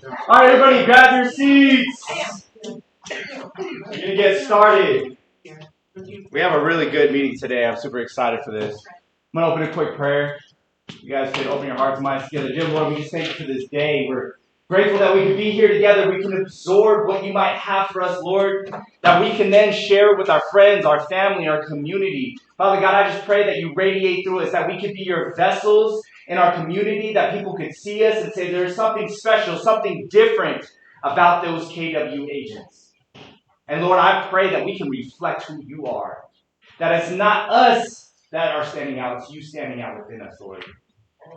All right, everybody, grab your seats. We're going to get started. We have a really good meeting today. I'm super excited for this. I'm going to open a quick prayer. You guys can open your hearts and minds together. Dear Lord, we just thank you for this day. We're grateful that we can be here together. We can absorb what you might have for us, Lord, that we can then share with our friends, our family, our community. Father God, I just pray that you radiate through us, that we could be your vessels in our community, that people could see us and say there's something special, something different about those KW agents. And Lord, I pray that we can reflect who you are, that it's not us that are standing out, it's you standing out within us, Lord.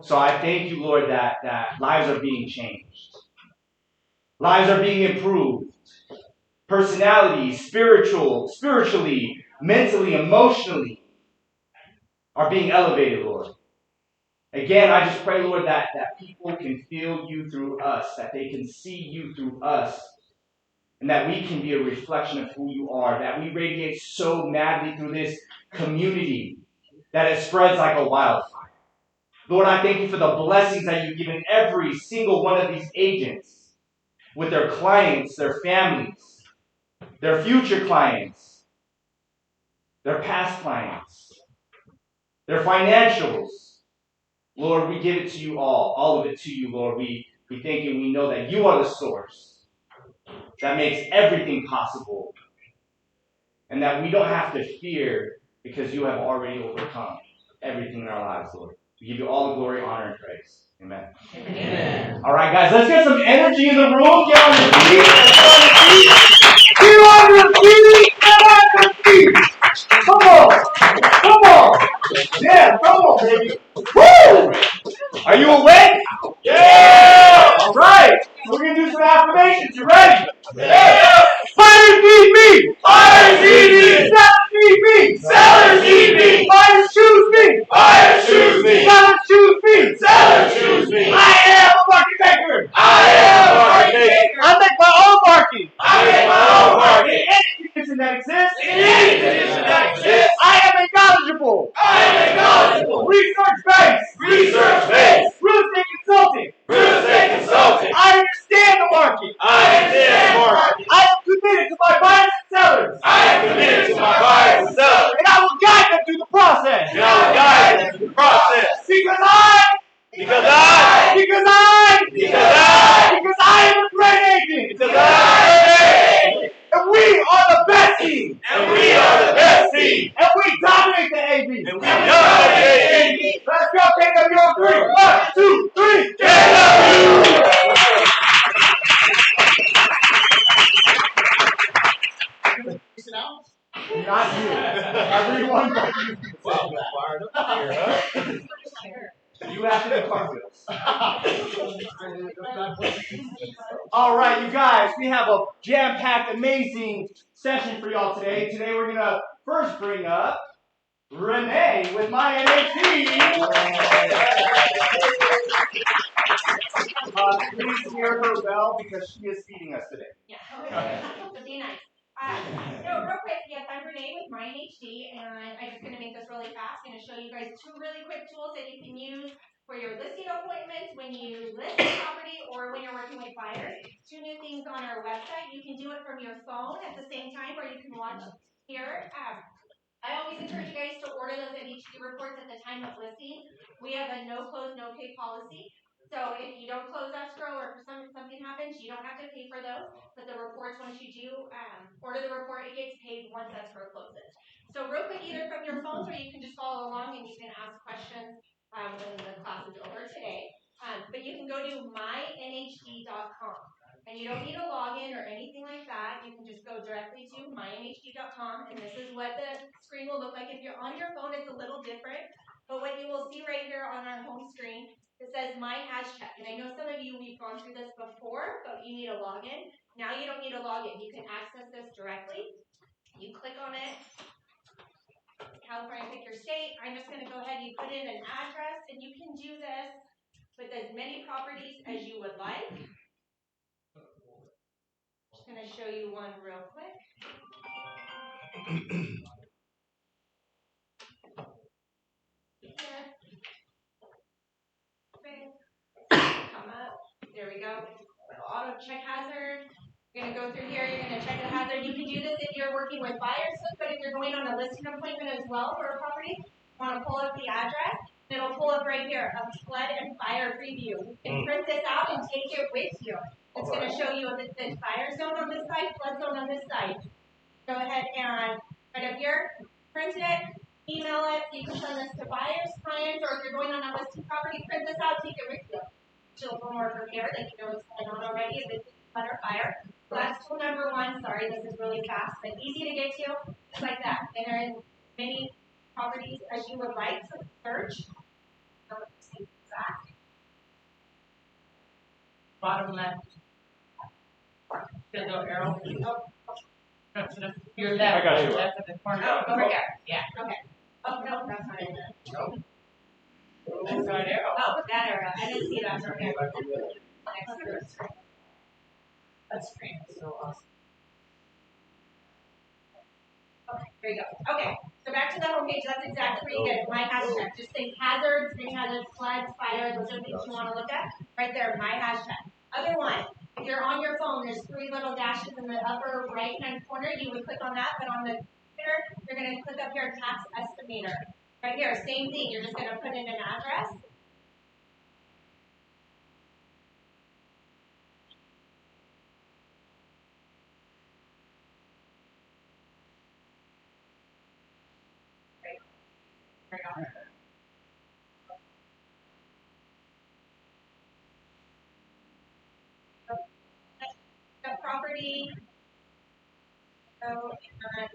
So I thank you, Lord, that lives are being changed. Lives are being improved. Personalities, spiritually, mentally, emotionally are being elevated, Lord. Again, I just pray, Lord, that people can feel you through us, that they can see you through us, and that we can be a reflection of who you are, that we radiate so madly through this community that it spreads like a wildfire. Lord, I thank you for the blessings that you've given every single one of these agents with their clients, their families, their future clients, their past clients, their financials. Lord, we give it to you all of it to you, Lord. We thank you and we know that you are the source that makes everything possible and that we don't have to fear because you have already overcome everything in our lives, Lord. We give you all the glory, honor, and praise. Amen. Amen. All right, guys, let's get some energy in the room. Get on your feet. Get on your feet. Get on your feet. Come on. Come on. Yeah, come on, baby. Woo! Are you awake? Yeah! All right. We're going to do some affirmations. You ready? Yeah! Fighters need me! Fighters need me! Sellers need me! Sellers need me! Fighters choose me! Fighters choose me! Sellers choose me! Sellers choose me! I am a market maker! I am a market maker! I make my own market! I make my own market! In any condition that exists! In any condition that exists! I am acknowledgeable! I am acknowledgeable! Research based! Research based! Real estate consulting! Real estate consulting! I understand the market! I understand the market! I am committed to my buyers and sellers! I am committed to my buyers and sellers! And I will guide them through the process! And I will guide them through the process! Because I am a great agent! Because I am a great agent! And we are the best team! And we are the best team! And we dominate the AV! And we dominate the AV! Let's go, KW on 3! 1, 2, 3, KW! Not you. Everyone but you. Wow, fired up here, huh? You have to do cartwheels. All right, you guys, we have a jam-packed, amazing session for y'all today. Today we're going to first bring up Renee with my NHD. Please hear her bell because she is feeding us today. Yeah, be nice. Real quick, yes, I'm Renee with My HD, and I'm just going to make this really fast. I'm going to show you guys two really quick tools that you can use for your listing appointments when you list a property or when you're working with buyers. Two new things on our website. You can do it from your phone at the same time, or you can watch here. I always encourage you guys to order those NHD reports at the time of listing. We have a no close, no pay policy. So if you don't close escrow or something happens, you don't have to pay for those. But the reports, once you do order the report, it gets paid once escrow closes. So real quick, either from your phones or you can just follow along and you can ask questions when the class is over today. But you can go to mynhd.com. And you don't need a login or anything like that. You can just go directly to mynhd.com, and this is what the screen will look like. If you're on your phone, it's a little different. But what you will see right here on our home screen, it says My Hashtag. And I know some of you, we've gone through this before, but you need a login. Now you don't need a login. You can access this directly. You click on it. California, pick your state. I'm just going to go ahead. You put in an address, and you can do this with as many properties as you would like. Just going to show you one real quick. Here. Come up. There we go. It'll check hazard. You're going to go through here. You're going to check the hazard. You can do this if you're working with buyers, but if you're going on a listing appointment as well for a property, you want to pull up the address. It'll pull up right here, a flood and fire preview. You can print this out and take it with you. It's going to show you if it says fire zone on this side, flood zone on this side. Go ahead and right up here, print it, email it. You can send this to buyers, clients, or if you're going on a listing property, print this out, take it with you. So a little more prepared, they can know what's going on already if it's flood or fire. So that's tool number one. Sorry, this is really fast, but easy to get to, just like that. And there are as many properties as you would like to search. Bottom left. The little arrow. Your left. I got you. Left of the corner. Oh, over here. Yeah. Okay. Oh, no, that's not it. That's right arrow. Oh, that arrow. I didn't see that. Okay. That screen is so awesome. Okay, there you go. Okay, so back to the home page. That's exactly where you get my hashtag. Just think hazards, any hazards, floods, fire, those are things you want to look at. Right there, my hashtag. Other one, if you're on your phone, there's 3 little dashes in the upper right-hand corner. You would click on that, but on the computer, you're going to click up here, tax estimator. Right here, same thing. You're just going to put in an address. The property. So, and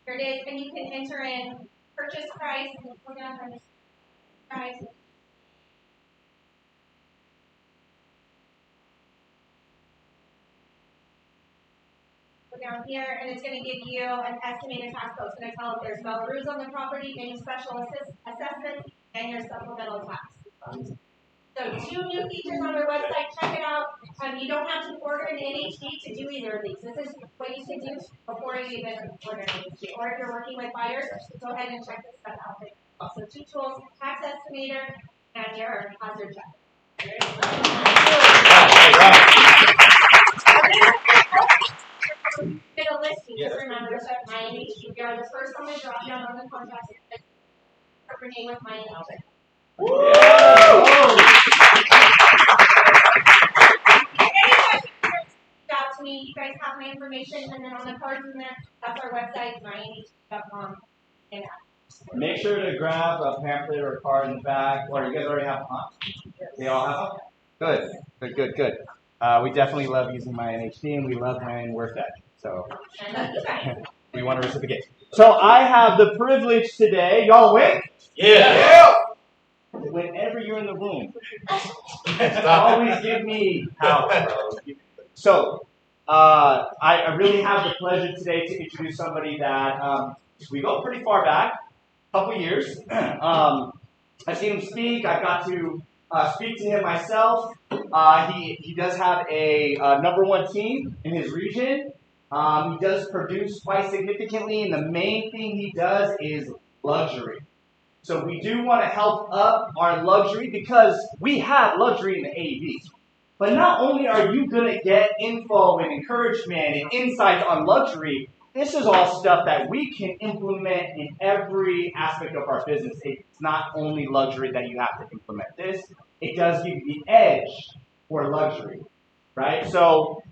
here it is, and you can enter in purchase price. We're going to purchase price. Go down here, and it's going to give you an estimated tax bill. It's going to tell if there's Belarus on the property, any special assessment, and your supplemental tax. So 2 new features on our website. Check it out. You don't have to order an NHD to do either of these. This is what you can do before you even order an NHD. Or if you're working with buyers, go ahead and check this stuff out. So 2 tools, tax estimator and your hazard check. Get a listing. Just remember to check my NHD. You are the first on the drop down on the contract. Name with my NHD. Out to me, you guys have my information, and then on the cards in there, that's our website, mynh.com. And Make sure to grab a pamphlet or a card in the back. Or you guys already have one? They all have them? Good. We definitely love using my NHD, and we love having work that. So we want to reciprocate. So I have the privilege today. Y'all awake? Yeah. Whenever you're in the room, always give me power, bro. So I really have the pleasure today to introduce somebody that we go pretty far back, a couple years. I've seen him speak. I got to speak to him myself. He does have a #1 team in his region. He does produce quite significantly, and the main thing he does is luxury. So we do want to help up our luxury because we have luxury in the AV. But not only are you going to get info and encouragement and insights on luxury, this is all stuff that we can implement in every aspect of our business. It's not only luxury that you have to implement this. It does give you the edge for luxury, right? So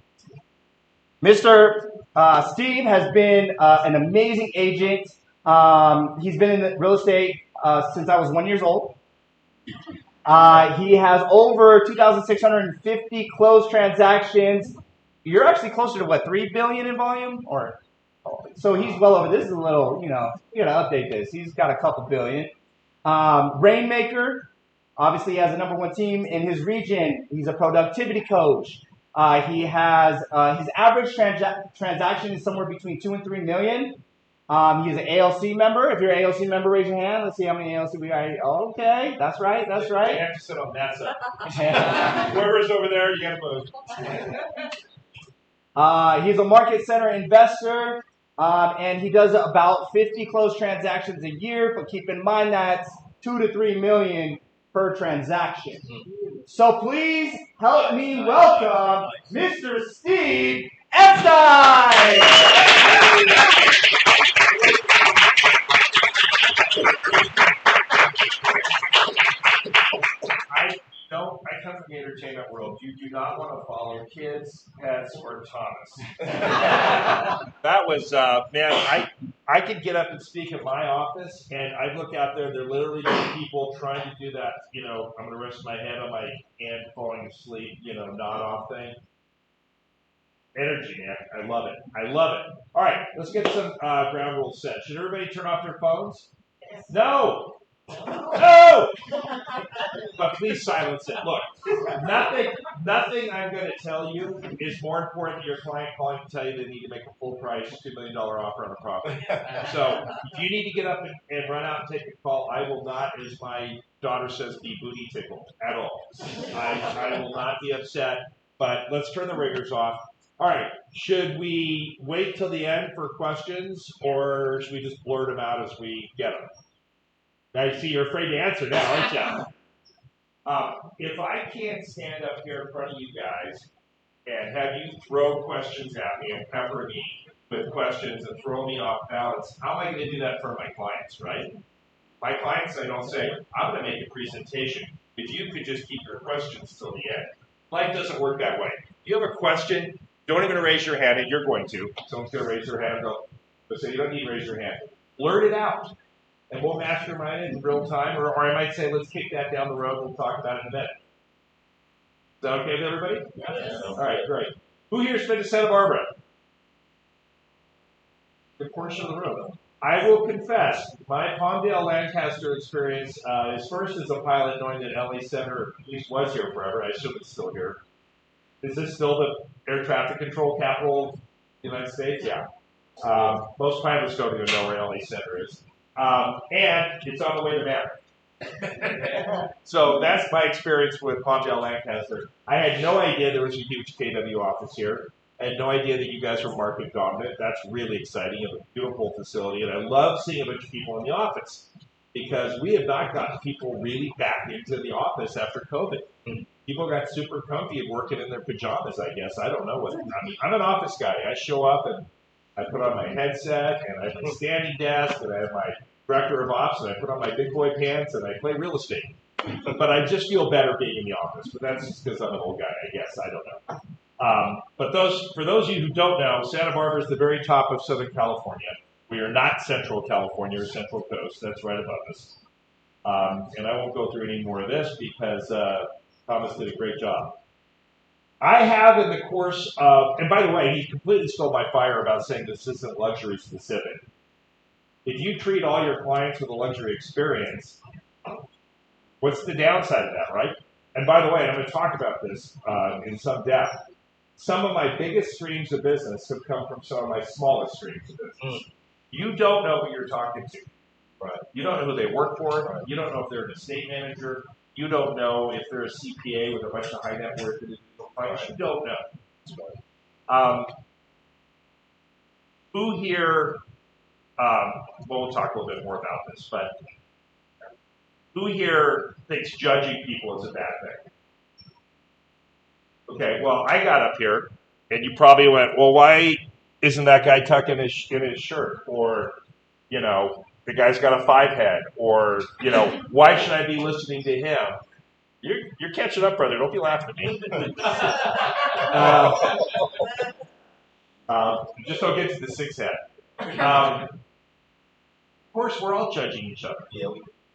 Mr. Steve has been an amazing agent. He's been in the real estate since I was 1 year old. He has over 2,650 closed transactions. You're actually closer to what, 3 billion in volume? Or so he's well over. This is a little, you gotta update this. He's got a couple billion. Rainmaker, obviously he has a #1 team in his region. He's a productivity coach. He has his average transaction is somewhere between 2 and 3 million. He's an ALC member. If you're an ALC member, raise your hand. Let's see how many ALC we got. Okay, that's right. You have to sit on that side. Yeah. Whoever's over there, you gotta move. He's a market center investor, and he does about 50 closed transactions a year. But keep in mind that's 2 to 3 million per transaction. So please help me welcome Mr. Steve Epstein! I come from the entertainment world. You do not want to follow kids, pets, or Thomas. That was, man, I could get up and speak at my office, and I look out there, there literally people trying to do that, I'm going to rest my head on my hand falling asleep, nod off thing. Energy, man. I love it. I love it. All right, let's get some ground rules set. Should everybody turn off their phones? No! No! But please silence it. Look, nothing I'm going to tell you is more important than your client calling to tell you they need to make a full price $2 million offer on a property. So if you need to get up and run out and take a call, I will not, as my daughter says, be booty tickled at all. I will not be upset, but let's turn the ringers off. All right, should we wait till the end for questions, or should we just blurt them out as we get them? I see you're afraid to answer now, aren't you? If I can't stand up here in front of you guys and have you throw questions at me and pepper me with questions and throw me off balance, how am I going to do that for my clients, right? My clients, I don't say, I'm going to make a presentation. If you could just keep your questions till the end. Life doesn't work that way. If you have a question, don't even raise your hand, and you're going to. Someone's going to raise their hand and go, so you don't need to raise your hand. Blurt it out. And we'll mastermind it in real time, or I might say, let's kick that down the road. We'll talk about it in a minute. Is that okay with everybody? Yes. All right, great. Who here's been to Santa Barbara? Good portion of the room. I will confess, my Palmdale Lancaster experience is first as a pilot, knowing that LA Center at least was here forever. I assume it's still here. Is this still the air traffic control capital of the United States? Yeah. Most pilots don't even know where LA Center is. And it's on the way to Maverick. So that's my experience with Palmdale Lancaster. I had no idea there was a huge KW office here. I had no idea that you guys were market dominant. That's really exciting. You have a beautiful facility, and I love seeing a bunch of people in the office because we have not gotten people really back into the office after COVID. People got super comfy and working in their pajamas, I guess. I don't know what. I mean, I'm an office guy. I show up and I put on my headset, and I have my standing desk, and I have my director of ops, and I put on my big boy pants, and I play real estate. But I just feel better being in the office. But that's just because I'm an old guy, I guess. I don't know. But for those of you who don't know, Santa Barbara is the very top of Southern California. We are not Central California or Central Coast. That's right above us. And I won't go through any more of this because Thomas did a great job. I have in the course of, and by the way, he completely stole my fire about saying this isn't luxury specific. If you treat all your clients with a luxury experience, what's the downside of that, right? And by the way, I'm going to talk about this in some depth. Some of my biggest streams of business have come from some of my smallest streams of business. You don't know who you're talking to. Right. You don't know who they work for. Right. You don't know if they're an estate manager. You don't know if they're a CPA with a bunch of high net worth individual clients. Right. You don't know. Who here, well, we'll talk a little bit more about this, but who here thinks judging people is a bad thing? Okay, well, I got up here, and you probably went, well, why isn't that guy tucking in his shirt? Or, the guy's got a 5-head. Or, why should I be listening to him? You're catching up, brother. Don't be laughing at me. Just don't get to the 6-head. Of course, we're all judging each other. Yeah.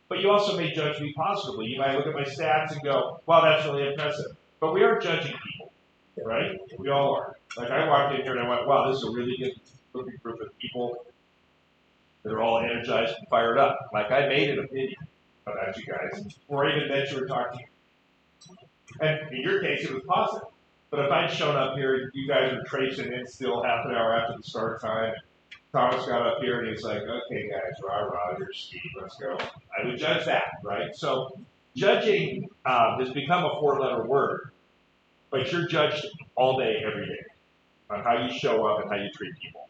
But you also may judge me positively. You might look at my stats and go, wow, that's really impressive. But we are judging people, right? We all are. Like I walked in here and I went, wow, this is a really good looking group of people. They're all energized and fired up. Like I made an opinion about you guys, or even that you were talking. And in your case, it was positive. But if I'd shown up here, you guys were traipsing in still half an hour after the start time. Thomas got up here and he's like, okay, guys, rah, here's Steve, let's go. I would judge that, right? So judging has become a 4-letter word, but you're judged all day, every day on how you show up and how you treat people.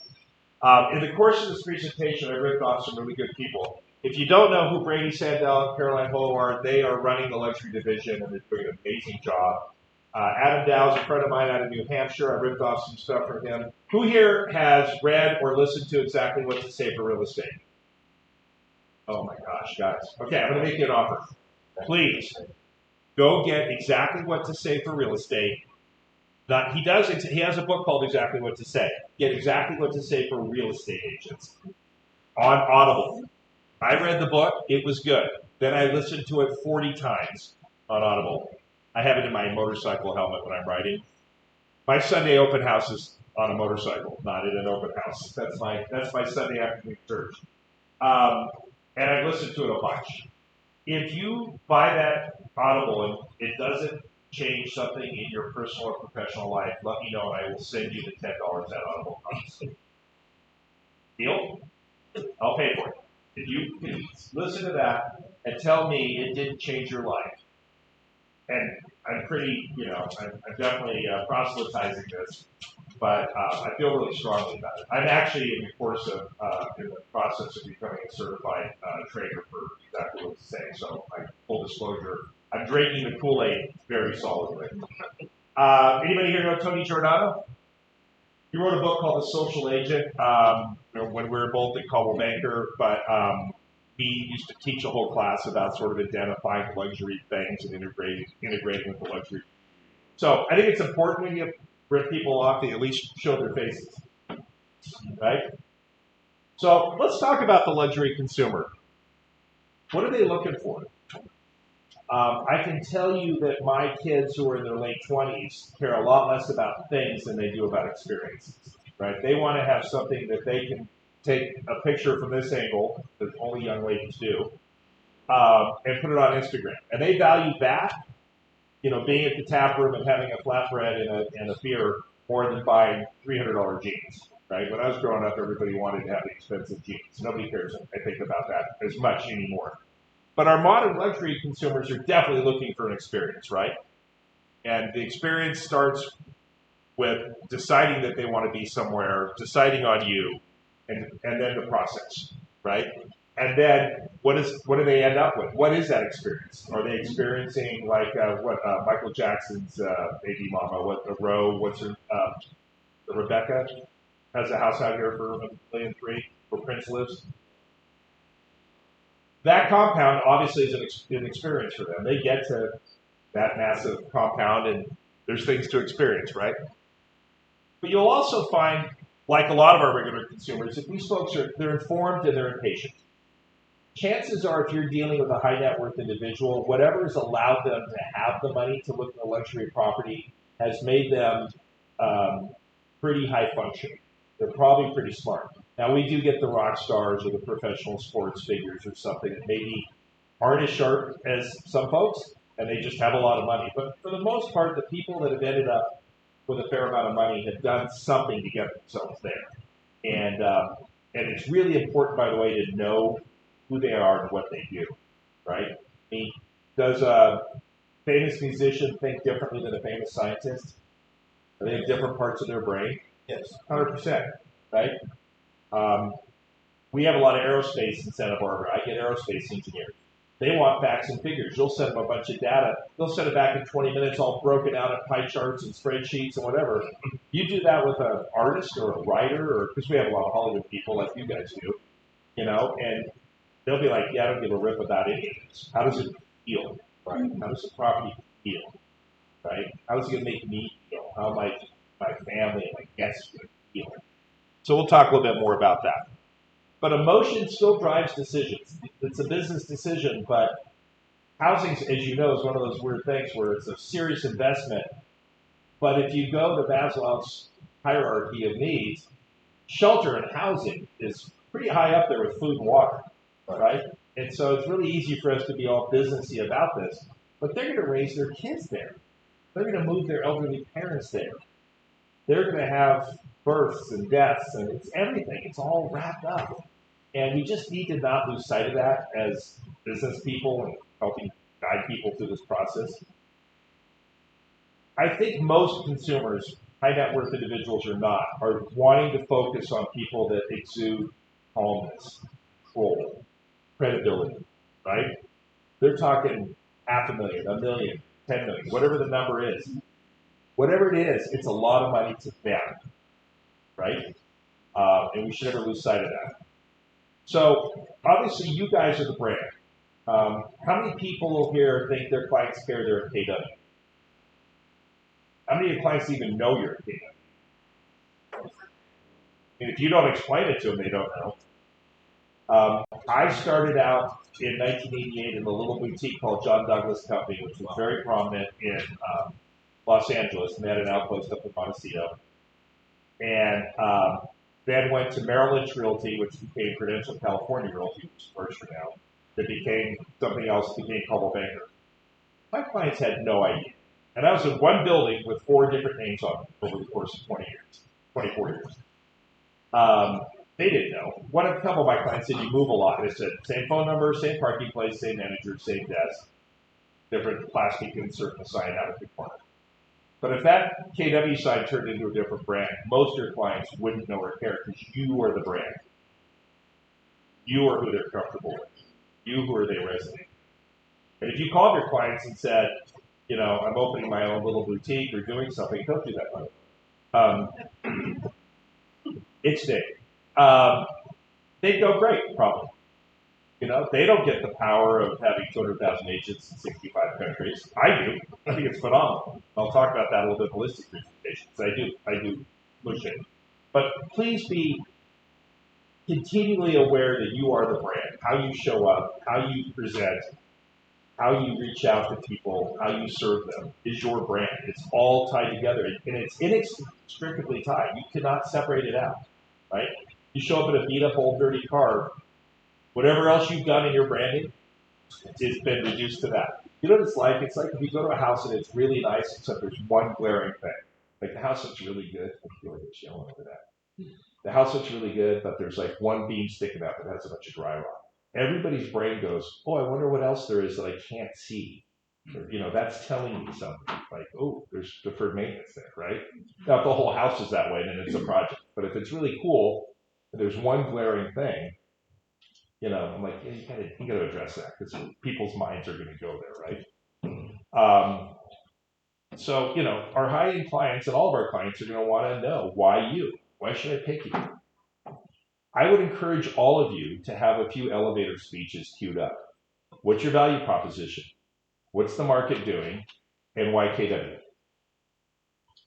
In the course of this presentation, I ripped off some really good people. If you don't know who Brady Sandell and Caroline Ho are, they are running the luxury division and they're doing an amazing job. Adam Dow's a friend of mine out of New Hampshire. I ripped off some stuff from him. Who here has read or listened to Exactly What to Say for Real Estate? Oh my gosh, guys. Okay, I'm going to make you an offer. Please, go get Exactly What to Say for Real Estate. He has a book called Exactly What to Say. Get Exactly What to Say for Real Estate Agents on Audible. I read the book. It was good. Then I listened to it 40 times on Audible. I have it in my motorcycle helmet when I'm riding. My Sunday open house is on a motorcycle, not in an open house. That's my Sunday afternoon church. And I've listened to it a bunch. If you buy that Audible and it doesn't change something in your personal or professional life, let me know and I will send you the $10 that Audible costs. Deal? I'll pay for it. If you can listen to that and tell me it didn't change your life, and I'm pretty, I'm definitely proselytizing this, but I feel really strongly about it. I'm actually in the course of, in the process of becoming a certified trainer for Exactly What to Say. So, full disclosure, I'm drinking the Kool-Aid very solidly. Anybody here know Tony Giordano? He wrote a book called The Social Agent when we were both at Coldwell Banker, but he used to teach a whole class about sort of identifying luxury things and integrating with the luxury. So I think it's important when you rip people off, they at least show their faces, right? So let's talk about the luxury consumer. What are they looking for? I can tell you that my kids who are in their late 20s care a lot less about things than they do about experiences, right? They want to have something that they can take a picture from this angle, that only young ladies do, and put it on Instagram. And they value that, being at the tap room and having a flatbread and a beer more than buying $300 jeans, right? When I was growing up, everybody wanted to have expensive jeans. Nobody cares, I think, about that as much anymore. But our modern luxury consumers are definitely looking for an experience, right? And the experience starts with deciding that they want to be somewhere, deciding on you, and then the process, right? And then what do they end up with? What is that experience? Are they experiencing like Michael Jackson's baby mama? Rebecca has a house out here for $1.3 million where Prince lives. That compound obviously is an experience for them. They get to that massive compound and there's things to experience, right? But you'll also find, like a lot of our regular consumers, that these folks they're informed and they're impatient. Chances are if you're dealing with a high net worth individual, whatever has allowed them to have the money to look at a luxury property has made them pretty high functioning. They're probably pretty smart. Now, we do get the rock stars or the professional sports figures or something that maybe aren't as sharp as some folks, and they just have a lot of money. But for the most part, the people that have ended up with a fair amount of money have done something to get themselves there. And it's really important, by the way, to know who they are and what they do, right? I mean, does a famous musician think differently than a famous scientist? Do they have different parts of their brain? Yes, 100%, right? We have a lot of aerospace in Santa Barbara. I get aerospace engineers. They want facts and figures. You'll send them a bunch of data. They'll send it back in 20 minutes all broken out at pie charts and spreadsheets and whatever. You do that with an artist or a writer, or because we have a lot of Hollywood people like you guys do, and they'll be like, yeah, I don't give a rip about any of this. How does it feel? Right? How does the property feel? Right? How is it going to make me feel? How my family and my guests going to feel? So we'll talk a little bit more about that. But emotion still drives decisions. It's a business decision, but housing, as you know, is one of those weird things where it's a serious investment. But if you go to Maslow's hierarchy of needs, shelter and housing is pretty high up there with food and water, right? And so it's really easy for us to be all businessy about this. But they're going to raise their kids there. They're going to move their elderly parents there. They're going to have births and deaths, and it's everything. It's all wrapped up. And we just need to not lose sight of that as business people and helping guide people through this process. I think most consumers, high net worth individuals or not, are wanting to focus on people that exude calmness, control, credibility, right? They're talking $500,000, $1 million, 10 million, whatever the number is. Whatever it is, it's a lot of money to them, right? And we should never lose sight of that. So obviously, you guys are the brand. How many people here think their clients care they're a KW? How many of your clients even know you're a KW? And if you don't explain it to them, they don't know. I started out in 1988 in a little boutique called John Douglas Company, which was very prominent in Los Angeles, and they had an outpost up in Montecito. And then went to Merrill Lynch Realty, which became Prudential California Realty, which is Berkshire now. That became something else, became Coldwell Banker. My clients had no idea. And I was in one building with 4 different names on it over the course of 24 years. They didn't know. A couple of my clients said, you move a lot. They said, same phone number, same parking place, same manager, same desk, different plastic insert and sign out at the corner. But if that KW sign turned into a different brand, most of your clients wouldn't know or care because you are the brand. You are who they're comfortable with. You who are they resonate. And if you called your clients and said, I'm opening my own little boutique or doing something, don't do that, it's Dave. They'd go great, probably. They don't get the power of having 200,000 agents in 65 countries. I do. I think it's phenomenal. I'll talk about that a little bit in holistic presentations. I do push it. But please be continually aware that you are the brand. How you show up, how you present, how you reach out to people, how you serve them is your brand. It's all tied together, and it's inextricably tied. You cannot separate it out, right? You show up in a beat-up, old, dirty car, whatever else you've done in your branding, it's been reduced to that. You know what it's like? It's like if you go to a house and it's really nice, except there's one glaring thing. Like the house looks really good. I feel like it's yelling over that. The house looks really good, but there's like one beam sticking out that has a bunch of drywall. Everybody's brain goes, oh, I wonder what else there is that I can't see. Or, that's telling me something. Like, oh, there's deferred maintenance there, right? Now, if the whole house is that way, then it's a project. But if it's really cool, and there's one glaring thing, I'm like, yeah, you gotta address that because people's minds are going to go there, right? So, our high-end clients and all of our clients are going to want to know why you. Why should I pick you? I would encourage all of you to have a few elevator speeches queued up. What's your value proposition? What's the market doing? And why KW?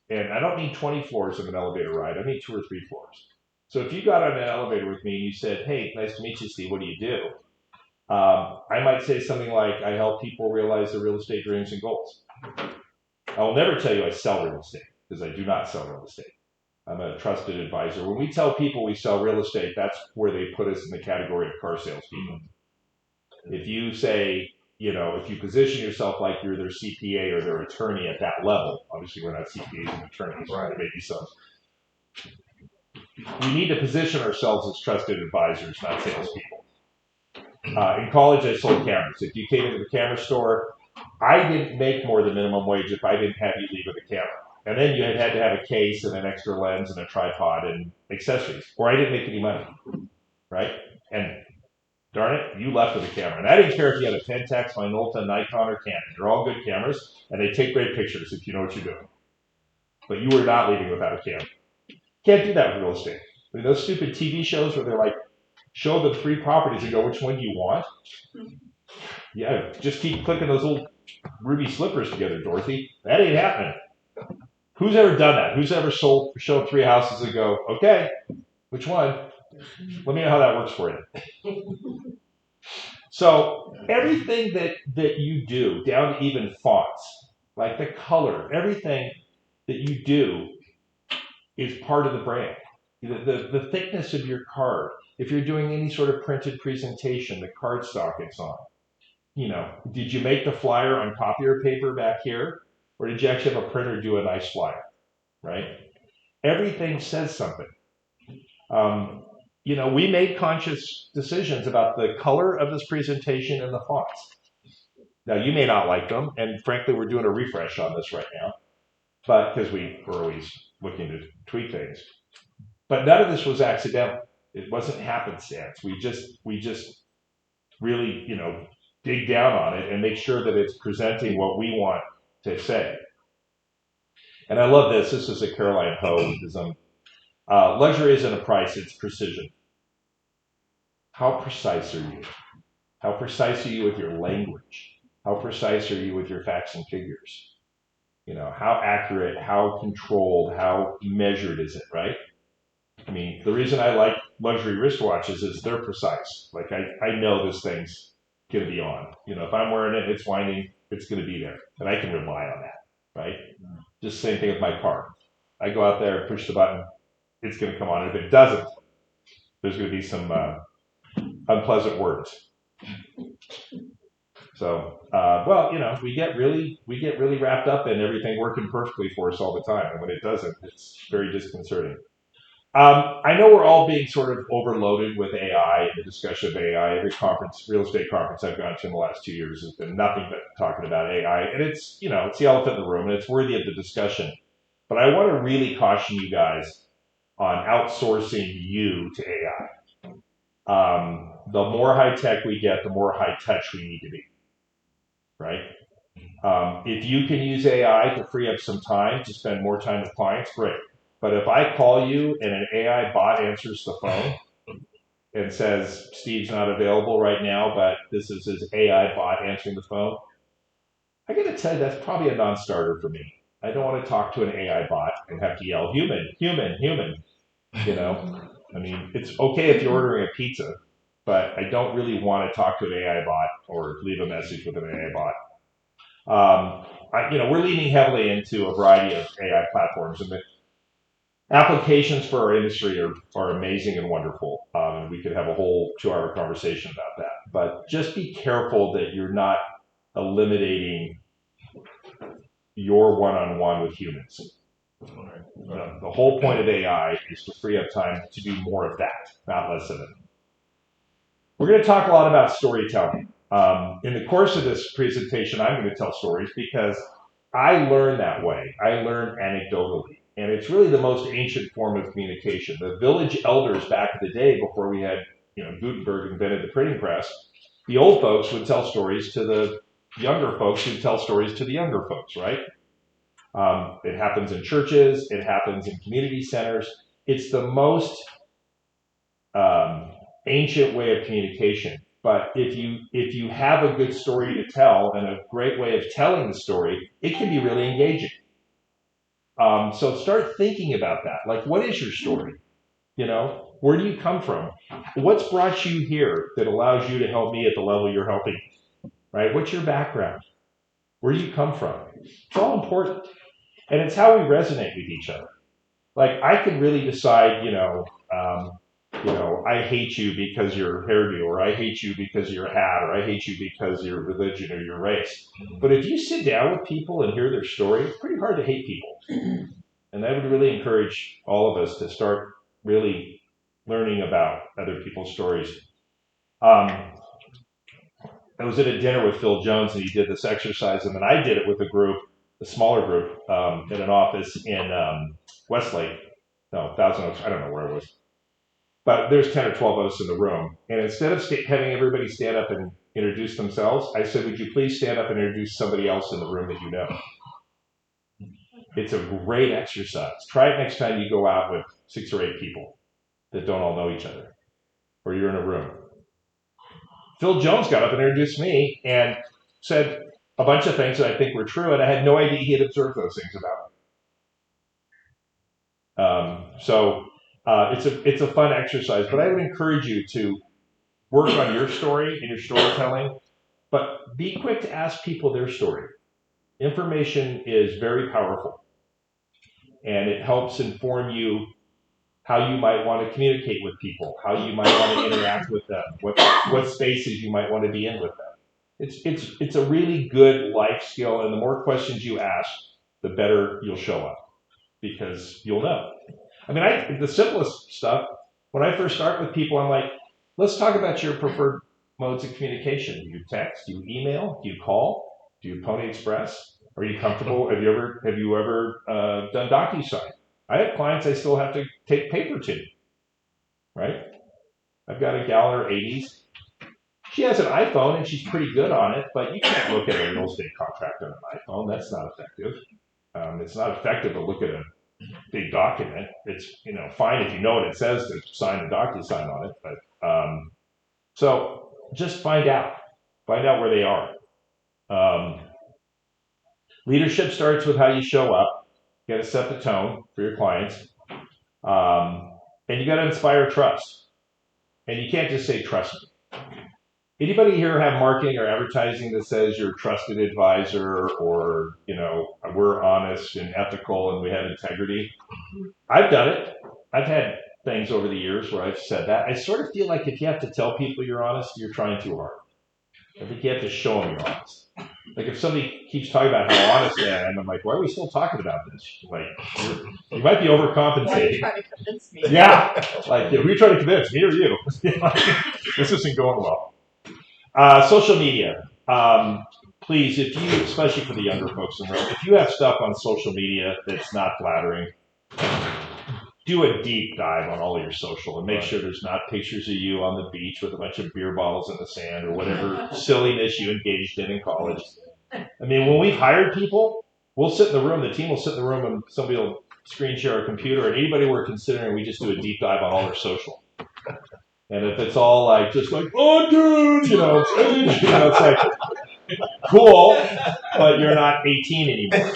And I don't mean 20 floors of an elevator ride. I mean 2 or 3 floors. So if you got on an elevator with me and you said, hey, nice to meet you, Steve, what do you do? I might say something like, I help people realize their real estate dreams and goals. I will never tell you I sell real estate, because I do not sell real estate. I'm a trusted advisor. When we tell people we sell real estate, that's where they put us in the category of car salespeople. If you say, if you position yourself like you're their CPA or their attorney at that level, obviously we're not CPAs and attorneys, right? There may be some. We need to position ourselves as trusted advisors, not salespeople. In college, I sold cameras. If you came into the camera store, I didn't make more than minimum wage if I didn't have you leave with a camera. And then you had to have a case and an extra lens and a tripod and accessories, or I didn't make any money, right? And darn it, you left with a camera. And I didn't care if you had a Pentax, Minolta, Nikon, or Canon. They're all good cameras, and they take great pictures if you know what you're doing. But you were not leaving without a camera. Can't do that with real estate. I mean, those stupid TV shows where they're like, show them 3 properties and go, which one do you want? Yeah, just keep clicking those little ruby slippers together, Dorothy. That ain't happening. Who's ever done that? Who's ever show 3 houses and go, okay, which one? Let me know how that works for you. So everything that you do, down to even fonts, like the color, everything that you do is part of the brand. The thickness of your card, if you're doing any sort of printed presentation, the cardstock it's on. Did you make the flyer on copier paper back here? Or did you actually have a printer do a nice flyer, right? Everything says something. We made conscious decisions about the color of this presentation and the fonts. Now, you may not like them, and frankly, we're doing a refresh on this right now, but because we were always looking to tweak things. But none of this was accidental. It wasn't happenstance. We just really, dig down on it and make sure that it's presenting what we want to say. And I love this. This is a Caroline Poe. Luxury isn't a price, it's precision. How precise are you? How precise are you with your language? How precise are you with your facts and figures? How accurate, how controlled, how measured is it, right? I mean, the reason I like luxury wristwatches is they're precise. Like, I know this thing's going to be on. If I'm wearing it, it's winding, it's going to be there. And I can rely on that, right? Just same thing with my car. I go out there, push the button, it's going to come on. If it doesn't, there's going to be some unpleasant words. So, we get really wrapped up in everything working perfectly for us all the time. And when it doesn't, it's very disconcerting. I know we're all being sort of overloaded with AI and the discussion of AI. Every real estate conference I've gone to in the last 2 years has been nothing but talking about AI. And it's the elephant in the room, and it's worthy of the discussion. But I want to really caution you guys on outsourcing you to AI. The more high tech we get, the more high touch we need to be, right? If you can use AI to free up some time to spend more time with clients, great. But if I call you and an AI bot answers the phone and says, Steve's not available right now, but this is his AI bot answering the phone, I got to tell you, that's probably a non-starter for me. I don't want to talk to an AI bot and have to yell, human, human, human. I mean, it's okay if you're ordering a pizza, but I don't really want to talk to an AI bot or leave a message with an AI bot. We're leaning heavily into a variety of AI platforms, and the applications for our industry are amazing and wonderful. And we could have a whole 2-hour conversation about that. But just be careful that you're not eliminating your one-on-one with humans. The whole point of AI is to free up time to do more of that, not less of it. We're going to talk a lot about storytelling. In the course of this presentation, I'm going to tell stories because I learn that way. I learn anecdotally. And it's really the most ancient form of communication. The village elders back in the day, before we had Gutenberg invented the printing press, the old folks would tell stories to the younger folks who'd tell stories to the younger folks, right? It happens in churches. It happens in community centers. It's the most ancient way of communication. But if you have a good story to tell and a great way of telling the story, it can be really engaging. So start thinking about that. Like, what is your story? Where do you come from? What's brought you here that allows you to help me at the level you're helping? Right? What's your background? Where do you come from? It's all important. And it's how we resonate with each other. Like, I can really decide, I hate you because your hairdo, or I hate you because your hat, or I hate you because your religion or your race. But if you sit down with people and hear their story, it's pretty hard to hate people. And I would really encourage all of us to start really learning about other people's stories. I was at a dinner with Phil Jones, and he did this exercise, and then I did it with a smaller group, in an office in Westlake. No, Thousand Oaks, I don't know where it was. But there's 10 or 12 of us in the room. And instead of having everybody stand up and introduce themselves, I said, would you please stand up and introduce somebody else in the room that you know? It's a great exercise. Try it next time you go out with 6 or 8 people that don't all know each other, or you're in a room. Phil Jones got up and introduced me and said a bunch of things that I think were true, and I had no idea he had observed those things about me. It's a fun exercise, but I would encourage you to work on your story and your storytelling, but be quick to ask people their story. Information is very powerful, and it helps inform you how you might want to communicate with people, how you might want to interact with them, what spaces you might want to be in with them. It's a really good life skill, and the more questions you ask, the better you'll show up, because you'll know. I mean, the simplest stuff, when I first start with people, I'm like, let's talk about your preferred modes of communication. Do you text? Do you email? Do you call? Do you Pony Express? Are you comfortable? Have you ever done DocuSign? I have clients I still have to take paper to, right? I've got a gal in her 80s. She has an iPhone and she's pretty good on it, but you can't look at a real estate contract on an iPhone. That's not effective. It's not effective to look at a big document. It's fine if you know what it says to sign a DocuSign on it, but so just find out where they are. Leadership starts with how you show up. You got to set the tone for your clients, and you got to inspire trust. And you can't just say trust me. Anybody here have marketing or advertising that says you're a trusted advisor, or we're honest and ethical and we have integrity? I've done it. I've had things over the years where I've said that. I sort of feel like if you have to tell people you're honest, you're trying too hard. I think you have to show them you're honest. Like if somebody keeps talking about how honest I am, I'm like, why are we still talking about this? Like, you might be overcompensating. Why are you trying to convince me? Yeah. Like, who are you trying to convince, me or you? This isn't going well. Social media. Please, if you, especially for the younger folks in the room, if you have stuff on social media that's not flattering, do a deep dive on all of your social and make sure there's not pictures of you on the beach with a bunch of beer bottles in the sand or whatever silliness you engaged in college. I mean, when we've hired people, we'll sit in the room, the team will sit in the room and somebody will screen share a computer, and anybody we're considering, we just do a deep dive on all their social. And if it's all like, just like, oh dude, it's like, cool, but you're not 18 anymore,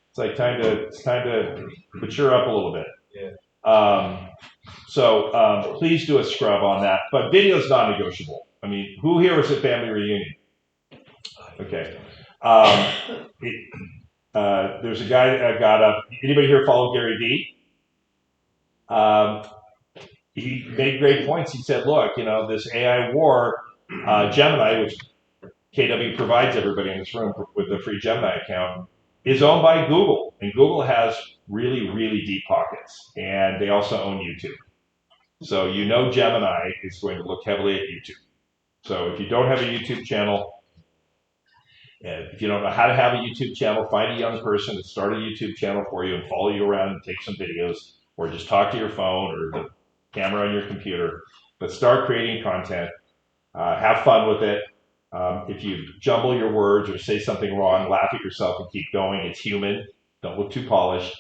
It's like time to mature up a little bit. Yeah. So please do a scrub on that. But video's non-negotiable. I mean, who here was at family reunion? Okay. There's a guy that got up. Anybody here follow Gary Vee? He made great points. He said, look, this AI war, Gemini, which KW provides everybody in this room with a free Gemini account, is owned by Google, and Google has really, really deep pockets, and they also own YouTube. So Gemini is going to look heavily at YouTube. So if you don't have a YouTube channel, and if you don't know how to have a YouTube channel, find a young person to start a YouTube channel for you and follow you around and take some videos, or just talk to your phone or the camera on your computer. But start creating content. Have fun with it. If you jumble your words or say something wrong, laugh at yourself and keep going. It's human. Don't look too polished.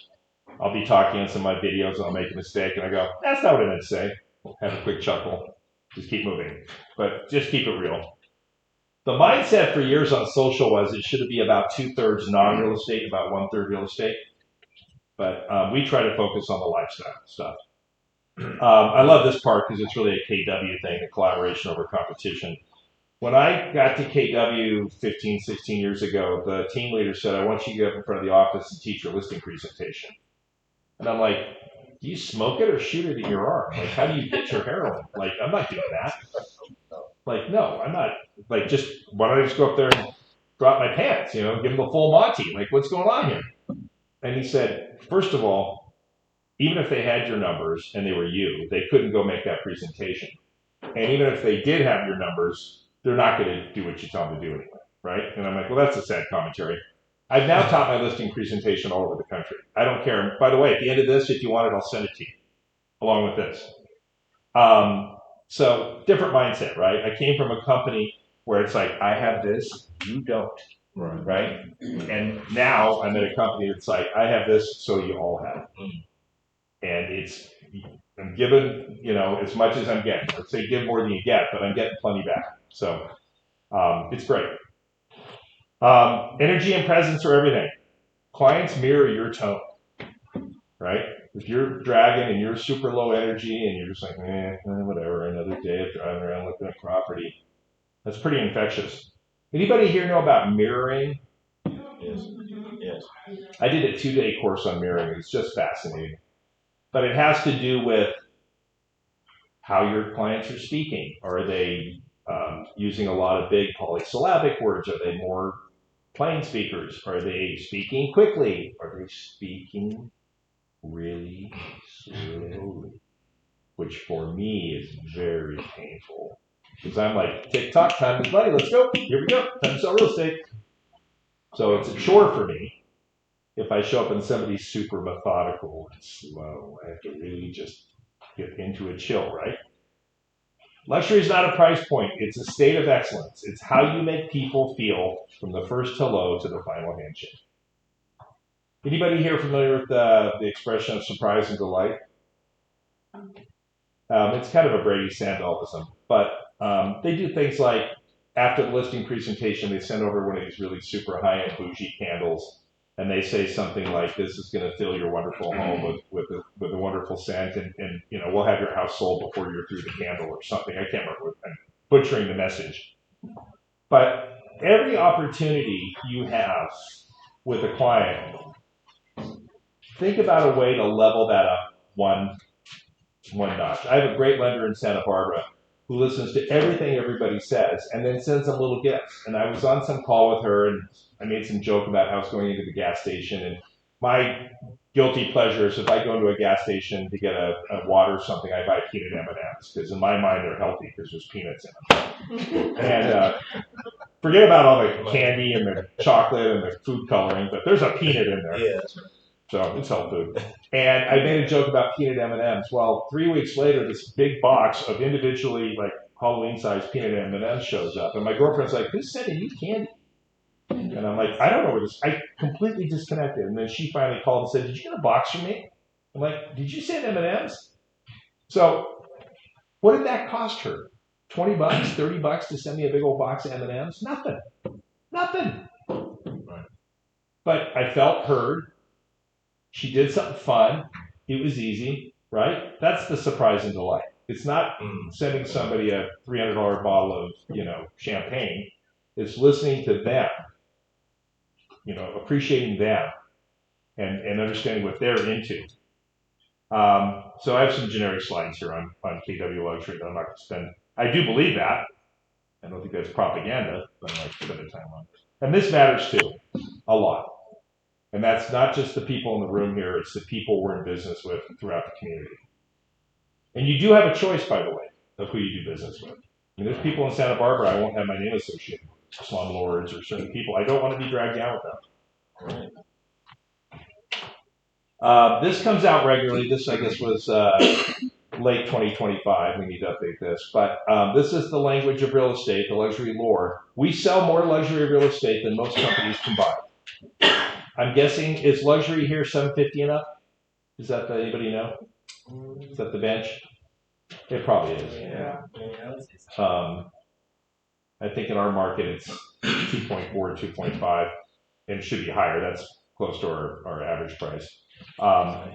I'll be talking on some of my videos and I'll make a mistake and I go, that's not what I meant to say. Have a quick chuckle. Just keep moving. But just keep it real. The mindset for years on social was it should be about 2/3 non-real estate, about 1/3 real estate. But we try to focus on the lifestyle stuff. I love this part because it's really a KW thing, a collaboration over competition. When I got to KW 15, 16 years ago, the team leader said, I want you to get up in front of the office and teach your listing presentation. And I'm like, do you smoke it or shoot it in your arm? Like, how do you picture heroin? Like, I'm not doing that. Like, no, I'm not. Like, why don't I just go up there and drop my pants, give them the full Monty? Like, what's going on here? And he said, first of all, even if they had your numbers and they were you, they couldn't go make that presentation. And even if they did have your numbers, they're not going to do what you tell them to do anyway, right? And I'm like, well, that's a sad commentary. I've now taught my listing presentation all over the country. I don't care. By the way, at the end of this, if you want it, I'll send it to you, along with this. So different mindset, right? I came from a company where it's like, I have this, you don't, right? And now I'm at a company that's like, I have this, so you all have it. And I'm given, as much as I'm getting. Let's say give more than you get, but I'm getting plenty back. So it's great. Energy and presence are everything. Clients mirror your tone, right? If you're dragging and you're super low energy and you're just like, whatever, another day of driving around looking at property, that's pretty infectious. Anybody here know about mirroring? Yes. I did a 2-day course on mirroring. It's just fascinating. But it has to do with how your clients are speaking. Are they using a lot of big polysyllabic words? Are they more plain speakers? Are they speaking quickly? Are they speaking really slowly? Which for me is very painful. Because I'm like, TikTok, time is money, let's go. Here we go, time to sell real estate. So it's a chore for me. If I show up and somebody's super methodical and slow, I have to really just get into a chill, right? Luxury is not a price point. It's a state of excellence. It's how you make people feel from the first hello to the final handshake. Anybody here familiar with the expression of surprise and delight? It's kind of a Brady Sandeldism, but they do things like after the listing presentation, they send over one of these really super high-end bougie candles, and they say something like, "This is going to fill your wonderful home with a wonderful scent, and we'll have your house sold before you're through the candle," or something. I can't remember. I'm butchering the message, but every opportunity you have with a client, think about a way to level that up one notch. I have a great lender in Santa Barbara who listens to everything everybody says and then sends them little gifts. And I was on some call with her and I made some joke about how I was going into the gas station. And my guilty pleasure is if I go into a gas station to get a water or something, I buy peanut M&Ms because in my mind they're healthy because there's peanuts in them. And forget about all the candy and the chocolate and the food coloring, but there's a peanut in there. Yeah, that's right. So it's health food. And I made a joke about peanut M&Ms. Well, 3 weeks later, this big box of individually like Halloween-sized peanut M&Ms shows up, and my girlfriend's like, "Who's sending you candy?" And I'm like, "I don't know where this." I completely disconnected. And then she finally called and said, "Did you get a box from me?" I'm like, "Did you send M&Ms?" So what did that cost her? $20, $30 to send me a big old box of M&Ms? Nothing. Right. But I felt heard. She did something fun. It was easy, right? That's the surprise and delight. It's not sending somebody a $300 bottle of, champagne. It's listening to them, appreciating them and understanding what they're into. So I have some generic slides here on KW Luxury that I'm not going to spend. I do believe that. I don't think that's propaganda, but I might spend a time on. And this matters too, a lot. And that's not just the people in the room here, it's the people we're in business with throughout the community. And you do have a choice, by the way, of who you do business with. I mean, there's people in Santa Barbara I won't have my name associated with, slumlords or certain people. I don't want to be dragged down with them. This comes out regularly. This, I guess, was late 2025. We need to update this. But this is the language of real estate, the luxury lore. We sell more luxury real estate than most companies combined. I'm guessing, is luxury here 750 and up? Is that anybody know? Is that the bench? It probably is. Yeah. I think in our market it's 2.4, 2.5, and it should be higher. That's close to our average price.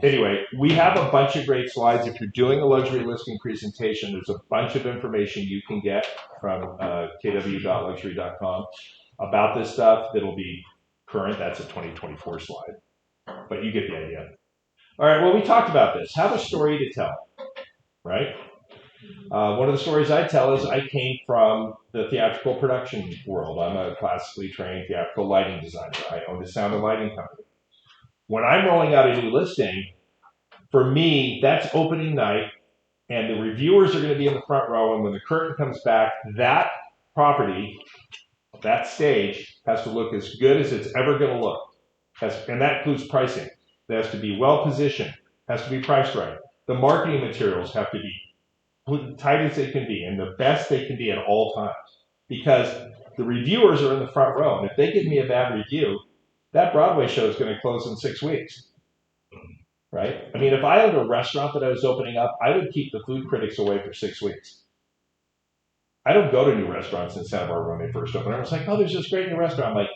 Anyway, we have a bunch of great slides. If you're doing a luxury listing presentation, there's a bunch of information you can get from kw.luxury.com about this stuff that'll be current. That's a 2024 slide, but you get the idea. All right, well, we talked about this. Have a story to tell, right? One of the stories I tell is I came from the theatrical production world. I'm a classically trained theatrical lighting designer. I owned a sound and lighting company. When I'm rolling out a new listing, for me, that's opening night, and the reviewers are going to be in the front row, and when the curtain comes back, that property, that stage, has to look as good as it's ever going to look. And that includes pricing. It has to be well positioned, has to be priced right. The marketing materials have to be tight as they can be and the best they can be at all times. Because the reviewers are in the front row, and if they give me a bad review, that Broadway show is going to close in 6 weeks. Right? I mean, if I owned a restaurant that I was opening up, I would keep the food critics away for 6 weeks. I don't go to new restaurants in Santa Barbara when they first open. I was like, "Oh, there's this great new restaurant." I'm like,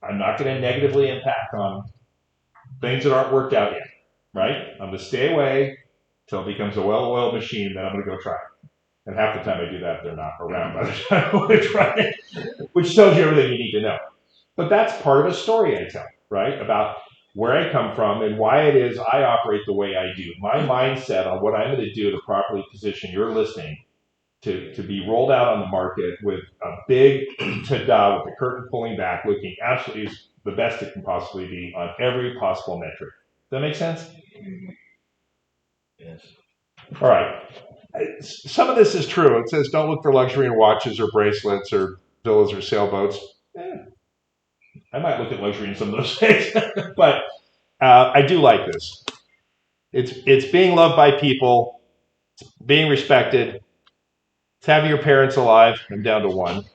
I'm not going to negatively impact on things that aren't worked out yet, right? I'm going to stay away until it becomes a well-oiled machine, then I'm going to go try it. And half the time I do that, they're not around by the time I want to try it, which tells you everything you need to know. But that's part of a story I tell, right? About where I come from and why it is I operate the way I do. My mindset on what I'm going to do to properly position your listing to be rolled out on the market with a big ta-da, with the curtain pulling back, looking absolutely the best it can possibly be on every possible metric. Does that make sense? Yes. All right. Some of this is true. It says don't look for luxury in watches or bracelets or villas or sailboats. I might look at luxury in some of those things, but I do like this. It's being loved by people, it's being respected, It's having your parents alive. I'm down to one.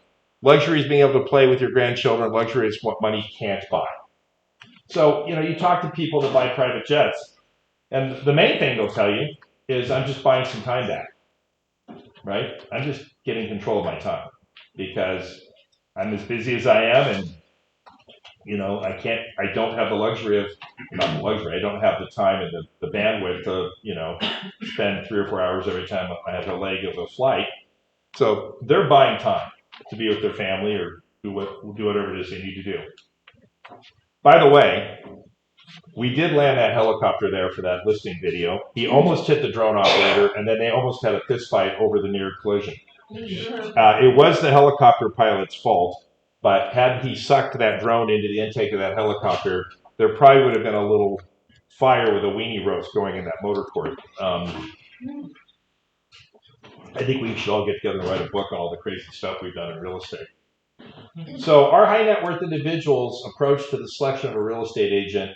Luxury is being able to play with your grandchildren. Luxury is what money can't buy. So, you talk to people that buy private jets, and the main thing they'll tell you is, I'm just buying some time back, right? I'm just getting control of my time because I'm as busy as I am, and I don't have the luxury of, not the luxury, I don't have the time and the bandwidth to, spend 3 or 4 hours every time I have a leg of a flight. So they're buying time to be with their family or do whatever it is they need to do. By the way, we did land that helicopter there for that listing video. He almost hit the drone operator, and then they almost had a fist fight over the near collision. It was the helicopter pilot's fault, but had he sucked that drone into the intake of that helicopter, there probably would have been a little fire with a weenie roast going in that motor court. I think we should all get together and write a book on all the crazy stuff we've done in real estate. So our high net worth individual's approach to the selection of a real estate agent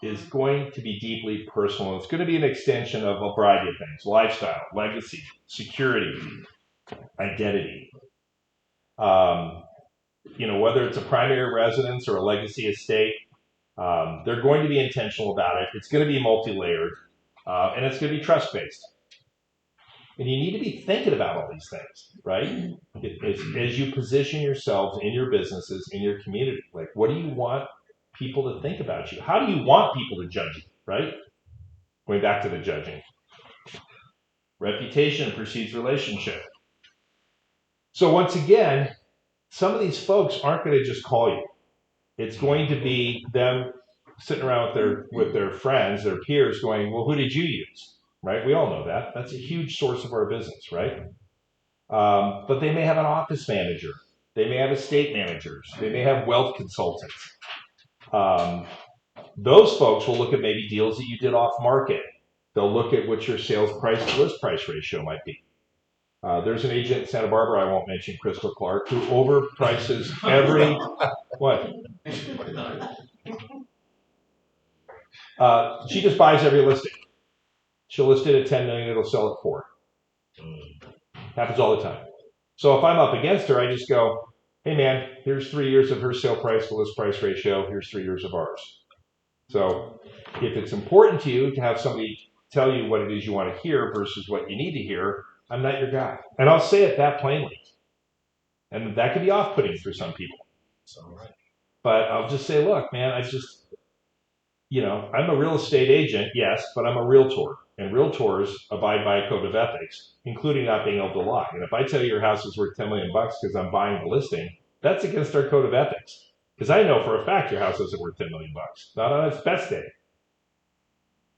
is going to be deeply personal. It's going to be an extension of a variety of things: lifestyle, legacy, security, identity. Whether it's a primary residence or a legacy estate, they're going to be intentional about it. It's going to be multi-layered, and it's going to be trust-based. And you need to be thinking about all these things, right? As you position yourselves in your businesses, in your community, like, what do you want people to think about you? How do you want people to judge you, right? Going back to the judging. Reputation precedes relationship. So once again, some of these folks aren't going to just call you. It's going to be them sitting around with their friends, their peers, going, well, who did you use? Right? We all know that. That's a huge source of our business, right? But they may have an office manager. They may have estate managers. They may have wealth consultants. Those folks will look at maybe deals that you did off market. They'll look at what your sales price to list price ratio might be. There's an agent in Santa Barbara, I won't mention, Crystal Clark, who overprices every, what? She just buys every listing. She'll list it at 10 million, it'll sell at 4. Happens all the time. So if I'm up against her, I just go, hey man, here's 3 years of her sale price to list price ratio, here's 3 years of ours. So if it's important to you to have somebody tell you what it is you want to hear versus what you need to hear, I'm not your guy. And I'll say it that plainly. And that can be off-putting for some people. But I'll just say, look, man, I'm a real estate agent, yes, but I'm a realtor. And realtors abide by a code of ethics, including not being able to lie. And if I tell you your house is worth $10 million because I'm buying the listing, that's against our code of ethics. Because I know for a fact your house isn't worth $10 million, not on its best day.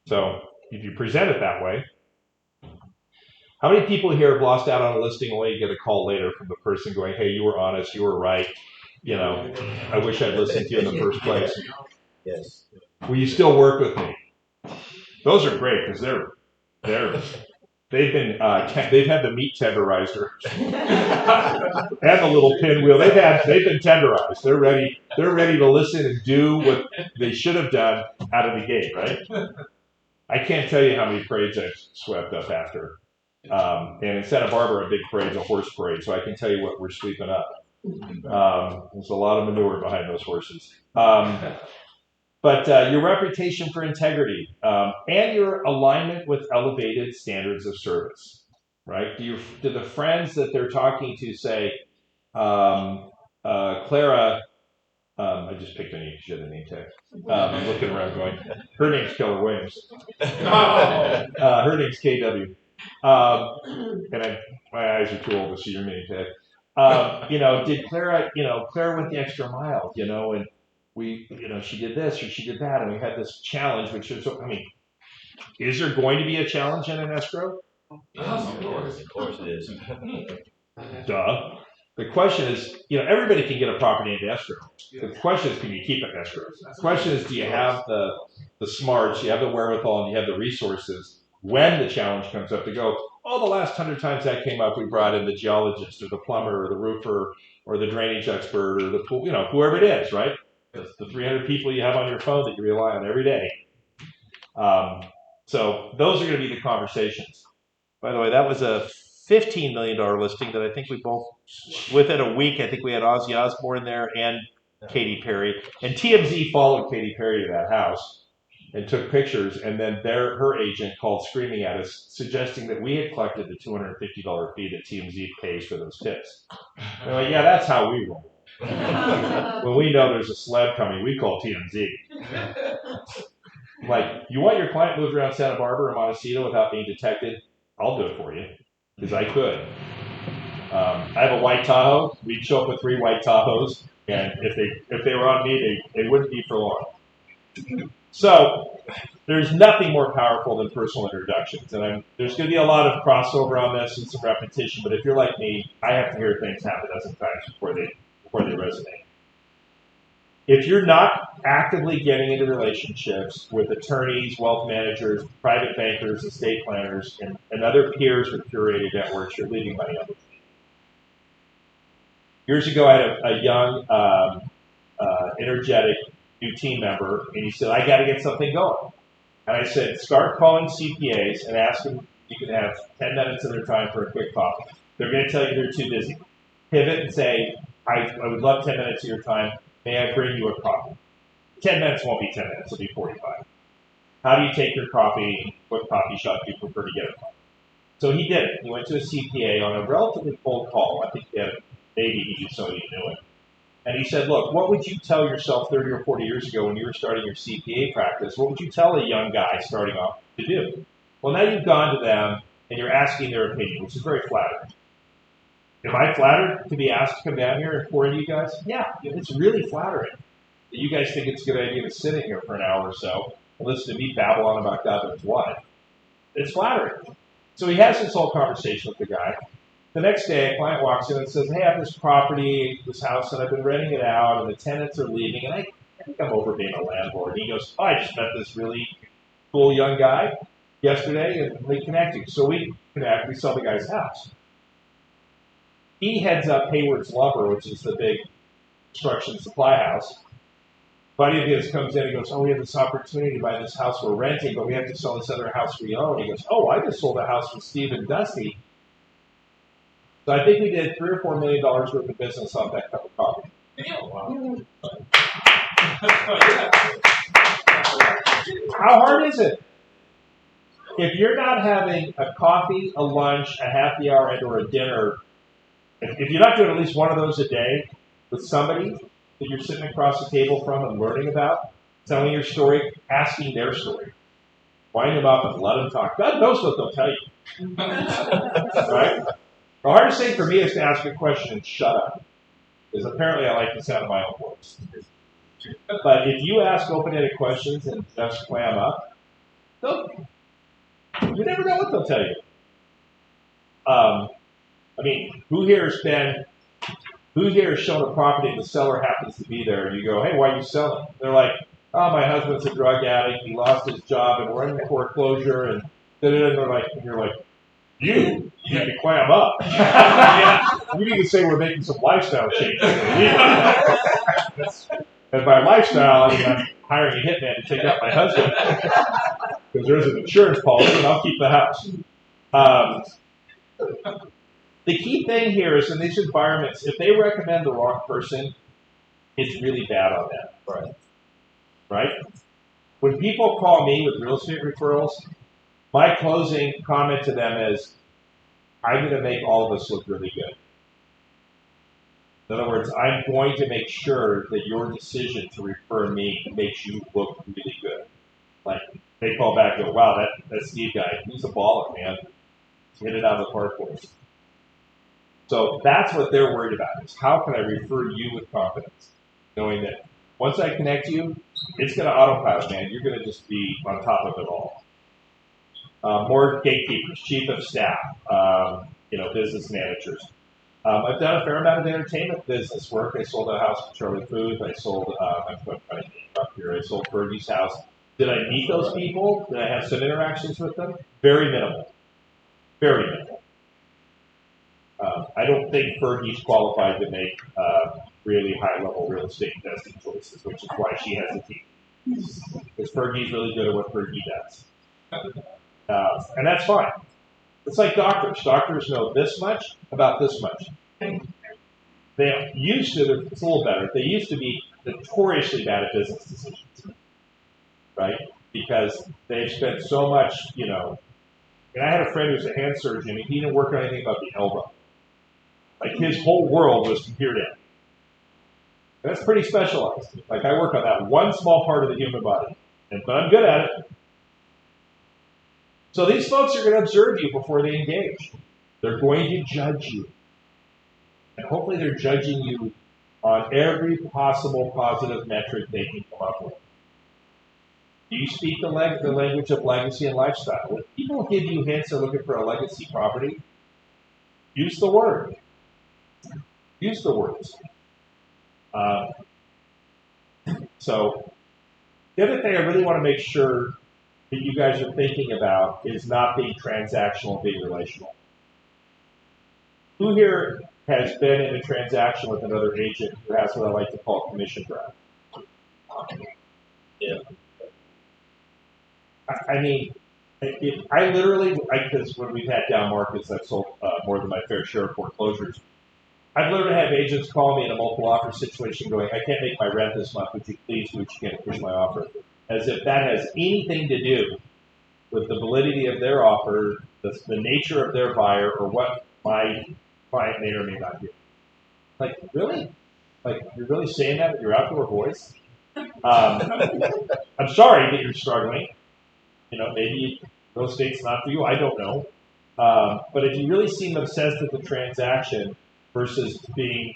So if you present it that way, how many people here have lost out on a listing only to get a call later from the person going, hey, you were honest, you were right, I wish I'd listened to you in the first place. Yes. Will you still work with me? Those are great because they've had the meat tenderizer and the little pinwheel. They've been tenderized. They're ready to listen and do what they should have done out of the gate, right? I can't tell you how many parades I've swept up after. And in Santa Barbara, a big parade's a horse parade, so I can tell you what we're sweeping up. There's a lot of manure behind those horses. But your reputation for integrity and your alignment with elevated standards of service, right? Do the friends that they're talking to say, Clara, I just picked on you because you had a name tag. I'm looking around going, her name's Keller Williams. Her name's KW. And my eyes are too old to see your name tag. Did Clara, Clara went the extra mile, and we, she did this or she did that, and we had this challenge, which is, is there going to be a challenge in an escrow? Yes, of course it is. Duh. The question is, everybody can get a property into escrow. The question is, can you keep it in escrow? The question is, do you have the smarts, you have the wherewithal, and you have the resources when the challenge comes up to go, the last 100 times that came up, we brought in the geologist or the plumber or the roofer or the drainage expert or the pool, whoever it is, right? It's the 300 people you have on your phone that you rely on every day. So those are going to be the conversations. By the way, that was a $15 million listing that I think we both, within a week, I think we had Ozzy Osbourne there and Katy Perry. And TMZ followed Katy Perry to that house and took pictures. And then her agent called screaming at us, suggesting that we had collected the $250 fee that TMZ pays for those tips. And we're like, yeah, that's how we roll. When we know there's a celeb coming, we call TMZ. Like, you want your client moved around Santa Barbara or Montecito without being detected? I'll do it for you, because I could. I have a white Tahoe. We'd show up with 3 white Tahoes, and if they were on me, they wouldn't be for long. So there's nothing more powerful than personal introductions, and there's going to be a lot of crossover on this and some repetition. But if you're like me, I have to hear things half a dozen times before they resonate. If you're not actively getting into relationships with attorneys, wealth managers, private bankers, estate planners, and other peers with curated networks, you're leaving money on the table. Years ago, I had a young, energetic new team member, and he said, I got to get something going. And I said, start calling CPAs and ask them if you can have 10 minutes of their time for a quick coffee. They're going to tell you they're too busy. Pivot and say, I would love 10 minutes of your time. May I bring you a coffee? 10 minutes won't be 10 minutes, it'll be 45. How do you take your coffee? What coffee shop do you prefer to get it from? So he did it. He went to a CPA on a relatively cold call. I think maybe he just so you knew it. And he said, look, what would you tell yourself 30 or 40 years ago when you were starting your CPA practice? What would you tell a young guy starting off to do? Well, now you've gone to them and you're asking their opinion, which is very flattering. Am I flattered to be asked to come down here and pour into you guys? Yeah, it's really flattering that you guys think it's a good idea to sit in here for an hour or so and listen to me babble on about God knows what. It's flattering. So he has this whole conversation with the guy. The next day, a client walks in and says, hey, I have this property, this house, and I've been renting it out, and the tenants are leaving, and I think I'm over being a landlord. He goes, oh, I just met this really cool young guy yesterday, and we connected. So we connect, we sell the guy's house. He heads up Hayward's Lumber, which is the big construction supply house. Buddy of his comes in and goes, oh, we have this opportunity to buy this house we're renting, but we have to sell this other house we own. He goes, oh, I just sold a house with Steve and Dusty. So I think we did $3 or $4 million worth of business off that cup of coffee. How hard is it? If you're not having a coffee, a lunch, a happy hour, and or a dinner, if you're not doing at least one of those a day with somebody that you're sitting across the table from and learning about, telling your story, asking their story, wind them up and let them talk. God knows what they'll tell you. Right? The hardest thing for me is to ask a question and shut up. Because apparently I like the sound of my own voice. But if you ask open-ended questions and just clam up, you never know what they'll tell you. Who here has shown a property and the seller happens to be there and you go, hey, why are you selling? They're like, oh, my husband's a drug addict, he lost his job and we're in foreclosure and you're like, you need to clam up. You need to say we're making some lifestyle changes. And by lifestyle, I'm hiring a hitman to take out my husband because there's an insurance policy and I'll keep the house. The key thing here is in these environments, if they recommend the wrong person, it's really bad on them. Right? When people call me with real estate referrals, my closing comment to them is, I'm going to make all of us look really good. In other words, I'm going to make sure that your decision to refer me makes you look really good. Like, they call back and go, wow, that Steve guy, he's a baller, man. Hit it out of the park for us. So that's what they're worried about, is how can I refer you with confidence? Knowing that once I connect you, it's going to autopilot, man. You're going to just be on top of it all. More gatekeepers, chief of staff, business managers. I've done a fair amount of entertainment business work. I sold a house to Charlie Puth. I sold, I sold Fergie's house. Did I meet those people? Did I have some interactions with them? Very minimal. Very minimal. I don't think Fergie's qualified to make really high-level real estate investing choices, which is why she has a team. Because Fergie's really good at what Fergie does. And that's fine. It's like doctors. Doctors know this much about this much. They used to, it's a little better, they used to be notoriously bad at business decisions, right? Because they've spent so much, you know, and I had a friend who was a hand surgeon, and he didn't work on anything about the elbow. Like his whole world was from here down. And that's pretty specialized. Like I work on that one small part of the human body, but I'm good at it. So these folks are going to observe you before they engage. They're going to judge you. And hopefully they're judging you on every possible positive metric they can come up with. Do you speak the language of legacy and lifestyle? When people give you hints they're looking for a legacy property, use the word. Use the words. So the other thing I really want to make sure that you guys are thinking about is not being transactional, being relational. Who here has been in a transaction with another agent who has what I like to call commission drive? Yeah. I mean, I literally, because when we've had down markets, I've sold more than my fair share of foreclosures. I've literally had agents call me in a multiple offer situation going, I can't make my rent this month, would you please do what you can to push my offer? As if that has anything to do with the validity of their offer, the nature of their buyer, or what my client may or may not do. Like, really? Like, you're really saying that with your outdoor voice? I'm sorry that you're struggling. You know, maybe real estate's not for you. I don't know. But if you really seem obsessed with the transaction versus being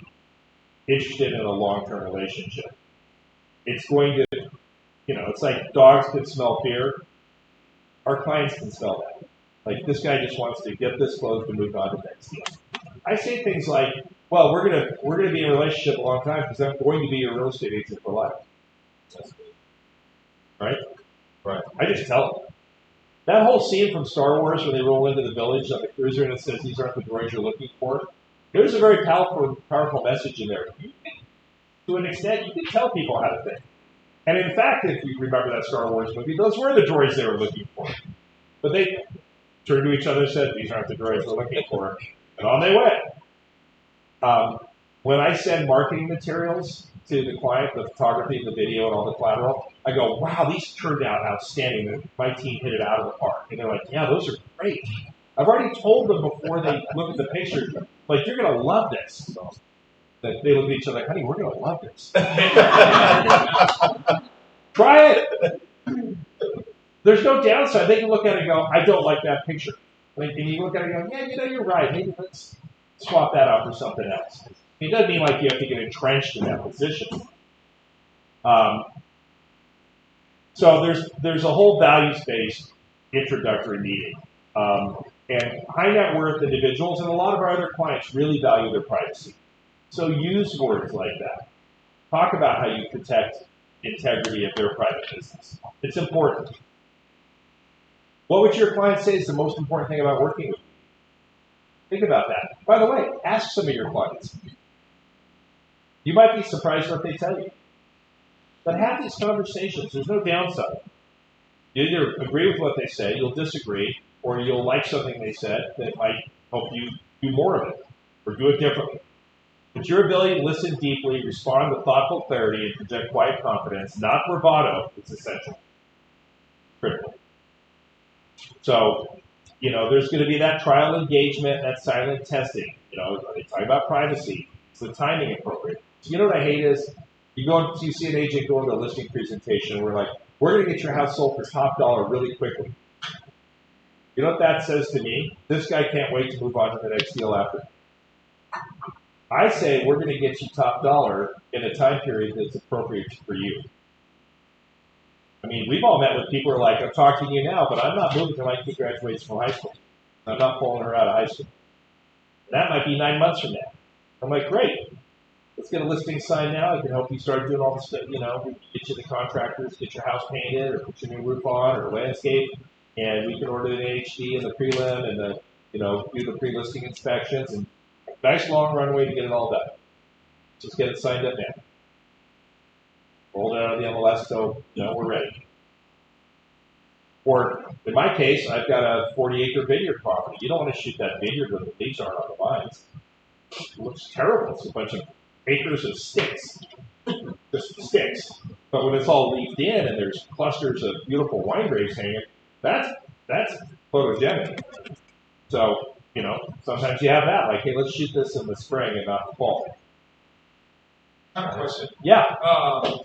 interested in a long-term relationship, it's going to, you know, it's like dogs can smell fear. Our clients can smell that. Like, this guy just wants to get this closed and move on to the next deal. I say things like, well, we're gonna be in a relationship a long time because I'm going to be your real estate agent for life. Right? Right. I just tell them. That whole scene from Star Wars where they roll into the village on the cruiser and it says these aren't the droids you're looking for. There's a very powerful message in there. To an extent, you can tell people how to think. And in fact, if you remember that Star Wars movie, those were the droids they were looking for. But they turned to each other and said, these aren't the droids we're looking for. And on they went. When I send marketing materials to the client, the photography, the video, and all the collateral, I go, wow, these turned out outstanding. My team hit it out of the park. And they're like, yeah, those are great. I've already told them before they look at the pictures, like, you're going to love this. That they look at each other like, honey, we're going to love this. Try it. There's no downside. They can look at it and go, I don't like that picture. And you look at it and go, yeah, you know, you're right. Maybe let's swap that out for something else. It doesn't mean like you have to get entrenched in that position. So there's a whole values-based introductory meeting. And high net worth individuals and a lot of our other clients really value their privacy. So use words like that. Talk about how you protect the integrity of their private business. It's important. What would your client say is the most important thing about working with you? Think about that. By the way, ask some of your clients. You might be surprised what they tell you. But have these conversations. There's no downside. You either agree with what they say, you'll disagree, or you'll like something they said that might help you do more of it or do it differently. But your ability to listen deeply, respond with thoughtful clarity, and project quiet confidence, not bravado, is essential. Critical. So, you know, there's going to be that trial engagement, that silent testing. You know, they talk about privacy. Is the timing appropriate? So you know what I hate is you see an agent go into a listing presentation and we're like, we're going to get your house sold for top dollar really quickly. You know what that says to me? This guy can't wait to move on to the next deal after. I say we're going to get you top dollar in a time period that's appropriate for you. I mean, we've all met with people who are like, I'm talking to you now, but I'm not moving until my kid graduates from high school. I'm not pulling her out of high school. That might be 9 months from now. I'm like, great. Let's get a listing signed now. I can help you start doing all the stuff, you know, get you the contractors, get your house painted, or put your new roof on, or landscape, and we can order the HD and the prelim and the, you know, do the pre-listing inspections, and nice long runway to get it all done. Just get it signed up now. Roll it out of the MLS, so, you know, we're ready. Or in my case, I've got a 40-acre vineyard property. You don't want to shoot that vineyard when the leaves aren't on the vines. It looks terrible. It's a bunch of acres of sticks, just sticks. But when it's all leafed in and there's clusters of beautiful wine grapes hanging, that's photogenic. So, you know, sometimes you have that. Like, hey, let's shoot this in the spring and not the fall. I have a question. Yeah.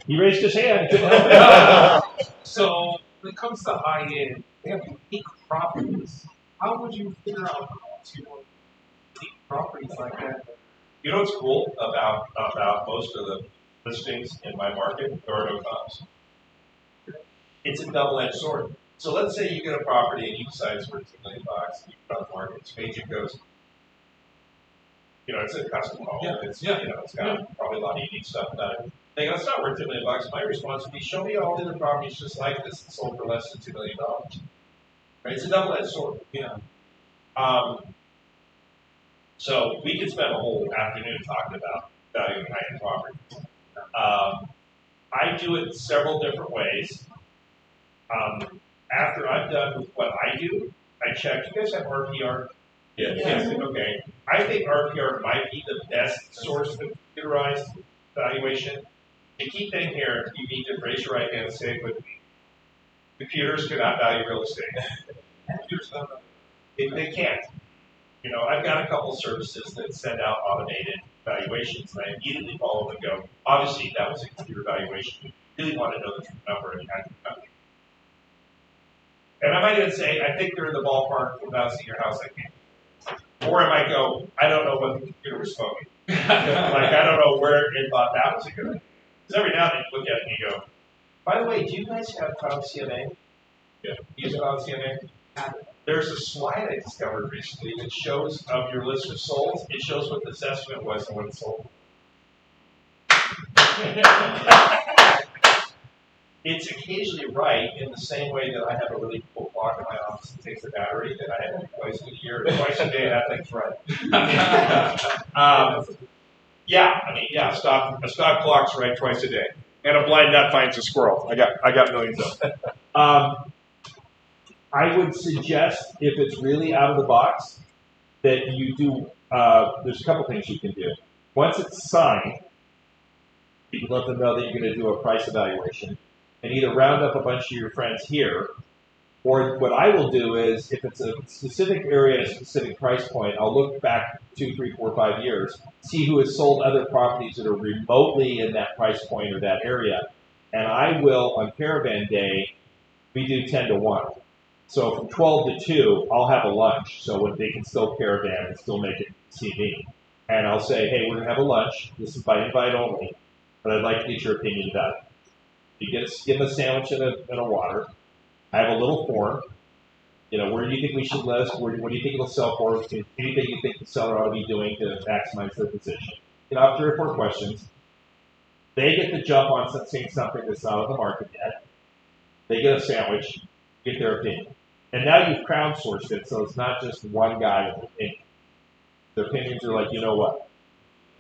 He raised his hand. Couldn't help it. So when it comes to high end, they have unique properties. How would you figure out to unique properties like that? You know what's cool about most of the listings in my market? There are no comps. It's a double-edged sword. So let's say you get a property and you decide it's worth $2 million. You put on the market. Agent goes, you know, it's a custom home. Yeah. It's you know, it's got probably a lot of unique stuff about it. They go, it's not worth $2 million. My response would be, show me all the other properties just like this that sold for less than $2 million. Right? It's a double-edged sword. Yeah. So we could spend a whole afternoon talking about valuing high-end property. I do it several different ways. After I'm done with what I do, I check. You guys have RPR? Yes. Okay. I think RPR might be the best source of computerized valuation. The key thing here, you need to raise your right hand and say it with me. Computers cannot value real estate. Computers don't. They can't. You know, I've got a couple services that send out automated valuations, and I immediately follow them and go, obviously, that was a computer valuation. You really want to know the true number and kind of value. And I might even say, I think they're in the ballpark for bouncing your house again. Or I might go, I don't know what the computer was smoking. Like, I don't know where it thought that was a good idea. Because every now and then you look at it and you go, by the way, do you guys have Cloud CMA? Yeah. Use Cloud CMA? There's a slide I discovered recently that shows of your list of solds, it shows what the assessment was and when it sold. It's occasionally right in the same way that I have a really cool clock in my office that takes a battery that I have twice a year, twice a day, that thing's right. A stock clock's right twice a day. And a blind nut finds a squirrel. I got millions of them. I would suggest, if it's really out of the box, that you do, there's a couple things you can do. Once it's signed, you can let them know that you're going to do a price evaluation and either round up a bunch of your friends here, or what I will do is, if it's a specific area at a specific price point, I'll look back 2, 3, 4, 5 years, see who has sold other properties that are remotely in that price point or that area. And I will, on Caravan Day, we do 10 to 1. So from 12 to 2, I'll have a lunch, so they can still caravan and still make it see me. And I'll say, hey, we're going to have a lunch. This is by invite only, but I'd like to get your opinion about it. You give them a sandwich and a water. I have a little form. You know, where do you think we should list? What do you think it'll sell for? Anything you think the seller ought to be doing to maximize their position? You know, I have 3 or 4 questions. They get to jump on saying something that's not on the market yet. They get a sandwich, get their opinion. And now you've crowdsourced it, so it's not just one guy with an opinion. Their opinions are like, you know what?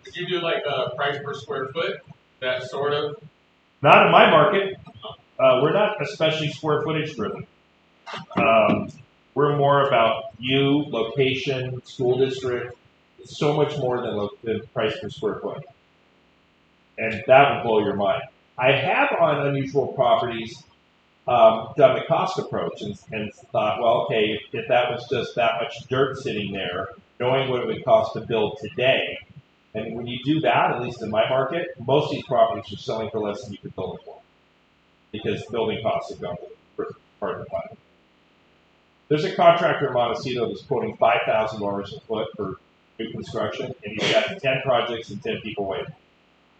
Did you do like a price per square foot? That sort of? Not in my market. We're not especially square footage driven. We're more about you, location, school district. It's so much more than price per square foot. And that would blow your mind. I have on unusual properties done the cost approach and thought, well, okay, if that was just that much dirt sitting there, knowing what it would cost to build today, and when you do that, at least in my market, most of these properties are selling for less than you could build them for, because building costs have gone for part of the money. There's a contractor in Montecito that's quoting $5,000 a foot for new construction, and he's got 10 projects and 10 people waiting.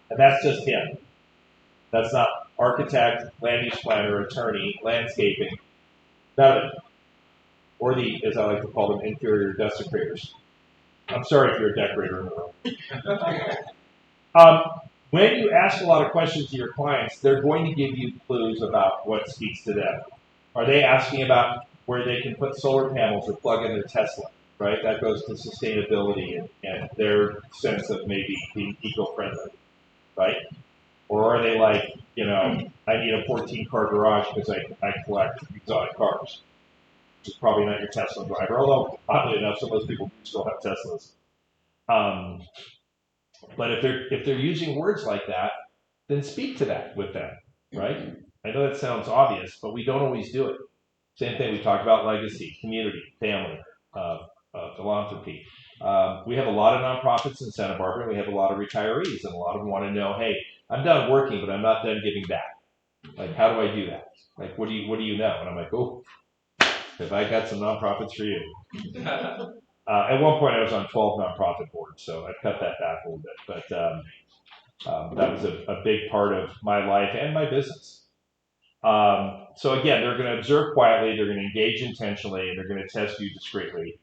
And that's just him. That's not architect, land use planner, attorney, landscaping, none of it. Or the, as I like to call them, interior desecrators. I'm sorry if you're a decorator in the room. When you ask a lot of questions to your clients, they're going to give you clues about what speaks to them. Are they asking about where they can put solar panels or plug in their Tesla, right? That goes to sustainability and their sense of maybe being eco-friendly, right? Or are they like, you know, I need a 14-car garage because I collect exotic cars. Which is probably not your Tesla driver, although oddly enough, some of those people still have Teslas. But if they're using words like that, then speak to that with them, right? I know that sounds obvious, but we don't always do it. Same thing, we talk about legacy, community, family, philanthropy. We have a lot of nonprofits in Santa Barbara, and we have a lot of retirees, and a lot of them want to know, hey, I'm done working, but I'm not done giving back. Like, how do I do that? Like, what do you know? And I'm like, oh, have I got some nonprofits for you? At one point, I was on 12 nonprofit boards, so I cut that back a little bit. But that was a big part of my life and my business. So again, they're going to observe quietly, they're going to engage intentionally, and they're going to test you discreetly.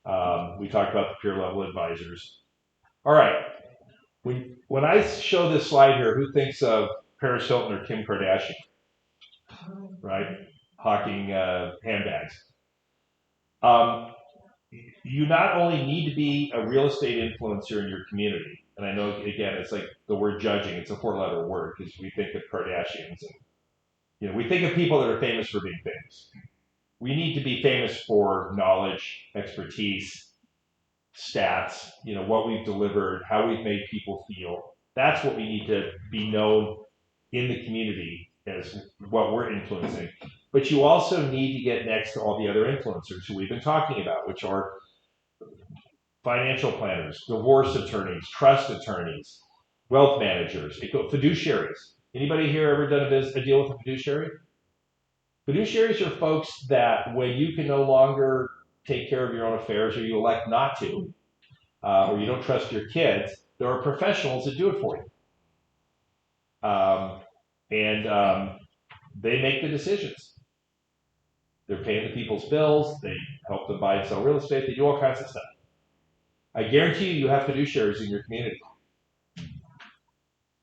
We talked about the peer level advisors. All right. When I show this slide here, who thinks of Paris Hilton or Kim Kardashian? Right? Hawking handbags. You not only need to be a real estate influencer in your community, and I know, again, it's like the word judging, it's a 4-letter word because we think of Kardashians and we think of people that are famous for being famous. We need to be famous for knowledge, expertise, stats, what we've delivered, how we've made people feel. That's what we need to be known in the community as what we're influencing. But you also need to get next to all the other influencers who we've been talking about, which are financial planners, divorce attorneys, trust attorneys, wealth managers, fiduciaries. Anybody here ever done a deal with a fiduciary? Fiduciaries are folks that when you can no longer take care of your own affairs or you elect not to, or you don't trust your kids, there are professionals that do it for you. They make the decisions. They're paying the people's bills. They help them buy and sell real estate. They do all kinds of stuff. I guarantee you have fiduciaries in your community.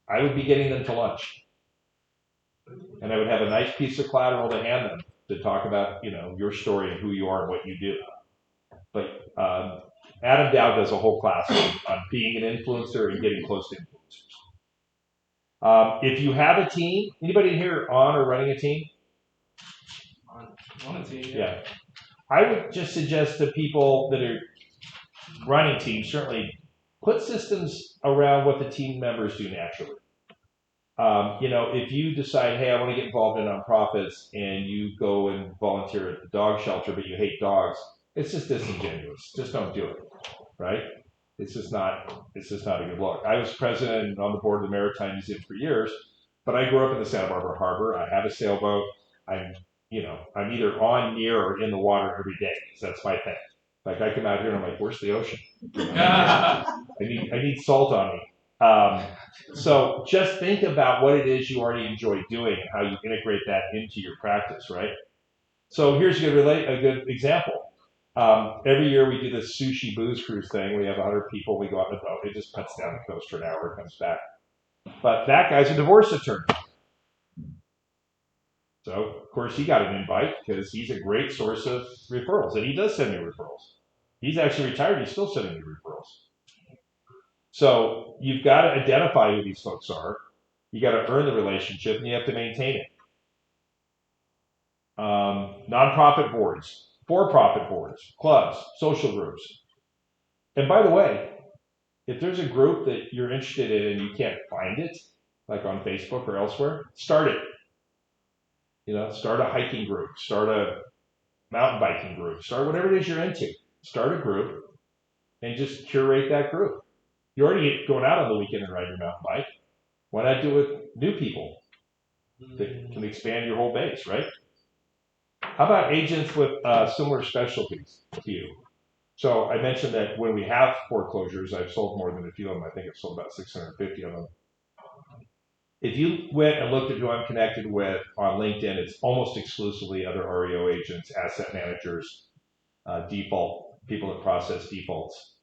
I would be getting them to lunch. And I would have a nice piece of collateral to hand them to talk about, your story and who you are and what you do. But Adam Dow does a whole class on being an influencer and getting close to influencers. If you have a team, anybody here on or running a team? On a team, Yeah. I would just suggest to people that are running teams, certainly put systems around what the team members do naturally. If you decide, hey, I want to get involved in nonprofits, and you go and volunteer at the dog shelter, but you hate dogs, it's just disingenuous. Just don't do it, right? It's just not a good look. I was president and on the board of the Maritime Museum for years, but I grew up in the Santa Barbara Harbor. I have a sailboat. I'm either on, near, or in the water every day because that's my thing. Like I come out here and I'm like, where's the ocean? I need salt on me. So just think about what it is you already enjoy doing and how you integrate that into your practice, right? So here's a good example. Every year we do this sushi booze cruise thing. We have 100 people. We go out in the boat. It just puts down the coast for an hour, comes back. But that guy's a divorce attorney. So, of course, he got an invite because he's a great source of referrals. And he does send me referrals. He's actually retired. He's still sending me referrals. So you've got to identify who these folks are. You got to earn the relationship, and you have to maintain it. Nonprofit boards, for-profit boards, clubs, social groups. And by the way, if there's a group that you're interested in and you can't find it, like on Facebook or elsewhere, start it. Start a hiking group, start a mountain biking group, start whatever it is you're into. Start a group and just curate that group. You're already going out on the weekend and ride your mountain bike. Why not do it with new people that can expand your whole base, right? How about agents with similar specialties to you? So I mentioned that when we have foreclosures, I've sold more than a few of them. I think I've sold about 650 of them. If you went and looked at who I'm connected with on LinkedIn, it's almost exclusively other REO agents, asset managers, default, people that process defaults.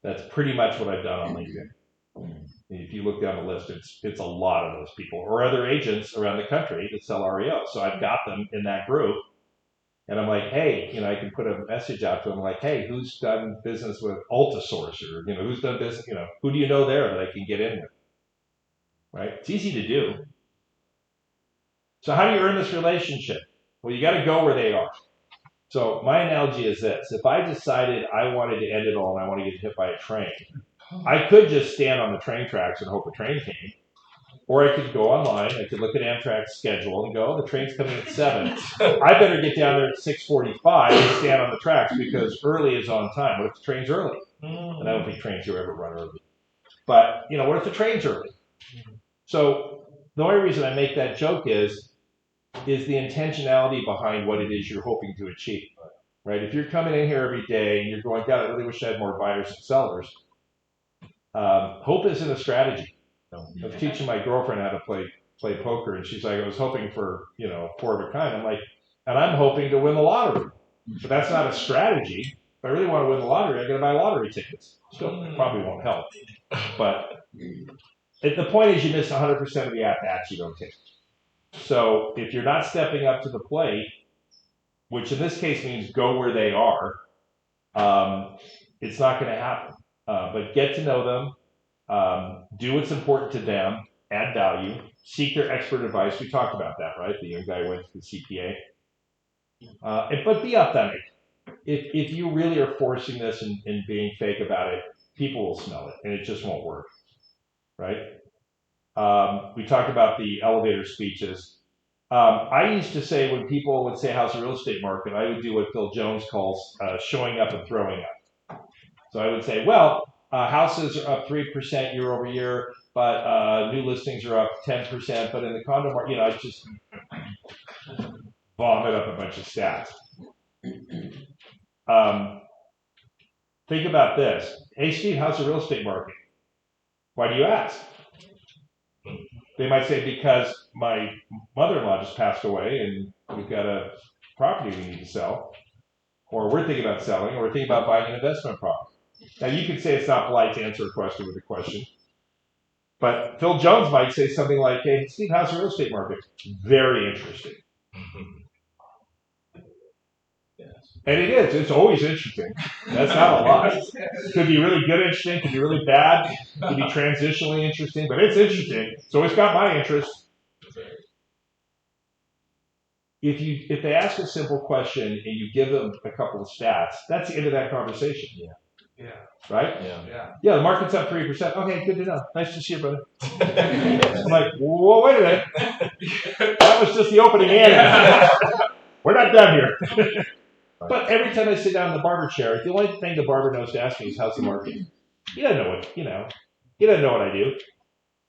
That's pretty much what I've done on LinkedIn. And if you look down the list, it's a lot of those people or other agents around the country that sell REO. So I've got them in that group. And I'm like, hey, I can put a message out to them like, hey, who's done business with Altasource or, who's done business, who do you know there that I can get in with? Right? It's easy to do. So how do you earn this relationship? Well, you got to go where they are. So my analogy is this. If I decided I wanted to end it all and I want to get hit by a train, I could just stand on the train tracks and hope a train came. Or I could go online, I could look at Amtrak's schedule and go, oh, the train's coming at 7. I better get down there at 6:45 and stand on the tracks because early is on time. What if the train's early? And I don't think trains do ever run early. But, what if the train's early? So the only reason I make that joke is the intentionality behind what it is you're hoping to achieve. Right? If you're coming in here every day and you're going, God, I really wish I had more buyers and sellers, hope isn't a strategy. I was teaching my girlfriend how to play poker, and she's like, I was hoping for, 4 of a kind. I'm like, and I'm hoping to win the lottery. But that's not a strategy. If I really want to win the lottery, I got to buy lottery tickets. Still, probably won't help. But the point is you miss 100% of the at-bats you don't take. So if you're not stepping up to the plate, which in this case means go where they are, it's not going to happen. But get to know them. Do what's important to them, add value, seek their expert advice. We talked about that, right? The young guy went to the CPA. But be authentic. If you really are forcing this and being fake about it, people will smell it, and it just won't work, right? We talked about the elevator speeches. I used to say when people would say, how's the real estate market, I would do what Phil Jones calls showing up and throwing up. So I would say, well, houses are up 3% year over year, but new listings are up 10%. But in the condo market, I just vomit up a bunch of stats. Think about this. Hey, Steve, how's the real estate market? Why do you ask? They might say, because my mother-in-law just passed away and we've got a property we need to sell. Or we're thinking about selling, or we're thinking about buying an investment property. Now, you could say it's not polite to answer a question with a question. But Phil Jones might say something like, hey, Steve, how's the real estate market? Very interesting. And it is. It's always interesting. That's not a lie. It could be really good interesting, could be really bad, could be transitionally interesting, but it's interesting. So it's got my interest. If they ask a simple question and you give them a couple of stats, that's the end of that conversation. Yeah. Right? Yeah. Yeah, the market's up 3%. Okay, good to know. Nice to see you, brother. I'm like, whoa, wait a minute. That was just the opening hand. We're not done here. But every time I sit down in the barber chair, the only thing the barber knows to ask me is, how's the market? He doesn't know what, he doesn't know what I do.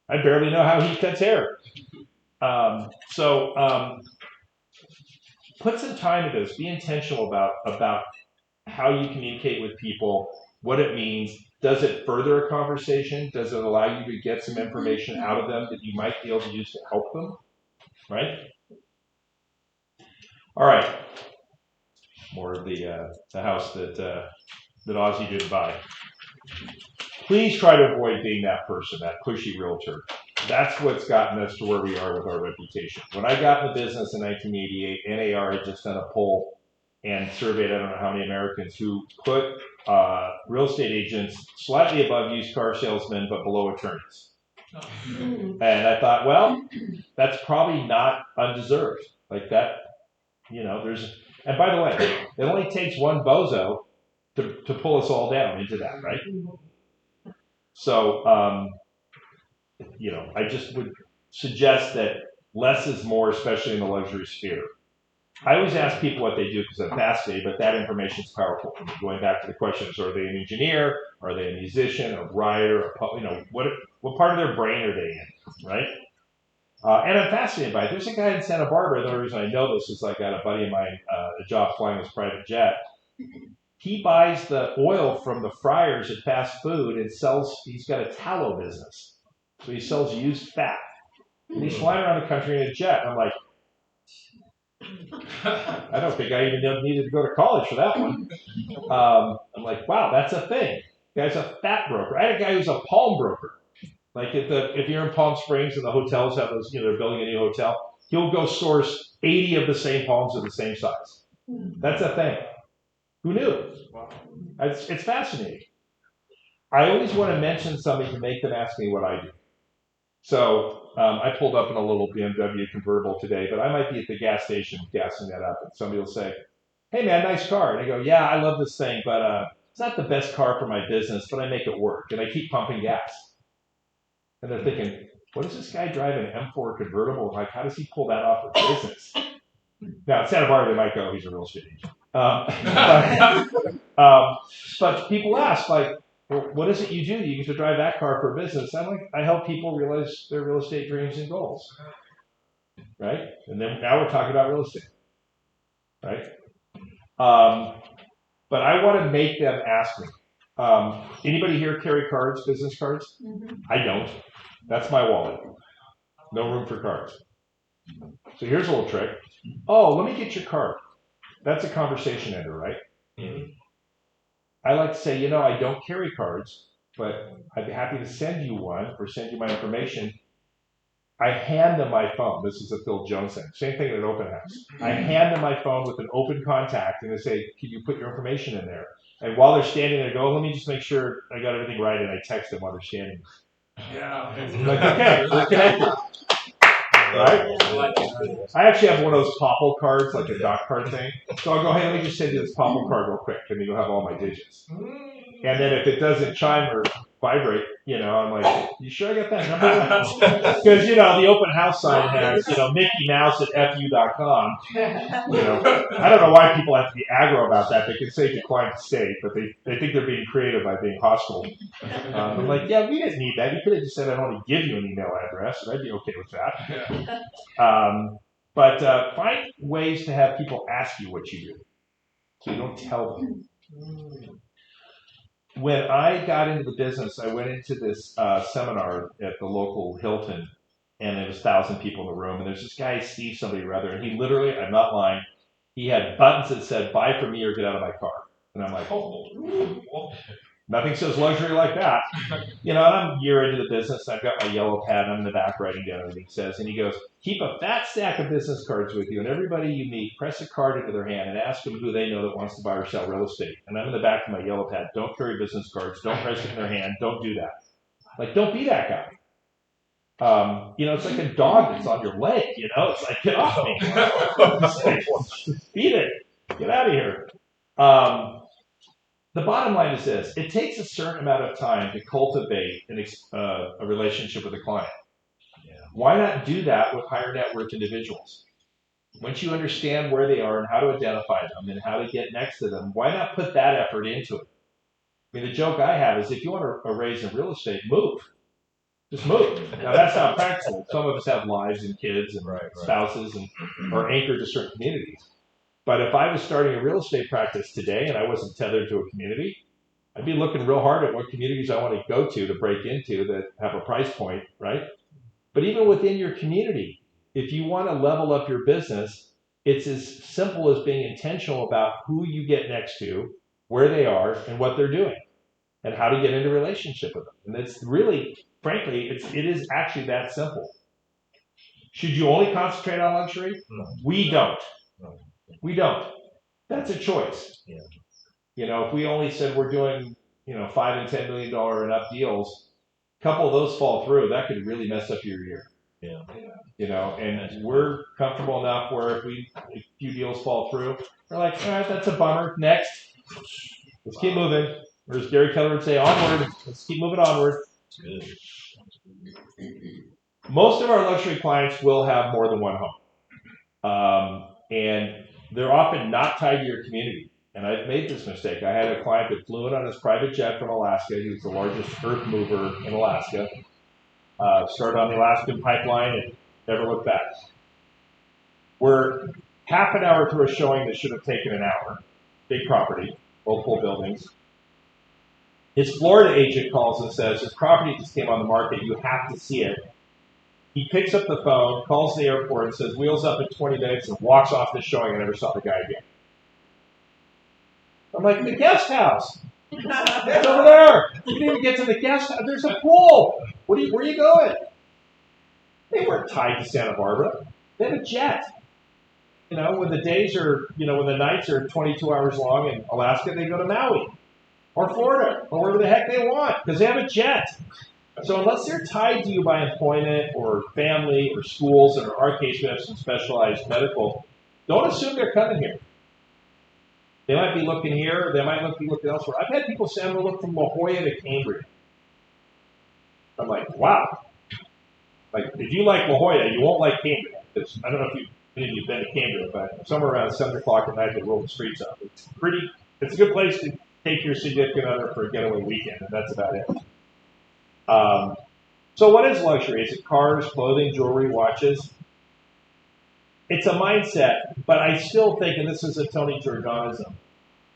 I barely know how he cuts hair. Put some time into this. Be intentional about how you communicate with people, what it means. Does it further a conversation? Does it allow you to get some information out of them that you might be able to use to help them? Right? All right. More of the house that Ozzy didn't buy. Please try to avoid being that person, that pushy realtor. That's what's gotten us to where we are with our reputation. When I got in the business in 1988, NAR had just done a poll and surveyed I don't know how many Americans who put real estate agents slightly above used car salesmen but below attorneys. And I thought, well, that's probably not undeserved. Like that, and by the way, it only takes one bozo to pull us all down into that, right? So, I just would suggest that less is more, especially in the luxury sphere. I always ask people what they do because I'm fascinated, but that information is powerful. Going back to the questions, are they an engineer? Are they a musician, a writer? What part of their brain are they in, right? And I'm fascinated by it. There's a guy in Santa Barbara. The only reason I know this is I got a buddy of mine, a job flying his private jet. He buys the oil from the fryers at fast food and he's got a tallow business. So he sells used fat. And he's flying around the country in a jet. And I'm like, I don't think I even needed to go to college for that one. I'm like, wow, that's a thing. The guy's a fat broker. I had a guy who's a palm broker. Like if you're in Palm Springs and the hotels have those, they're building a new hotel, he'll go source 80 of the same palms of the same size. That's a thing. Who knew? It's fascinating. I always want to mention something to make them ask me what I do. So I pulled up in a little BMW convertible today, but I might be at the gas station gassing that up, and somebody will say, "Hey man, nice car." And I go, "Yeah, I love this thing, but it's not the best car for my business, but I make it work, and I keep pumping gas." And they're thinking, "What does this guy drive an M4 convertible? Like, how does he pull that off for business?" Now, at Santa Barbara, they might go, "He's a real estate agent." But people ask, like, "Well, what is it you do? Do you get to drive that car for business?" I'm like, I help people realize their real estate dreams and goals, right? And then now we're talking about real estate, right? But I want to make them ask me. Anybody here carry cards, business cards? Mm-hmm. I don't. That's my wallet. No room for cards. So here's a little trick. "Oh, let me get your card." That's a conversation ender, right? Mm-hmm. I like to say, I don't carry cards, but I'd be happy to send you one or send you my information. I hand them my phone. This is a Phil Jones thing. Same thing at an open house. I hand them my phone with an open contact, and they say, "Can you put your information in there?" And while they're standing there, I go, "Let me just make sure I got everything right," and I text them while they're standing. Yeah. I'm like, okay, we're connected. Right? I actually have one of those Popple cards, like a doc card thing. So I'll go, "Hey, let me just send you this Popple card real quick, and then you'll have all my digits." And then if it doesn't chime or vibrate, I'm like, "You sure I got that number?" Because, the open house sign has, Mickey Mouse at fu.com. I don't know why people have to be aggro about that. They can say decline to state, but they think they're being creative by being hostile. I'm like, yeah, we didn't need that. You could have just said, "I don't want to give you an email address," and I'd be okay with that. But find ways to have people ask you what you do, so you don't tell them. When I got into the business, I went into this seminar at the local Hilton, and there was 1,000 people in the room, and there's this guy, Steve somebody or other, and he literally, I'm not lying, he had buttons that said, "Buy from me or get out of my car." And I'm like, oh, nothing says luxury like that. And I'm a year into the business, I've got my yellow pad, I'm in the back writing down everything he says, and he goes, "Keep a fat stack of business cards with you, and everybody you meet, press a card into their hand and ask them who they know that wants to buy or sell real estate." And I'm in the back of my yellow pad, "Don't carry business cards, don't press it in their hand, don't do that." Like, don't be that guy. It's like a dog that's on your leg, it's like, "Get off me." It's like, beat it. Get out of here. The bottom line is this. It takes a certain amount of time to cultivate a relationship with a client. Yeah. Why not do that with higher net worth individuals? Once you understand where they are and how to identify them and how to get next to them, why not put that effort into it? I mean, the joke I have is if you want to raise in real estate, move. Just move. Now, that's not practical. Some of us have lives and kids and spouses and are anchored to certain communities. But if I was starting a real estate practice today and I wasn't tethered to a community, I'd be looking real hard at what communities I want to go to break into that have a price point, right? But even within your community, if you want to level up your business, it's as simple as being intentional about who you get next to, where they are, and what they're doing, and how to get into a relationship with them. And it's really, frankly, it is actually that simple. Should you only concentrate on luxury? No. We don't. No. We don't. That's a choice. Yeah. If we only said we're doing, $5 and $10 million and up deals, a couple of those fall through, that could really mess up your year. Yeah. And we're comfortable enough where if a few deals fall through, we're like, all right, that's a bummer. Next. Let's keep moving. Or as Gary Keller would say, onward. Let's keep moving onward. Good. Most of our luxury clients will have more than one home. And they're often not tied to your community. And I've made this mistake. I had a client that flew in on his private jet from Alaska. He was the largest earth mover in Alaska. Started on the Alaskan pipeline and never looked back. We're half an hour through a showing that should have taken an hour. Big property, multiple buildings. His Florida agent calls and says, "His property just came on the market. You have to see it." He picks up the phone, calls the airport, and says, "Wheels up in 20 minutes," and walks off the showing. I never saw the guy again. I'm like, "The guest house. It's over there. You didn't even get to the guest house. There's a pool. Where are you going?" They weren't tied to Santa Barbara. They have a jet. When the days are, when the nights are 22 hours long in Alaska, they go to Maui or Florida or wherever the heck they want because they have a jet. So unless they're tied to you by employment or family or schools, and in our case we have some specialized medical, don't assume they're coming here. They might be looking here, they might be looking elsewhere. I've had people say I'm going to look from La Jolla to Cambria. I'm like, wow. Like, if you like La Jolla, you won't like Cambria. Because I don't know if you've been to Cambria, but somewhere around 7 o'clock at night they roll the streets up. It's a good place to take your significant other for a getaway weekend, and that's about it. So what is luxury? Is it cars, clothing, jewelry, watches? It's a mindset, but I still think, and this is a Tony Giordanoism,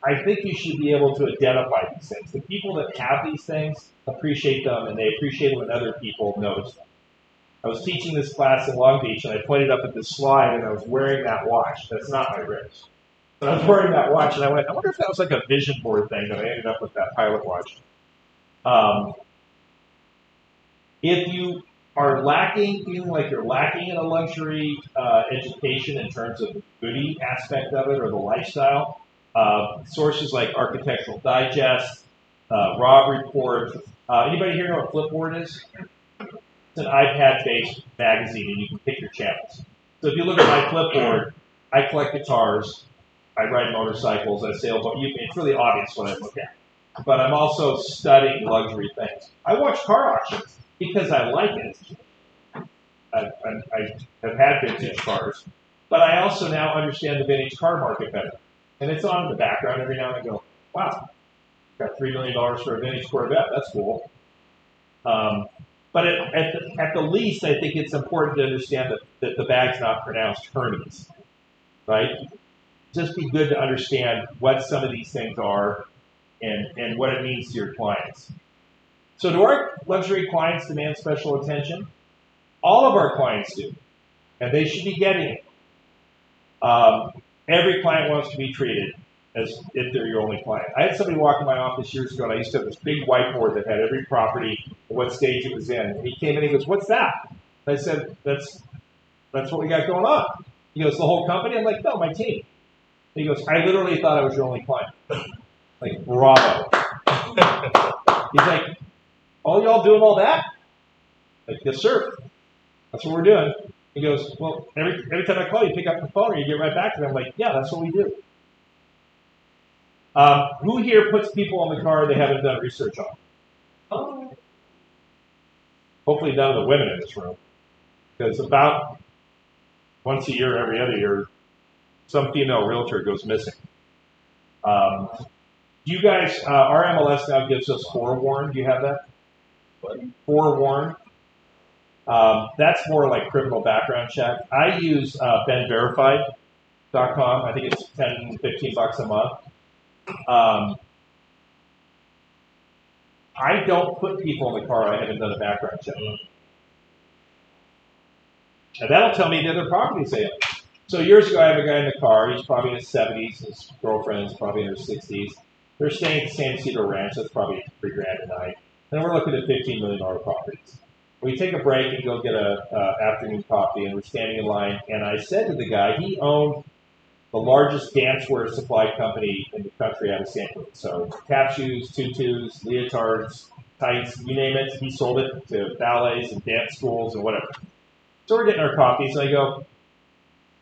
I think you should be able to identify these things. The people that have these things appreciate them, and they appreciate them when other people notice them. I was teaching this class in Long Beach, and I pointed up at this slide, and I was wearing that watch. That's not my wrist. But I was wearing that watch, and I went, I wonder if that was like a vision board thing that I ended up with that pilot watch. If you are feeling like you're lacking in a luxury education in terms of the goodie aspect of it or the lifestyle, sources like Architectural Digest, Rob Report. Anybody here know what Flipboard is? It's an iPad-based magazine, and you can pick your channels. So if you look at my Flipboard, I collect guitars, I ride motorcycles, I sail boats. It's really obvious what I look at. But I'm also studying luxury things. I watch car auctions because I like it. I have had vintage cars, but I also now understand the vintage car market better. And it's on in the background every now and then. I go, wow, got $3 million for a vintage Corvette. That's cool. But at the least, I think it's important to understand that the bag's not pronounced Hermes, right? Just be good to understand what some of these things are and what it means to your clients. So do our luxury clients demand special attention? All of our clients do, and they should be getting it. Every client wants to be treated as if they're your only client. I had somebody walk in my office years ago, and I used to have this big whiteboard that had every property and what stage it was in. And he came in and he goes, "What's that?" And I said, "That's what we got going on." He goes, "The whole company?" I'm like, "No, my team." And he goes, "I literally thought I was your only client." Like, bravo. He's like, "All y'all doing all that?" Like, "Yes, sir. That's what we're doing." He goes, "Well, every time I call you, pick up the phone or you get right back to me." I'm like, "Yeah, that's what we do." Who here puts people in the car they haven't done research on? Oh. Hopefully none of the women in this room. Because about once a year, every other year, some female realtor goes missing. You guys, our MLS now gives us forewarn. Do you have that? What? Forewarn. That's more like criminal background check. I use benverified.com. I think it's $10, $15 a month. I don't put people in the car I haven't done a background check. And that'll tell me the other properties they own. So years ago, I have a guy in the car. He's probably in his 70s. His girlfriend's probably in her 60s. They're staying at the San Cedro Ranch. That's probably $3,000 a night. And we're looking at $15 million properties. We take a break and go get a afternoon coffee, and we're standing in line. And I said to the guy, he owned the largest dancewear supply company in the country out of St. Louis. So tap shoes, tutus, leotards, tights, you name it. He sold it to ballets and dance schools and whatever. So we're getting our coffee. So I go,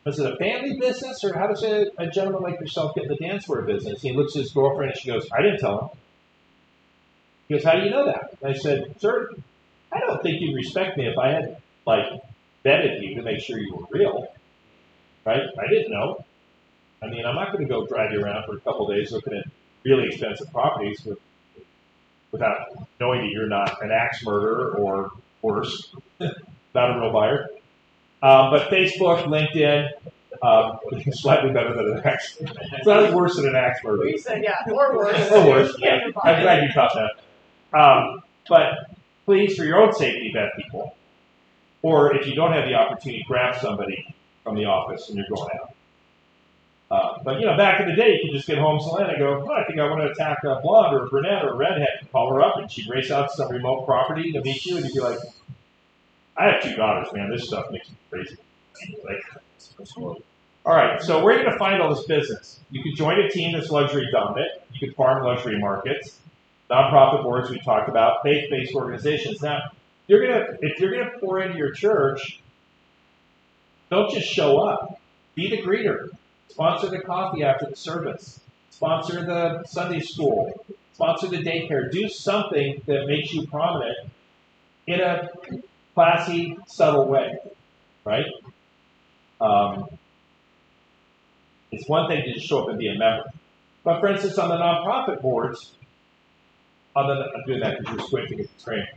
"Is it a family business, or how does a gentleman like yourself get in the dancewear business?" He looks at his girlfriend and she goes, "I didn't tell him." He goes, "How do you know that?" And I said, "Sir, I don't think you'd respect me if I had vetted you to make sure you were real, right? I didn't know. I mean, I'm not going to go drive you around for a couple of days looking at really expensive properties without knowing that you're not an axe murderer or worse, not a real buyer." But Facebook, LinkedIn, slightly better than an axe. It's not as worse than an axe murderer. We said, yeah, or worse. Or worse. I'm glad you caught that. But please, for your own safety, vet people. Or if you don't have the opportunity, grab somebody from the office and you're going out. But back in the day, you could just get home and go, "Oh, I think I want to attack a blonde or a brunette or a redhead." Call her up, and she'd race out to some remote property to meet you, and you'd be like, "I have 2 daughters, man. This stuff makes me crazy." All right, so where are you going to find all this business? You could join a team that's luxury dominant. You could farm luxury markets. Nonprofit boards we talked about, faith-based organizations. Now, if you're gonna pour into your church, don't just show up. Be the greeter. Sponsor the coffee after the service. Sponsor the Sunday school. Sponsor the daycare. Do something that makes you prominent in a classy, subtle way, right? It's one thing to just show up and be a member. But for instance, on the nonprofit boards, I'm doing that because you're squinting at the screen.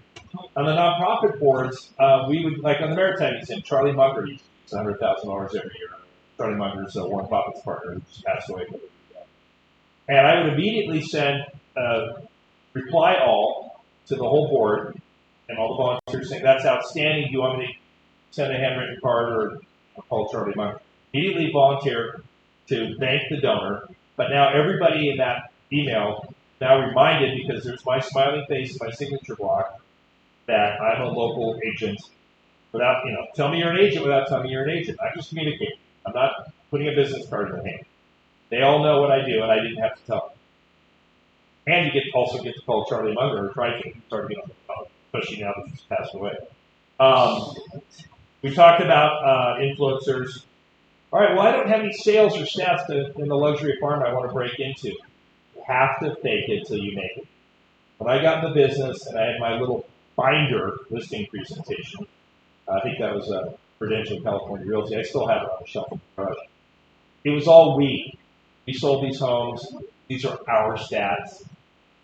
On the nonprofit boards, we would, like on the Maritime Museum, Charlie Munger used $100,000 every year. Charlie Munger is a Warren Buffett's partner who just passed away. And I would immediately send reply all to the whole board and all the volunteers saying, that's outstanding. Do you want me to send a handwritten card or call Charlie Munger? Immediately volunteer to thank the donor. But now everybody in that email now reminded, because there's my smiling face and my signature block, that I'm a local agent. Without, tell me you're an agent without telling me you're an agent. I just communicate. I'm not putting a business card in their hand. They all know what I do, and I didn't have to tell them. And you also get to call Charlie Munger, or try to start getting on the phone, especially now that he's passed away. We talked about influencers. All right, well, I don't have any sales or stats in the luxury apartment I want to break into. You have to fake it till you make it. When I got in the business and I had my little binder listing presentation, I think that was Prudential California Realty. I still have it on the shelf in the garage. It was all we. We sold these homes. These are our stats.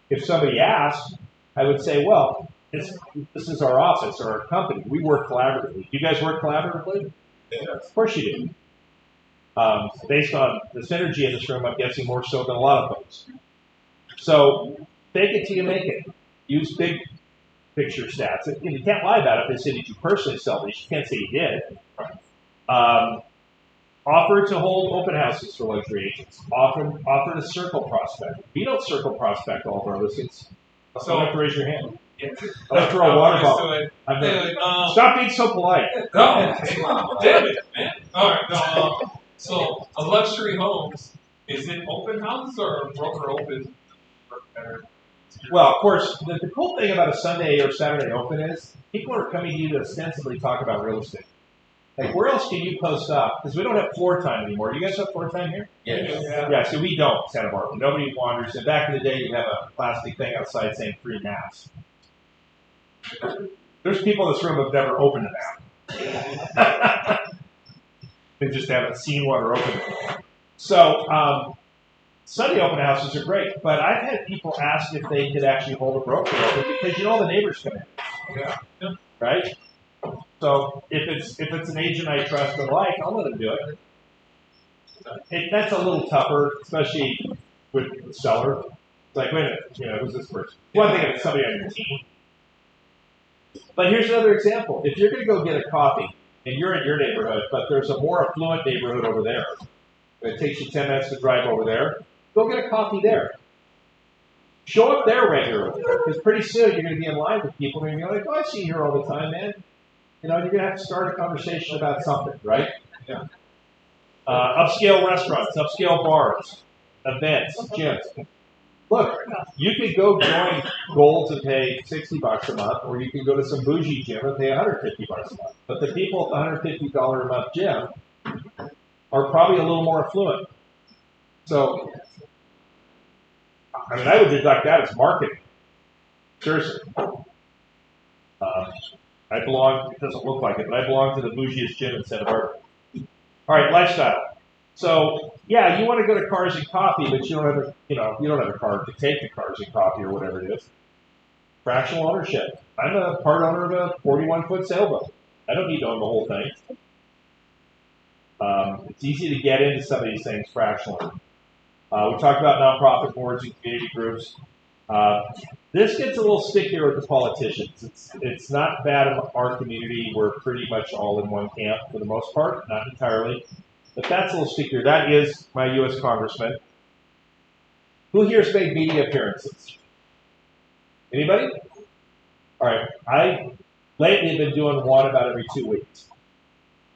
If somebody asked, I would say, well, this is our office or our company. We work collaboratively. You guys work collaboratively? Yeah. Of course you do. Based on the synergy in this room, I'm guessing more so than a lot of folks. So fake it till you make it. Use big picture stats. And you can't lie about it. If they say, did you personally sell these? You can't say you did. Offer to hold open houses for luxury agents. Offer to circle prospect. We don't circle prospect all of our listings. So you have to raise your hand. Yeah. I'll throw a water bottle. Stop being so polite. No, damn it, man. All right, no. So a luxury homes, is it open house or broker open? Well, of course, the cool thing about a Sunday or Saturday open is people are coming to you to ostensibly talk about real estate. Like, where else can you post up? Because we don't have floor time anymore. Do you guys have floor time here? Yes. Yeah, so we don't, Santa Barbara. Nobody wanders. And back in the day, you'd have a plastic thing outside saying free maps. There's people in this room who have never opened a map. They just haven't seen one or opened it. So, Sunday open houses are great, but I've had people ask if they could actually hold a broker open because all the neighbors come in. Yeah. Right? So if it's an agent I trust and like, I'll let them do it. That's a little tougher, especially with the seller. It's like, wait a minute, who's this person? One thing if it's somebody on your team. But here's another example. If you're going to go get a coffee, and you're in your neighborhood, but there's a more affluent neighborhood over there, it takes you 10 minutes to drive over there, go get a coffee there. Show up there regularly, because pretty soon you're going to be in line with people, and you're going to be like, oh, I see you here all the time, man. You're going to have to start a conversation about something, right? Yeah. Upscale restaurants, upscale bars, events, gyms. Look, you could go join Gold's and pay $60 a month, or you can go to some bougie gym and pay $150 a month. But the people at the $150 a month gym are probably a little more affluent. So, I would deduct that as marketing. Seriously. I belong, it doesn't look like it, but I belong to the bougiest gym in Santa Barbara. All right, lifestyle. So, yeah, you want to go to Cars and Coffee, but you don't have a car to take the Cars and Coffee or whatever it is. Fractional ownership. I'm a part owner of a 41-foot sailboat. I don't need to own the whole thing. It's easy to get into some of these things fractionally. We talked about nonprofit boards and community groups. This gets a little stickier with the politicians. It's not bad in our community. We're pretty much all in one camp for the most part, not entirely. But that's a little stickier. That is my U.S. congressman. Who here has made media appearances? Anybody? All right. I lately have been doing one about every 2 weeks.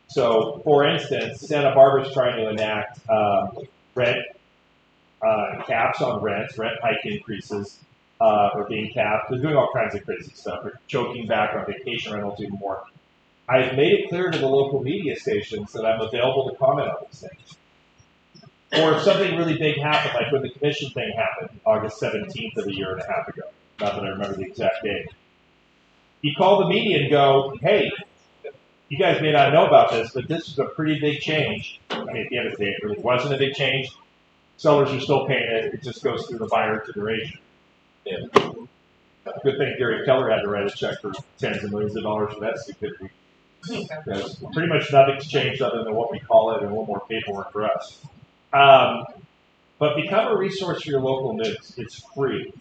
So, for instance, Santa Barbara's trying to enact rent caps on rents, rent hike increases. or being capped. They're doing all kinds of crazy stuff. They're choking back on vacation rentals even more. I've made it clear to the local media stations that I'm available to comment on these things. Or if something really big happened, like when the commission thing happened, August 17th of a year and a half ago. Not that I remember the exact date. You call the media and go, hey, you guys may not know about this, but this is a pretty big change. I mean, at the end of the day, it really wasn't a big change. Sellers are still paying it. It just goes through the buyer consideration. Yeah. Good thing Gary Keller had to write a check for tens of millions of dollars for that stupidity. Because pretty much nothing's changed other than what we call it and a little more paperwork for us. But become a resource for your local news. It's free.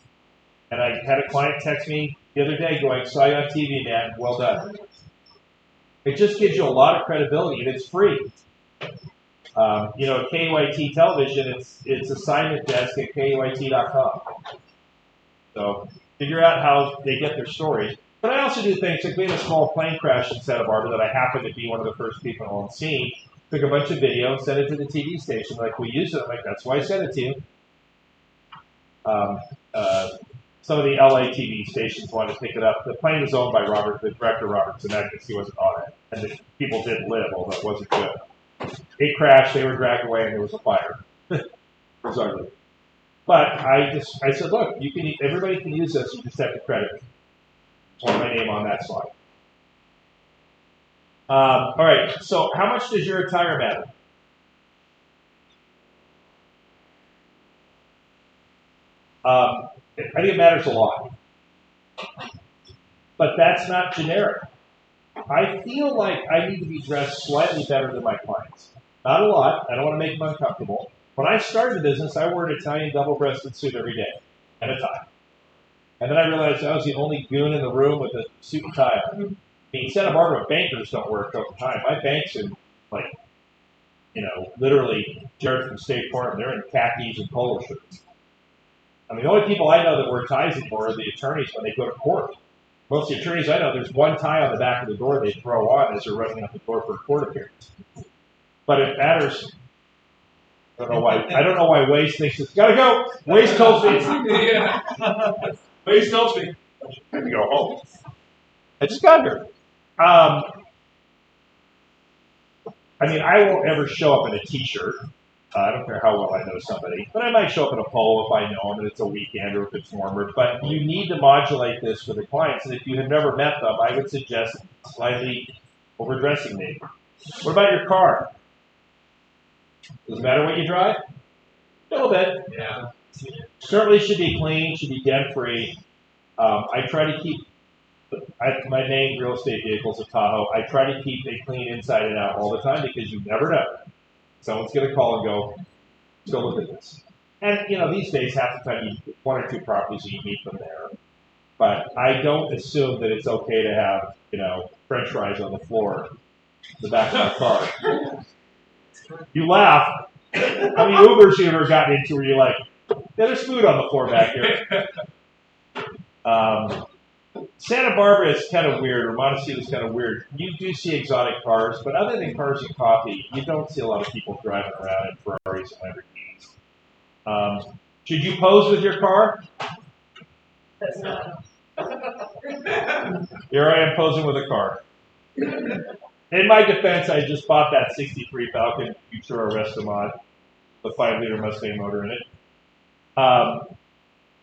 And I had a client text me the other day going, saw you on TV, man. Well done. It just gives you a lot of credibility, and it's free. You know, KUIT television, it's assignment desk at KUIT.com. So figure out how they get their stories. But I also do things like we had a small plane crash in Santa Barbara that I happened to be one of the first people on scene. Took a bunch of video and sent it to the TV station. Like, we use it. I'm like, that's why I sent it to you. Some of the LA TV stations wanted to pick it up. The plane was owned by the director Robert Zemeckis. He wasn't on it. And the people did live, although it wasn't good. It crashed, they were dragged away, and there was a fire. Bizarrely. But I said, look, everybody can use this, you just have to credit me. I want my name on that slide. All right, so how much does your attire matter? I think it matters a lot. But that's not generic. I feel like I need to be dressed slightly better than my clients. Not a lot. I don't want to make them uncomfortable. When I started the business, I wore an Italian double-breasted suit every day and a tie. And then I realized I was the only goon in the room with a suit and tie on. I mean, Santa Barbara bankers don't wear a coat and tie. My bank's in, like, literally, Jared from State Farm, they're in khakis and polo shirts. I mean, the only people I know that wear ties anymore are the attorneys when they go to court. Most of the attorneys I know, there's one tie on the back of the door they throw on as they're running out the door for a court appearance. But it matters. I don't know why Waze thinks it's gotta go. Waze tells me. Yeah. Waze tells me I have to go home. I just got here. I mean, I won't ever show up in a t-shirt. I don't care how well I know somebody, but I might show up in a polo if I know them and it's a weekend or if it's warmer. But you need to modulate this for the clients. And if you have never met them, I would suggest slightly overdressing maybe. What about your car? Does it matter what you drive? A little bit. Yeah. Certainly should be clean, should be dent-free. I try to keep, my main real estate vehicle is a Tahoe. I try to keep it clean inside and out all the time because you never know. Someone's going to call and go, let's go look at this. And, these days, half the time, you one or two properties and you meet them there. But I don't assume that it's okay to have, French fries on the floor in the back of my car. You laugh. How many Ubers you ever gotten into where you're like, yeah, there's food on the floor back here. Santa Barbara is kind of weird, or Montecito is kind of weird. You do see exotic cars, but other than cars and coffee, you don't see a lot of people driving around in Ferraris and Lamborghinis. Should you pose with your car? That's not. Here I am posing with a car. In my defense, I just bought that 63 Falcon Futura Restomod, the 5-liter Mustang motor in it.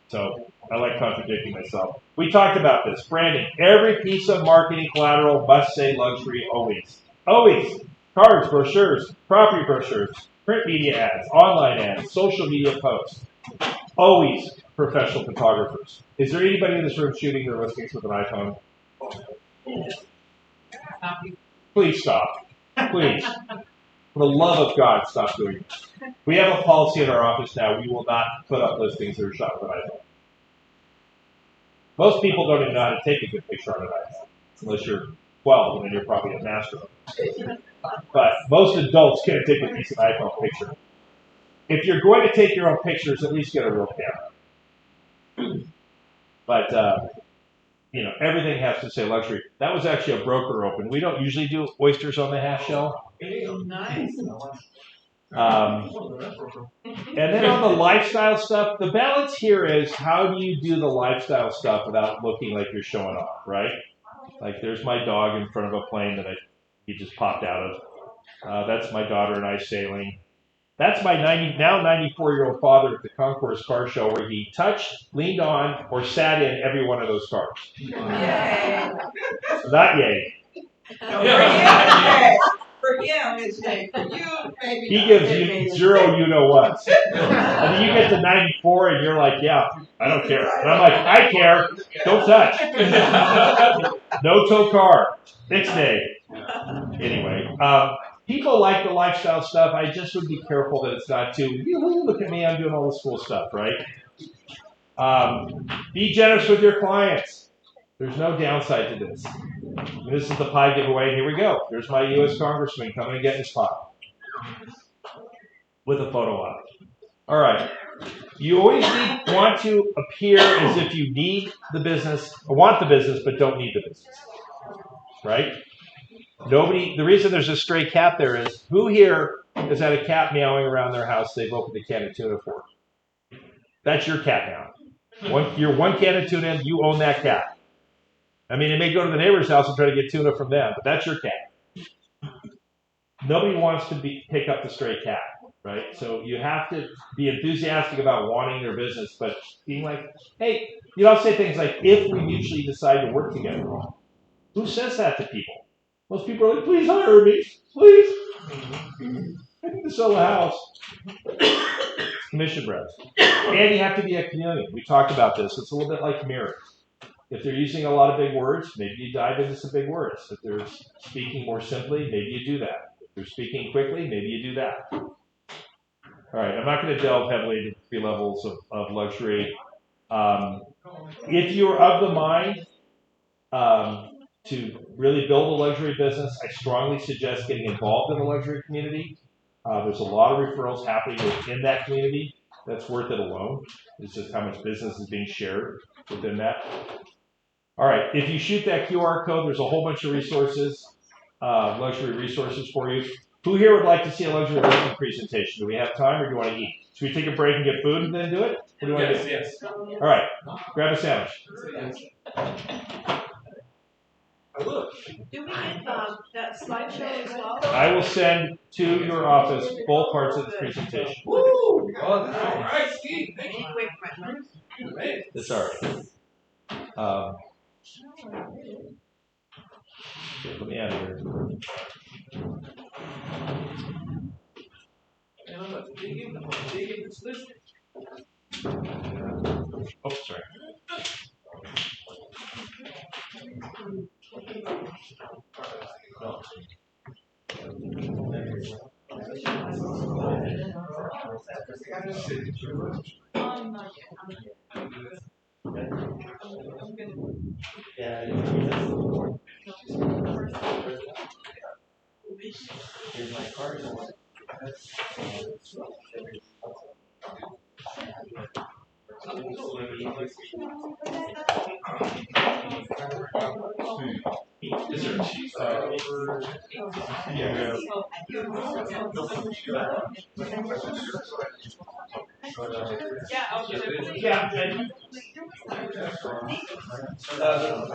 So I like contradicting myself. We talked about this. Branding. Every piece of marketing collateral must say luxury always. Always. Cards, brochures, property brochures, print media ads, online ads, social media posts. Always professional photographers. Is there anybody in this room shooting their listings with an iPhone? Please stop. Please. For the love of God, stop doing it. We have a policy in our office now. We will not put up listings that are shot with an iPhone. Most people don't even know how to take a good picture on an iPhone, unless you're 12, and then you're probably a master of it. But most adults can't take a decent iPhone picture. If you're going to take your own pictures, at least get a real camera. But, everything has to say luxury. That was actually a broker open. We don't usually do oysters on the half shell. Nice. And then on the lifestyle stuff, the balance here is how do you do the lifestyle stuff without looking like you're showing off, right? Like there's my dog in front of a plane that he just popped out of. That's my daughter and I sailing. That's my now 94-year-old father at the Concourse Car Show where he touched, leaned on, or sat in every one of those cars. Yay. Not yay. For him, it's yay. For you, maybe He not. gives you zero you-know-whats. I mean, you get to 94 and you're like, yeah, I don't care. And I'm like, I care. Don't touch. No tow car. Next day. Anyway, people like the lifestyle stuff. I just would be careful that it's not too, look at me, I'm doing all this cool stuff, right? Be generous with your clients. There's no downside to this. This is the pie giveaway. Here we go. There's my U.S. Congressman coming and getting his pie with a photo op. All right. You always want to appear as if you need the business, or want the business, but don't need the business. Right? The reason there's a stray cat there is, who here has had a cat meowing around their house they've opened a can of tuna for? That's your cat now. You're one can of tuna, you own that cat. I mean, it may go to the neighbor's house and try to get tuna from them, but that's your cat. Nobody wants to pick up the stray cat, right? So you have to be enthusiastic about wanting their business, but being like, hey, I'll say things like, if we mutually decide to work together. Who says that to people? Most people are like, please hire me, please. I need to sell a house. Commission reps. And you have to be a chameleon. We talked about this. It's a little bit like mirrors. If they're using a lot of big words, maybe you dive into some big words. If they're speaking more simply, maybe you do that. If they're speaking quickly, maybe you do that. All right, I'm not going to delve heavily into 3 levels of luxury. If you're of the mind to really build a luxury business, I strongly suggest getting involved in the luxury community. There's a lot of referrals happening within that community. That's worth it alone. It's just how much business is being shared within that. All right, if you shoot that QR code, there's a whole bunch of resources, luxury resources for you. Who here would like to see a luxury listing presentation? Do we have time or do you want to eat? Should we take a break and get food and then do it? What do you want to do? Yes. All right, grab a sandwich. Do we get that slideshow as well? I will send to your office both parts of the presentation. Woo! Oh, all right, Steve. Thank you. It's all right. Let me out of here. And I'm about to dig in this list. Oh, sorry. Here's my card. Is there cheese? Yeah. Do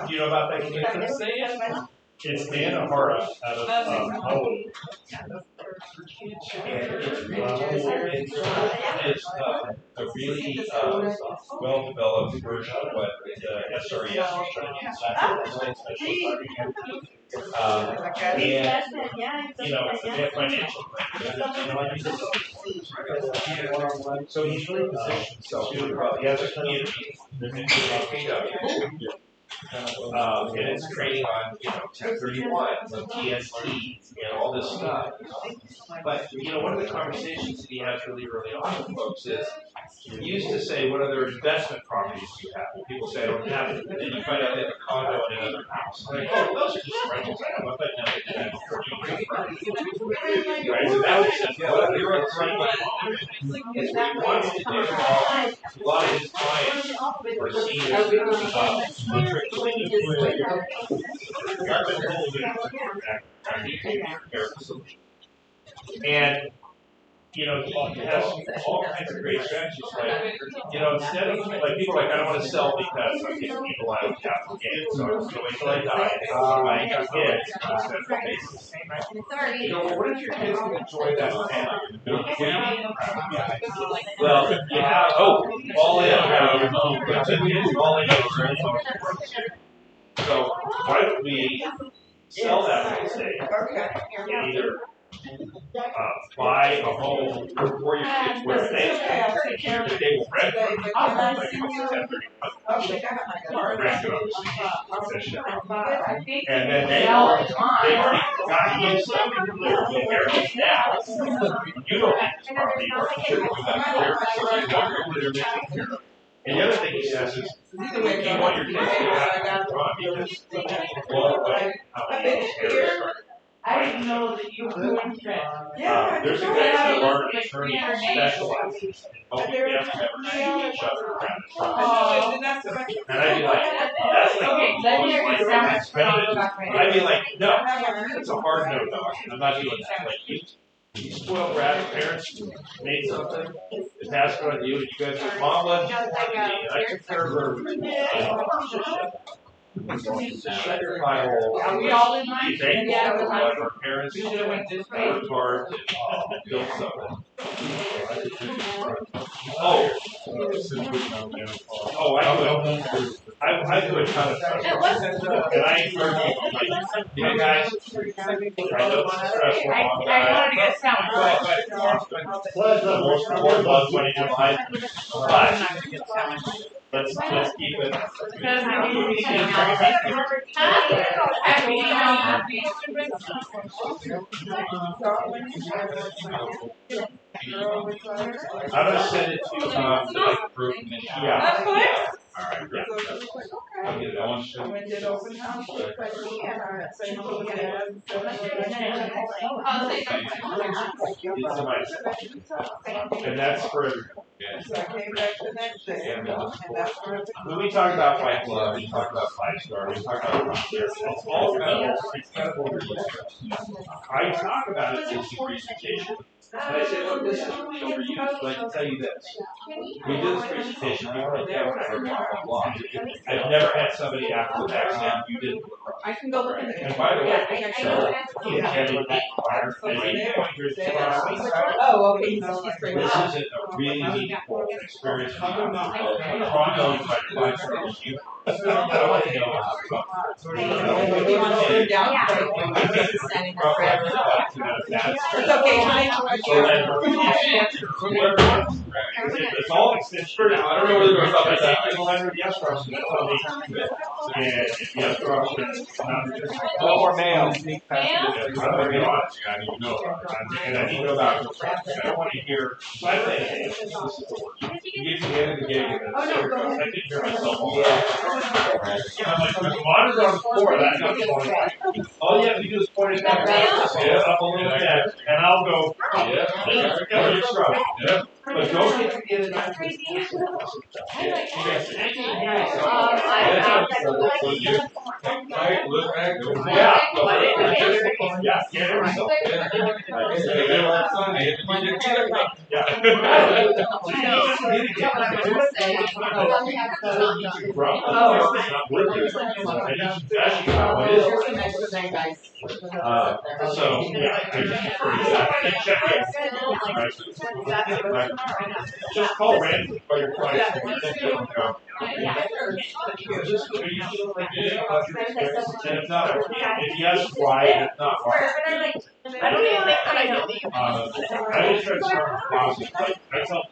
you know about that community? It's Anahara out of Maui. And it's a really well-developed version of what SRES is trying to do. And, they have financial plans. So he's really positioned himself to, he has a community, and it's trading on, 1031 and TST and all this stuff. But, one of the conversations that he has really early on with folks is, he used to say, what other investment properties do you have? And people say, I don't have it. And then you find out they have a condo and another house. And like, oh, those are just rentals. I have. I bet now they have right? So that was just, what you're on the right is what he wants to do. A lot of his clients are seniors. And you know, he has all kinds of great strategies. Like, you know, instead of like people are like, I don't want to sell because I'm getting people out of capital gains, so I'm just gonna wait till I die. I got kids instead of basis. You know, what if your kids can enjoy that family? Well, you have all in, all in. So why don't we sell that real estate and either buy a home for your kids where they will rent it, like rent it on the street, and then they've already got used to it. Now, you don't have this property, and the other thing he says is, you want your kids to have fun because, well, how many parents are I didn't know that you were doing that. there's a guy who are an attorney who specializes in helping family members see each other around the Oh. And I'd be like, that's like, Okay, then you're I'd be like, no, it's a hard no, dog. I'm not doing that. Like, you spoiled brat parents made something, it passed on you, and you guys said, Mom wasn't born to me, and I took care of her. Shut your pie hole. Are we all in line? Be thankful Yeah. for what our parents We should have went this way. worked hard and built something. Oh, I do a ton of stuff. And I encourage you, like, guys, I know this is stressful. I wanted to get sound. The most important love money in life, but let's keep it. I'm gonna send it to like group. Yeah. That's good. Alright, yeah. I'll get it. I want you to. And that's for everyone. When we talk about Fight Club, we talk about 5-star, we talk about it's all incredible. I talk about it in the presentation. And I say, look, this is really overused, but I can tell you this. We did this presentation, we were down for blah, blah, blah. I've never had somebody after the back saying, you didn't look right. I can go look at the. And by the way, so, Oh, okay. this isn't a really meaningful experience. I want to know It's okay, it's all extension. I don't know whether it's up to the letter of the escrow. And yes, One more mail. I'm going to be honest, I need to know about it. And I need to know about it. I don't want to hear, so I think this is the word. You get to the end of the gig and I didn't hear myself all that. I'm like, there's a monitor on the floor, that's not the point. All you have to do is point it down, up a little bit, and I'll go, you're strong. But don't get to the end of that. Just call randomly by your price. If not, if yes, why? If not, why? I don't even think that I know the. I will try to start with positive. I tell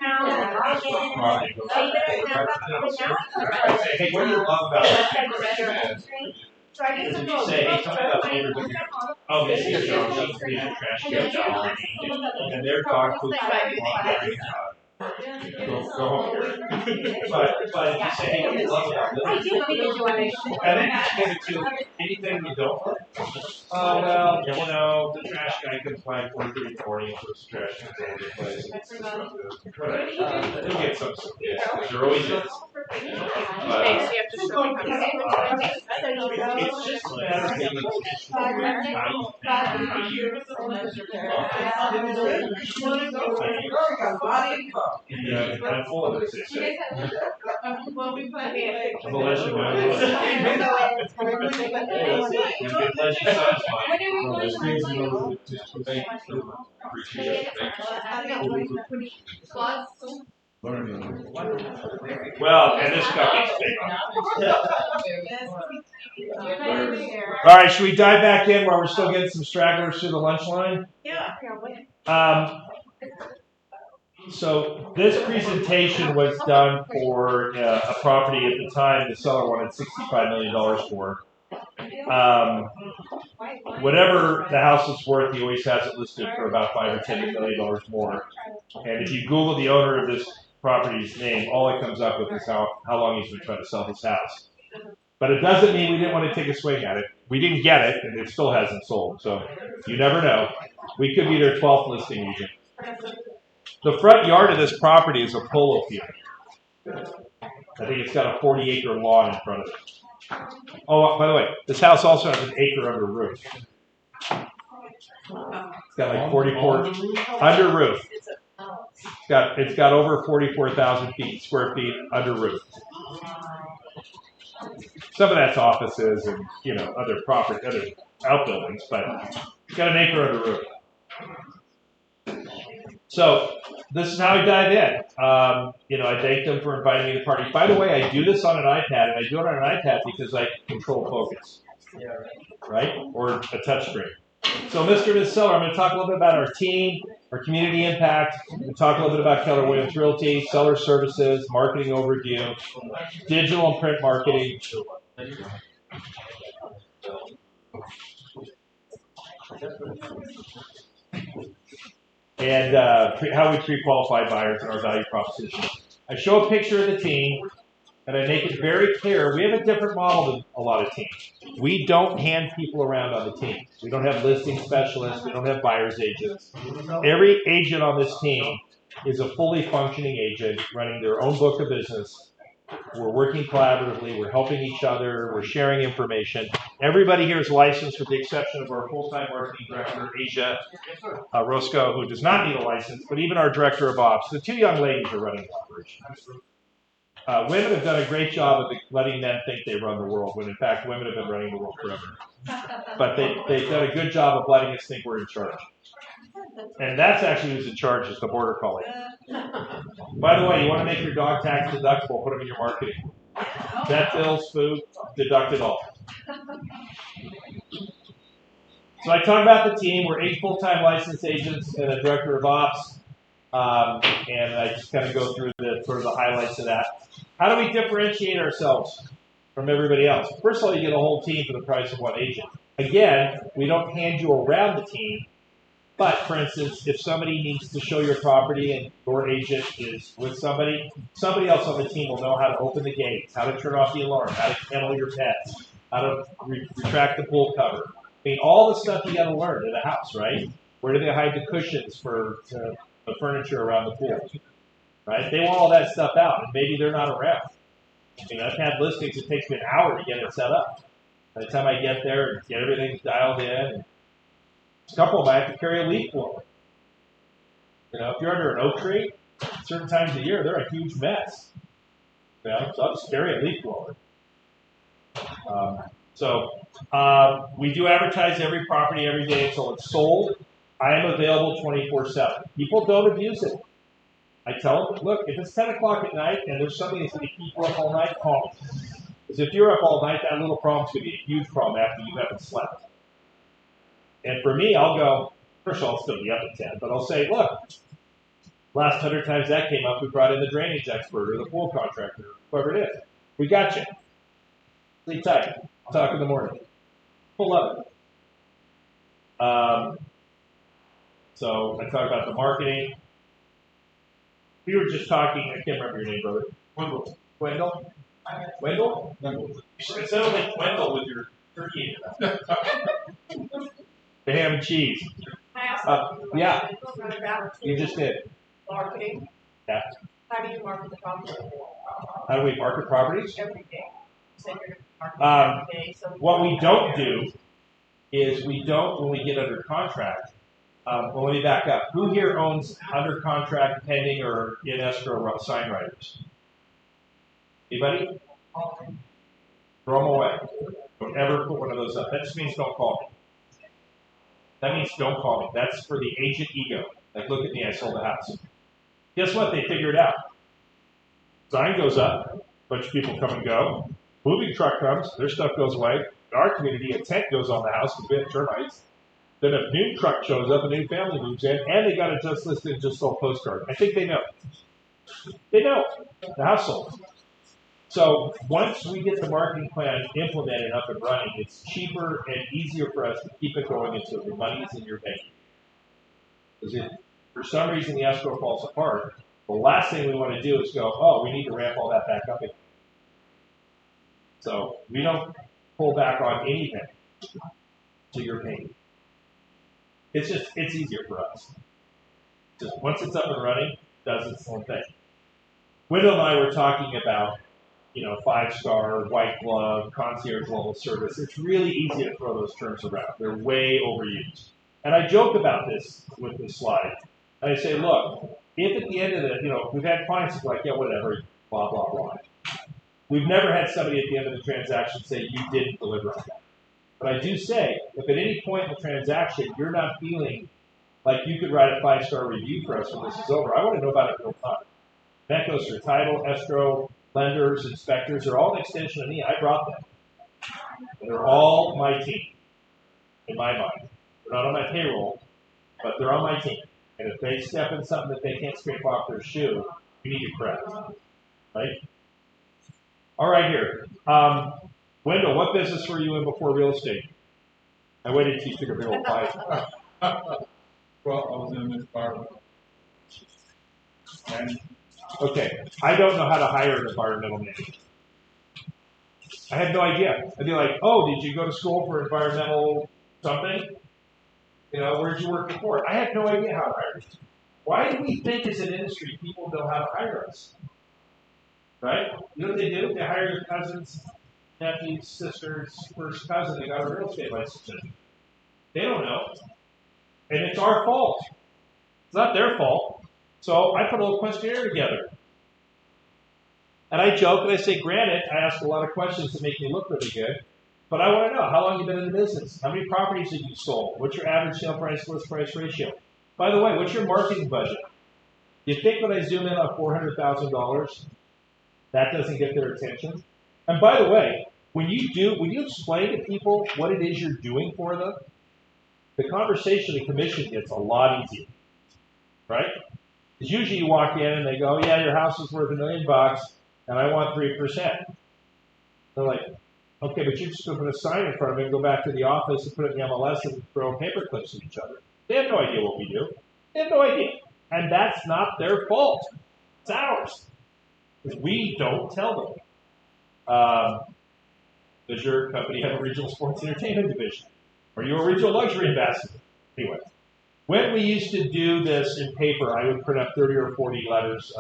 people, I say, hey, what do you love about it? Did you say, hey, something about neighbors? Oh, this is your dog. She's being a trash can. And their dog pooped. Go home. But if you say, hey, what do you love about living? And then you give it to anything you don't like. Oh, well, you know, the trash guy comes by 43 morning and puts the trash in the place. You'll get some, there always is. Okay, so you have to show me how to. It's just a matter of being Yeah, I'm full of it. Well, we put me a I'm gonna let you know. You can let you size mine. Well, and this company's big on it. All right, should we dive back in while we're still getting some stragglers through the lunch line? Yeah. So this presentation was done for a property at the time the seller wanted $65 million for. Whatever the house is worth, he always has it listed for about $5 or $10 million more. And if you Google the owner of this property's name, all it comes up with is how long he's been trying to sell his house. But it doesn't mean we didn't want to take a swing at it. We didn't get it, and it still hasn't sold. So you never know. We could be their 12th listing agent. The front yard of this property is a polo field. I think it's got a 40-acre lawn in front of it. Oh, by the way, this house also has an acre under roof. It's got like 44 under roof. It's got over 44,000 square feet under roof. Some of that's offices and other property, other outbuildings, but it's got an acre under roof. So this is how I dive in. I thank them for inviting me to the party. By the way, I do this on an iPad, and I do it on an iPad because I control focus, right? Or a touchscreen. So, Mr. and Ms. Seller, I'm going to talk a little bit about our team, our community impact. I'm going to talk a little bit about Keller Williams Realty, seller services, marketing overview, digital and print marketing. And how we treat qualified buyers and our value proposition. I show a picture of the team, and I make it very clear we have a different model than a lot of teams. We don't hand people around on the team. We don't have listing specialists. We don't have buyer's agents. Every agent on this team is a fully functioning agent running their own book of business. We're working collaboratively. We're helping each other. We're sharing information. Everybody here is licensed with the exception of our full-time marketing director, Asia Roscoe, who does not need a license, but even our director of ops. The two young ladies are running the operation. Women have done a great job of letting men think they run the world, when in fact women have been running the world forever. But they've done a good job of letting us think we're in charge. And that's actually who's in charge, is the border collie. By the way, you want to make your dog tax deductible, put them in your marketing. Vet bills, food, deduct it all. So I talk about the team. We're 8 full-time licensed agents and a director of ops. And I just kind of go through the highlights of that. How do we differentiate ourselves from everybody else? First of all, you get a whole team for the price of one agent. Again, we don't hand you around the team. But, for instance, if somebody needs to show your property and your agent is with somebody else on the team will know how to open the gates, how to turn off the alarm, how to kennel your pets, how to retract the pool cover. I mean, all the stuff you got to learn in a house, right? Where do they hide the cushions for the furniture around the pool, right? They want all that stuff out, and maybe they're not around. I mean, I've had listings, it takes me an hour to get it set up. By the time I get there and get everything dialed in, a couple of them I have to carry a leaf blower. If you're under an oak tree, certain times of the year, they're a huge mess. So I'll just carry a leaf blower. We do advertise every property every day until it's sold. I am available 24/7. People don't abuse it. I tell them, look, if it's 10 o'clock at night and there's somebody that's going to keep you up all night, call me. Because if you're up all night, that little problem's going to be a huge problem after you haven't slept. And for me, I'll go, first of all, I'll still be up at 10, but I'll say, look, last 100 times that came up, we brought in the drainage expert or the pool contractor, whoever it is. We got you. Sleep tight. Talk in the morning. Full of it. So I talk about the marketing. We were just talking, I can't remember your name, brother. Wendell? Wendell? It sounded like Wendell with your turkey. The ham and cheese. Yeah, you just did. Marketing. Yeah. How do you market the property? How do we market properties? Every day. So you're marketing every day, so What we don't do is we don't, when we get under contract, well, let me back up. Who here owns under contract, pending, or in escrow sign writers? Anybody? Throw them away. Don't ever put one of those up. That just means don't call me. That means don't call me. That's for the agent ego. Like, look at me, I sold a house. Guess what? They figure it out. Sign goes up. A bunch of people come and go. Moving truck comes. Their stuff goes away. In our community, a tent goes on the house because we have termites. Then a new truck shows up, a new family moves in, and they got a just listed, just sold postcard. I think they know. They know. The house sold. So once we get the marketing plan implemented up and running, it's cheaper and easier for us to keep it going until the money's in your bank. Because if for some reason the escrow falls apart, the last thing we want to do is go, oh, we need to ramp all that back up again. So we don't pull back on anything till you're paying. It's easier for us. Just once it's up and running, it does its own thing. Wendell and I were talking about, 5-star, white glove, concierge level service. It's really easy to throw those terms around. They're way overused. And I joke about this with this slide. And I say, look, if at the end of the, we've had clients who are like, yeah, whatever, blah, blah, blah. We've never had somebody at the end of the transaction say, you didn't deliver on that. But I do say, if at any point in the transaction you're not feeling like you could write a 5-star review for us when this is over, I want to know about it real time. That goes for title, escrow, lenders, inspectors. They're all an extension of me. I brought them. And they're all my team, in my mind. They're not on my payroll, but they're on my team. And if they step in something that they can't scrape off their shoe, we need to correct. Right? All right, here. Wendell, what business were you in before real estate? I waited until you took a big old bite. Well, I was in this environment. And Okay, I don't know how to hire an environmental manager. I had no idea. I'd be like, oh, did you go to school for environmental something? Where'd you work before? I had no idea how to hire. Why do we think as an industry people know how to hire us? Right? You know what they do? They hire your cousins, nephews, sisters, first cousin. They got a real estate license. They don't know. And it's our fault. It's not their fault. So I put a little questionnaire together. And I joke and I say, granted, I ask a lot of questions that make me look really good. But I want to know, how long have you been in the business? How many properties have you sold? What's your average sale price, list price ratio? By the way, what's your marketing budget? Do you think when I zoom in on $400,000, that doesn't get their attention? And by the way, when you explain to people what it is you're doing for them, the conversation the commission gets a lot easier, right? Because usually you walk in and they go, yeah, your house is worth $1 million and I want 3%. They're like, okay, but you're just going to put a sign in front of me and go back to the office and put it in the MLS and throw paper clips at each other. They have no idea what we do. They have no idea. And that's not their fault. It's ours. Because we don't tell them. Does your company have a regional sports entertainment division? Are you a regional luxury ambassador? Anyway, when we used to do this in paper, I would print up 30 or 40 letters,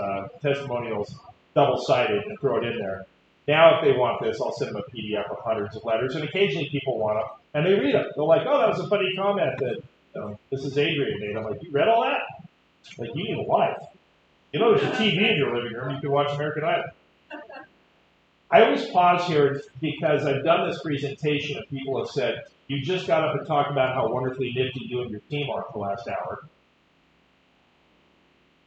testimonials, double-sided, and throw it in there. Now, if they want this, I'll send them a PDF of hundreds of letters, and occasionally people want them, and they read them. They're like, oh, that was a funny comment that this is Adrian made. I'm like, you read all that? Like, you need a life. There's a TV in your living room. You can watch American Idol. I always pause here because I've done this presentation, and people have said, you just got up and talked about how wonderfully nifty you and your team are for the last hour.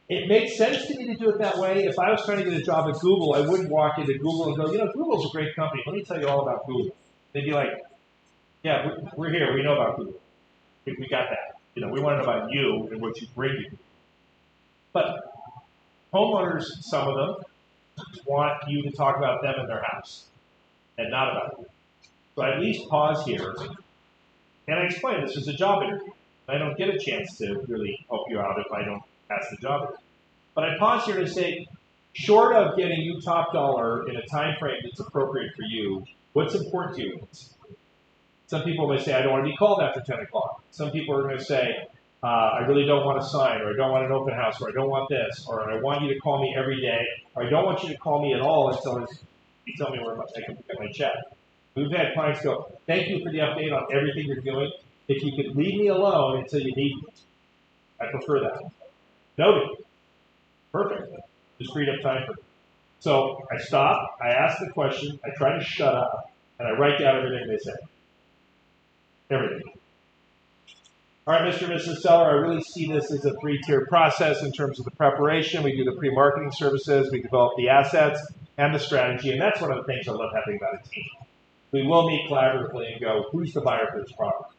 It makes sense to me to do it that way. If I was trying to get a job at Google, I wouldn't walk into Google and go, Google's a great company. Let me tell you all about Google. They'd be like, yeah, we're here. We know about Google. We got that. We want to know about you and what you bring you. But homeowners, some of them, want you to talk about them and their house and not about you. So I at least pause here and I explain this is a job interview. I don't get a chance to really help you out if I don't ask the job interview. But I pause here to say, short of getting you top dollar in a time frame that's appropriate for you, what's important to you? Some people may say, I don't want to be called after 10 o'clock. Some people are going to say, I really don't want a sign, or I don't want an open house, or I don't want this, or I want you to call me every day. I don't want you to call me at all until you tell me where I can get my check. We've had clients go, thank you for the update on everything you're doing. If you could leave me alone until you need me. I prefer that. Noted. Perfect. Just freed up time for me. So I stop, I ask the question, I try to shut up, and I write down everything they say. Everything. All right, Mr. and Mrs. Seller, I really see this as a three-tier process in terms of the preparation. We do the pre-marketing services, we develop the assets and the strategy, and that's one of the things I love having about a team. We will meet collaboratively and go, who's the buyer for this property?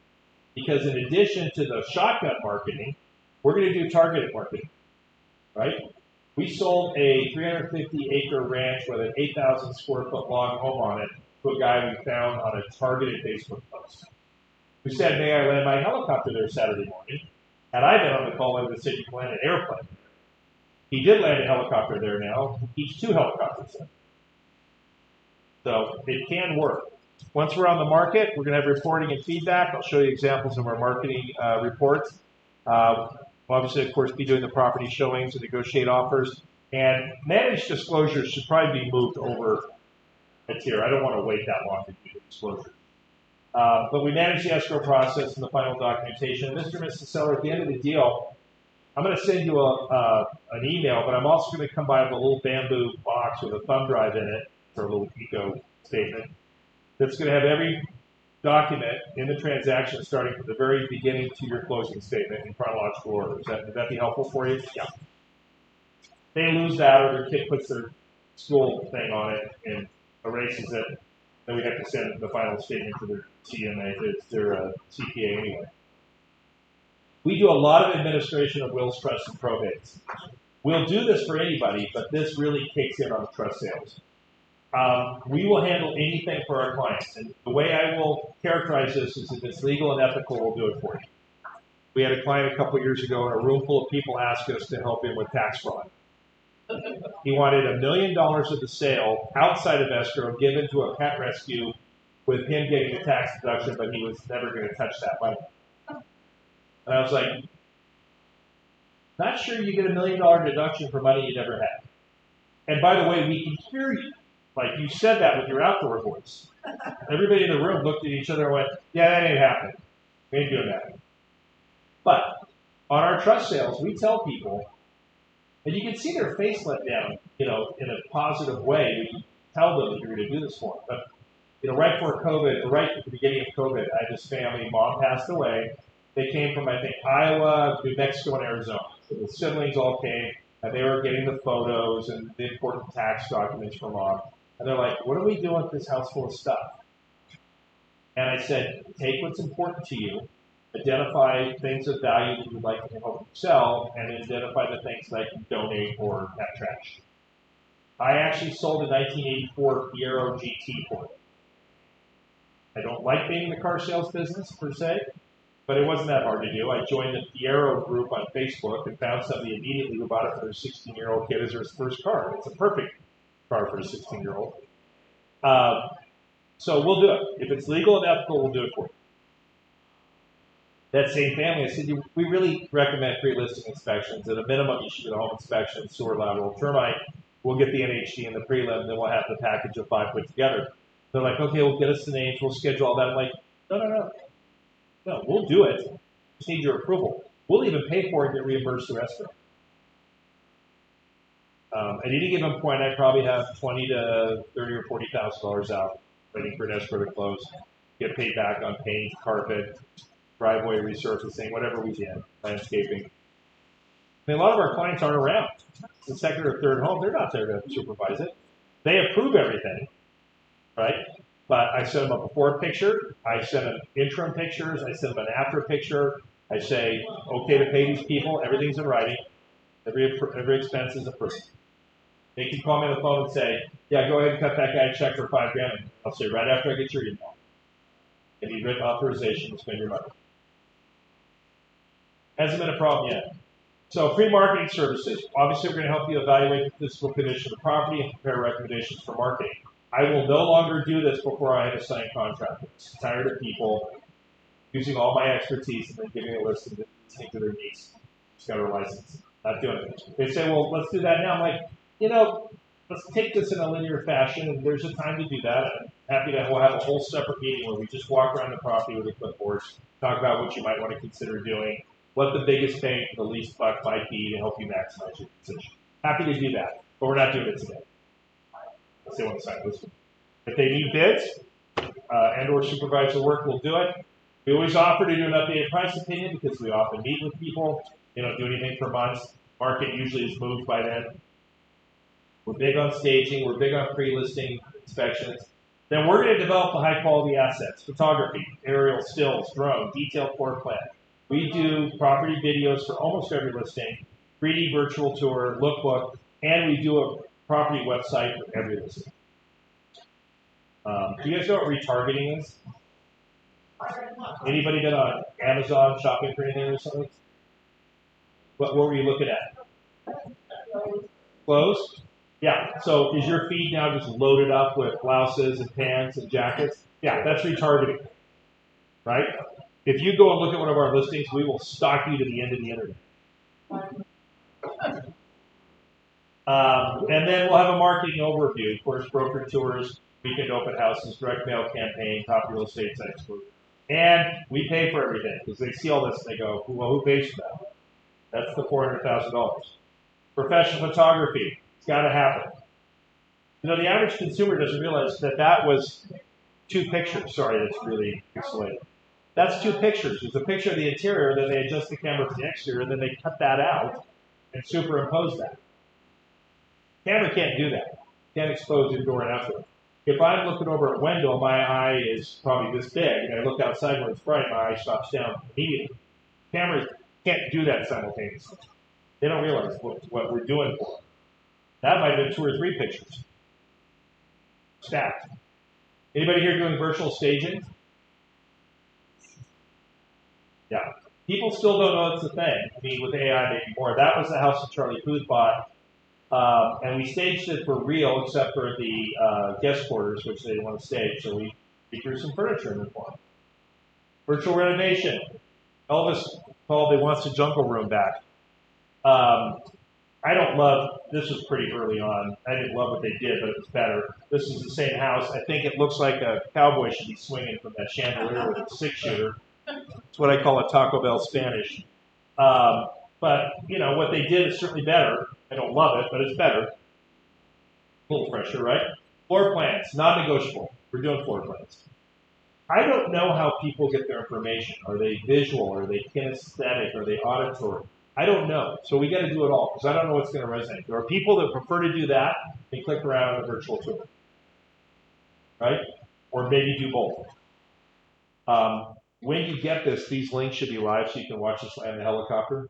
Because in addition to the shotgun marketing, we're going to do targeted marketing, right? We sold a 350-acre ranch with an 8,000 square foot log home on it to a guy we found on a targeted Facebook post, who said, may I land my helicopter there Saturday morning? Had I been on the call, I would have said you can land an airplane. He did land a helicopter there now. He's 2 helicopters there. So it can work. Once we're on the market, we're going to have reporting and feedback. I'll show you examples of our marketing reports. We'll obviously, of course, be doing the property showings and negotiate offers. And managed disclosures should probably be moved over a tier. I don't want to wait that long to do the disclosure. But we manage the escrow process and the final documentation. Mr. and Mrs. Seller, at the end of the deal, I'm going to send you an email, but I'm also going to come by with a little bamboo box with a thumb drive in it for a little eco statement that's going to have every document in the transaction starting from the very beginning to your closing statement in chronological order. Would that be helpful for you? Yeah. They lose that or their kid puts their school thing on it and erases it. Then we have to send the final statement to their CMA, their CPA anyway. We do a lot of administration of wills, trusts, and probates. We'll do this for anybody, but this really kicks in on the trust sales. We will handle anything for our clients. And the way I will characterize this is if it's legal and ethical, we'll do it for you. We had a client a couple years ago, and a room full of people asked us to help him with tax fraud. He wanted $1 million of the sale outside of escrow given to a pet rescue with him getting a tax deduction, but he was never going to touch that money. And I was like, not sure you get $1 million deduction for money you never had. And by the way, we can hear you. Like you said that with your outdoor voice. Everybody in the room looked at each other and went, yeah, that ain't happening. We ain't doing that. But on our trust sales, we tell people, and you can see their face let down, in a positive way. We tell them that you're going to do this for them. But, right before COVID, or right at the beginning of COVID, I had this family, mom passed away. They came from, I think, Iowa, New Mexico, and Arizona. So the siblings all came, and they were getting the photos and the important tax documents for mom. And they're like, what are we doing with this house full of stuff? And I said, take what's important to you, identify things of value that you'd like to help sell, and identify the things that I can donate or have trash. I actually sold a 1984 Fiero GT for it. I don't like being in the car sales business, per se, but it wasn't that hard to do. I joined the Fiero group on Facebook and found somebody immediately who bought it for their 16-year-old kid as their first car. It's a perfect car for a 16-year-old. So we'll do it. If it's legal and ethical, we'll do it for you. That same family, I said, we really recommend pre-listing inspections. At a minimum, you should get a home inspection, sewer lateral, termite. We'll get the NHD and the prelim, then we'll have the package of 5 put together. They're like, okay, we'll get us the names, we'll schedule all that. I'm like, no. No, we'll do it. Just need your approval. We'll even pay for it and get reimbursed the escrow. At any given point, I probably have $20,000 to $30,000 or $40,000 out, waiting for an escrow to close. Get paid back on paint, carpet, driveway resurfacing, whatever we can, landscaping. I mean, a lot of our clients aren't around. It's the second or third home. They're not there to supervise it. They approve everything, right? But I send them a before picture. I send them interim pictures. I send them an after picture. I say, okay to pay these people. Everything's in writing. Every expense is approved. They can call me on the phone and say, yeah, go ahead and cut that guy a check for $5,000. I'll say, right after I get your email. I need written authorization to spend your money. Hasn't been a problem yet. So pre-marketing services. Obviously, we're going to help you evaluate the physical condition of the property and prepare recommendations for marketing. I will no longer do this before I have a signed contract. I'm tired of people using all my expertise and then giving a list of listening to their needs. Just got a license. Not doing it. They say, well, let's do that now. I'm like, let's take this in a linear fashion, and there's a time to do that. I'm happy to we'll have a whole separate meeting where we just walk around the property with a clipboard, talk about what you might want to consider doing, what the biggest bang for the least buck might be to help you maximize your position. Happy to do that, but we're not doing it today. Let's see what side this one. If they need bids and or supervisor work, we'll do it. We always offer to do an updated price opinion because we often meet with people. They don't do anything for months. Market usually is moved by then. We're big on staging. We're big on pre-listing inspections. Then we're going to develop the high-quality assets: photography, aerial stills, drone, detailed floor plan. We do property videos for almost every listing, 3D virtual tour, lookbook, and we do a property website for every listing. Do you guys know what retargeting is? Anybody been on Amazon shopping for anything or something? What were you looking at? Clothes? Yeah. So is your feed now just loaded up with blouses and pants and jackets? Yeah, that's retargeting, right? If you go and look at one of our listings, we will stalk you to the end of the internet. And then we'll have a marketing overview. Of course, broker tours, weekend open houses, direct mail campaign, top real estate expert. And we pay for everything because they see all this and they go, well, who pays for that? That's the $400,000. Professional photography. It's got to happen. You know, the average consumer doesn't realize that that was 2 pictures. Sorry, that's really pixelated. That's 2 pictures. There's a picture of the interior, then they adjust the camera for the exterior, then they cut that out and superimpose that. Camera can't do that. Can't expose indoor and outdoor. If I'm looking over at Wendell, my eye is probably this big, and I look outside when it's bright, my eye stops down immediately. Cameras can't do that simultaneously. They don't realize what we're doing for them. That might have been 2 or 3 pictures. Stacked. Anybody here doing virtual staging? Yeah. People still don't know it's a thing. I mean, with AI, maybe more. That was the house that Charlie Puth bought. And we staged it for real, except for the guest quarters, which they didn't want to stage. So we threw some furniture in the form. Virtual renovation. Elvis called, he wants the jungle room back. I don't love, this was pretty early on. I didn't love what they did, but it was better. This is the same house. I think it looks like a cowboy should be swinging from that chandelier with a 6-shooter. It's what I call a Taco Bell Spanish. But, you know, what they did is certainly better. I don't love it, but it's better. A little fresher, right? Floor plans, non-negotiable. We're doing floor plans. I don't know how people get their information. Are they visual? Are they kinesthetic? Are they auditory? I don't know. So we got to do it all because I don't know what's going to resonate. There are people that prefer to do that and click around on a virtual tour, right? Or maybe do both. When you get this, these links should be live so you can watch us land the helicopter.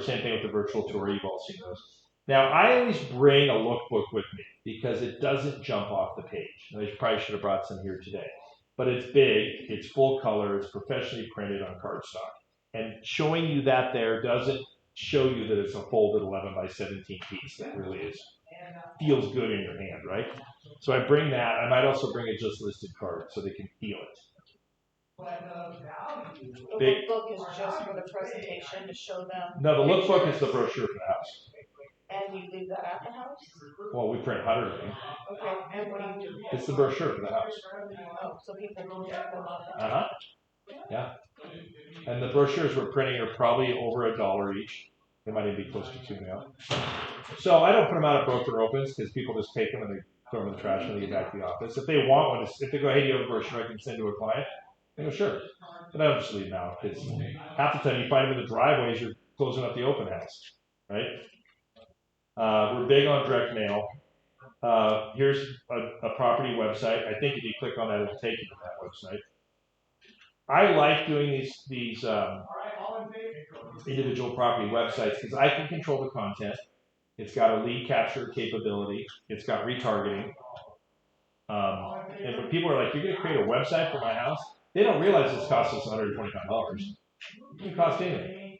Same thing with the virtual tour. You've all seen those. Now, I always bring a lookbook with me because it doesn't jump off the page. And I probably should have brought some here today. But it's big, it's full color, it's professionally printed on cardstock. And showing you that there doesn't show you that it's a folded 11 by 17 piece. That really is. Feels good in your hand, right? So I bring that. I might also bring a just listed card so they can feel it. The lookbook is just for the presentation to show them. No, the lookbook is the brochure for the house. And you leave that at the house? Well, we print hundreds of them. Okay, and what do you do? It's the brochure for the house. Oh, so people don't get them up. Uh-huh. Yeah. And the brochures we're printing are probably over $1 each. They might even be close to 2 now. So I don't put them out at broker opens because people just take them and they throw them in the trash when they get back to the office. If they want one, if they go, hey, do you have a brochure I can send to a client? I go, sure. But I don't just leave them out because half the time you find them in the driveways, you're closing up the open house, right? We're big on direct mail. Here's a property website. I think if you click on that, it'll take you to that website. I like doing these individual property websites because I can control the content. It's got a lead capture capability. It's got retargeting. And when people are like, you're going to create a website for my house, they don't realize this costs us $125. It doesn't cost anything.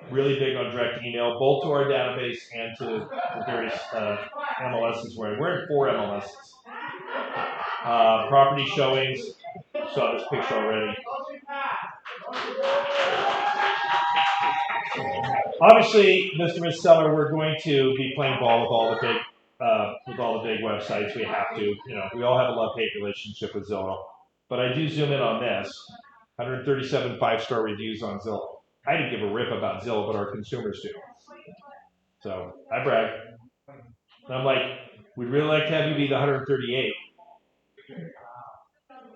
Really big on direct email, both to our database and to the various MLSs. We're in 4 MLSs. Property showings. Saw this picture already. obviously, Mr. and Miss Seller, we're going to be playing ball with all the big websites. We have to. We all have a love-hate relationship with Zillow. But I do zoom in on this: 137 5-star reviews on Zillow. I didn't give a rip about Zillow, but our consumers do. So I brag. And I'm like, we'd really like to have you be the 138.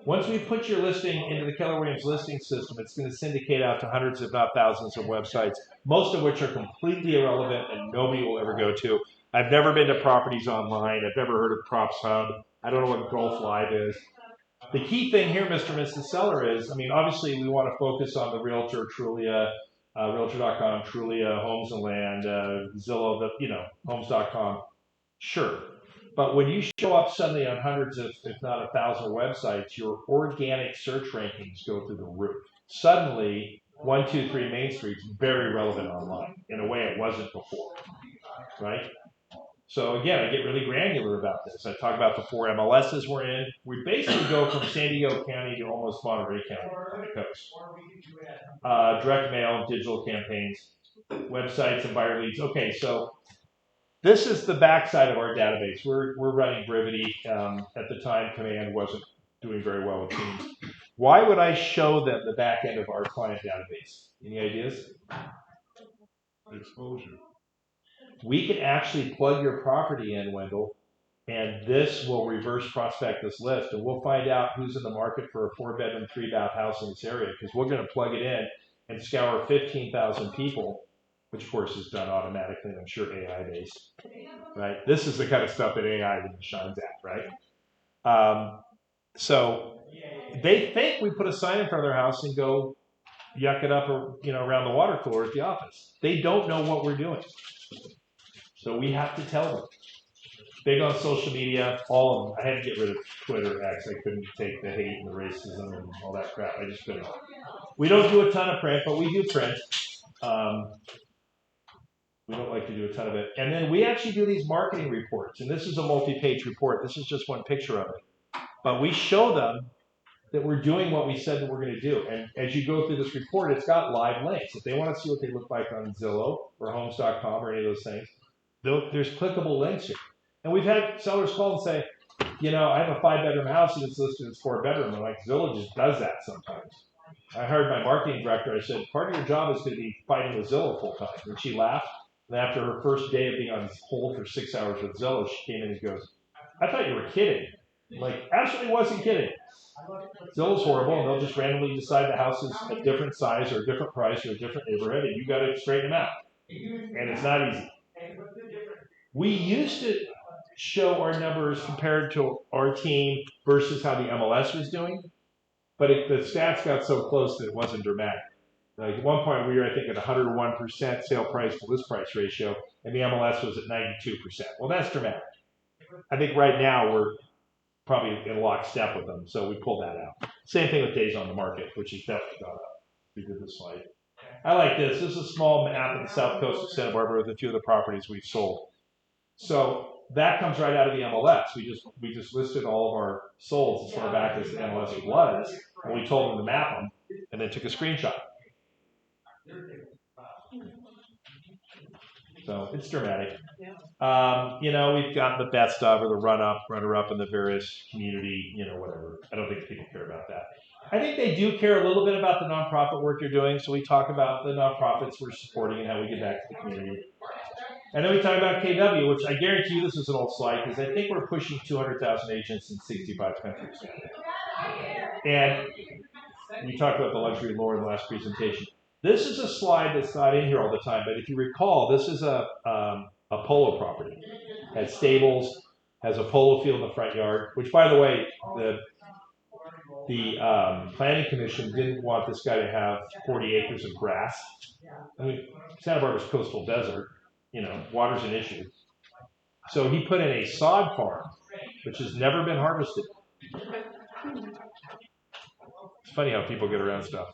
Once we put your listing into the Keller Williams listing system, it's going to syndicate out to hundreds, if not thousands, of websites, most of which are completely irrelevant and nobody will ever go to. I've never been to Properties Online. I've never heard of Props Hub. I don't know what Gulf Live is. The key thing here, Mr. and Mrs. Seller, is, obviously we want to focus on the Realtor, Trulia, Realtor.com, Trulia, Homes and Land, Zillow, Homes.com. Sure. But when you show up suddenly on hundreds of, if not 1,000 websites, your organic search rankings go through the roof. Suddenly, 123 Main Street's very relevant online in a way it wasn't before, right? So again, I get really granular about this. I talk about the 4 MLSs we're in. We basically go from San Diego County to almost Monterey County on the coast. Direct mail, digital campaigns, websites, and buyer leads. Okay, so this is the backside of our database. We're running Brivity. At the time, Command wasn't doing very well with teams. Why would I show them the back end of our client database? Any ideas? Exposure. We can actually plug your property in, Wendell, and this will reverse prospect this list, and we'll find out who's in the market for a 4-bedroom, 3-bath house in this area, because we're going to plug it in and scour 15,000 people, which of course is done automatically, and I'm sure AI-based, right? This is the kind of stuff that AI really shines at, right? So they think we put a sign in front of their house and go yuck it up, around the water cooler at the office. They don't know what we're doing. So we have to tell them. Big on social media, all of them. I had to get rid of Twitter, X. I couldn't take the hate and the racism and all that crap. I just couldn't. We don't do a ton of print, but we do print. We don't like to do a ton of it. And then we actually do these marketing reports. And this is a multi-page report. This is just one picture of it. But we show them that we're doing what we said that we're going to do. And as you go through this report, it's got live links. If they want to see what they look like on Zillow or Homes.com or any of those things, there's clickable links here. And we've had sellers call and say, I have a 5-bedroom house and it's listed as 4-bedroom. I'm like, Zillow just does that sometimes. I heard my marketing director, I said, part of your job is going to be fighting with Zillow full time. And she laughed. And after her first day of being on hold for 6 hours with Zillow, she came in and goes, I thought you were kidding. I'm like, absolutely wasn't kidding. Zillow's horrible, and they'll just randomly decide the house is a different size or a different price or a different neighborhood, and you got to straighten them out. And it's not easy. We used to show our numbers compared to our team versus how the MLS was doing, but the stats got so close that it wasn't dramatic. Like at one point, we were, I think, at 101% sale price to list price ratio, and the MLS was at 92%. Well, that's dramatic. I think right now we're probably in lockstep with them, so we pulled that out. Same thing with days on the market, which has definitely gone up. We did this slide. I like this. This is a small map of the south coast of Santa Barbara with a few of the properties we've sold. So that comes right out of the MLS. We just listed all of our solds as far back as the MLS was, and we told them to map them, and then took a screenshot. So it's dramatic. We've got the best of or the runner-up in the various community, whatever. I don't think people care about that. I think they do care a little bit about the nonprofit work you're doing. So we talk about the nonprofits we're supporting and how we get back to the community. And then we talk about KW, which I guarantee you this is an old slide because I think we're pushing 200,000 agents in 65 countries. And we talked about the luxury lore in the last presentation. This is a slide that's not in here all the time, but if you recall, this is a polo property. Has stables, has a polo field in the front yard, which, by the way, the planning commission didn't want this guy to have 40 acres of grass. Santa Barbara's coastal desert, water's an issue. So he put in a sod farm, which has never been harvested. It's funny how people get around stuff.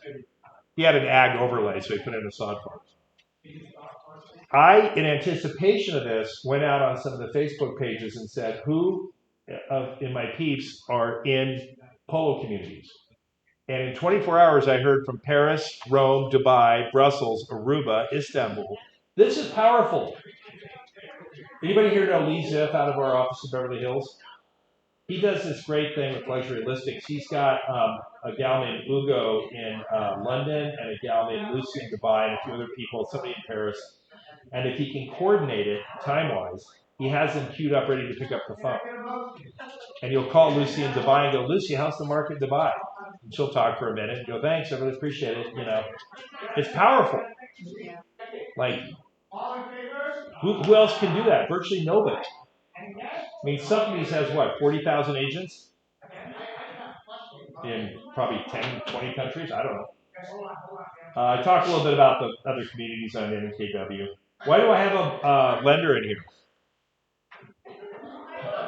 He had an ag overlay, so he put in a sod farm. I, in anticipation of this, went out on some of the Facebook pages and said, who in my peeps are in polo communities? And in 24 hours, I heard from Paris, Rome, Dubai, Brussels, Aruba, Istanbul, This is powerful. Anybody here know Lee Ziff out of our office in Beverly Hills? He does this great thing with luxury listings. He's got a gal named Ugo in London and a gal named Lucy in Dubai and a few other people, somebody in Paris. And if he can coordinate it time-wise, he has them queued up ready to pick up the phone. And you'll call Lucy in Dubai and go, Lucy, how's the market in Dubai? And she'll talk for a minute and go, thanks, I really appreciate it. You know, it's powerful. Like, who else can do that? Virtually nobody. I mean, Sotheby's has what, 40,000 agents? In probably 10, 20 countries? I don't know. I talked a little bit about the other communities I'm in KW. Why do I have a lender in here?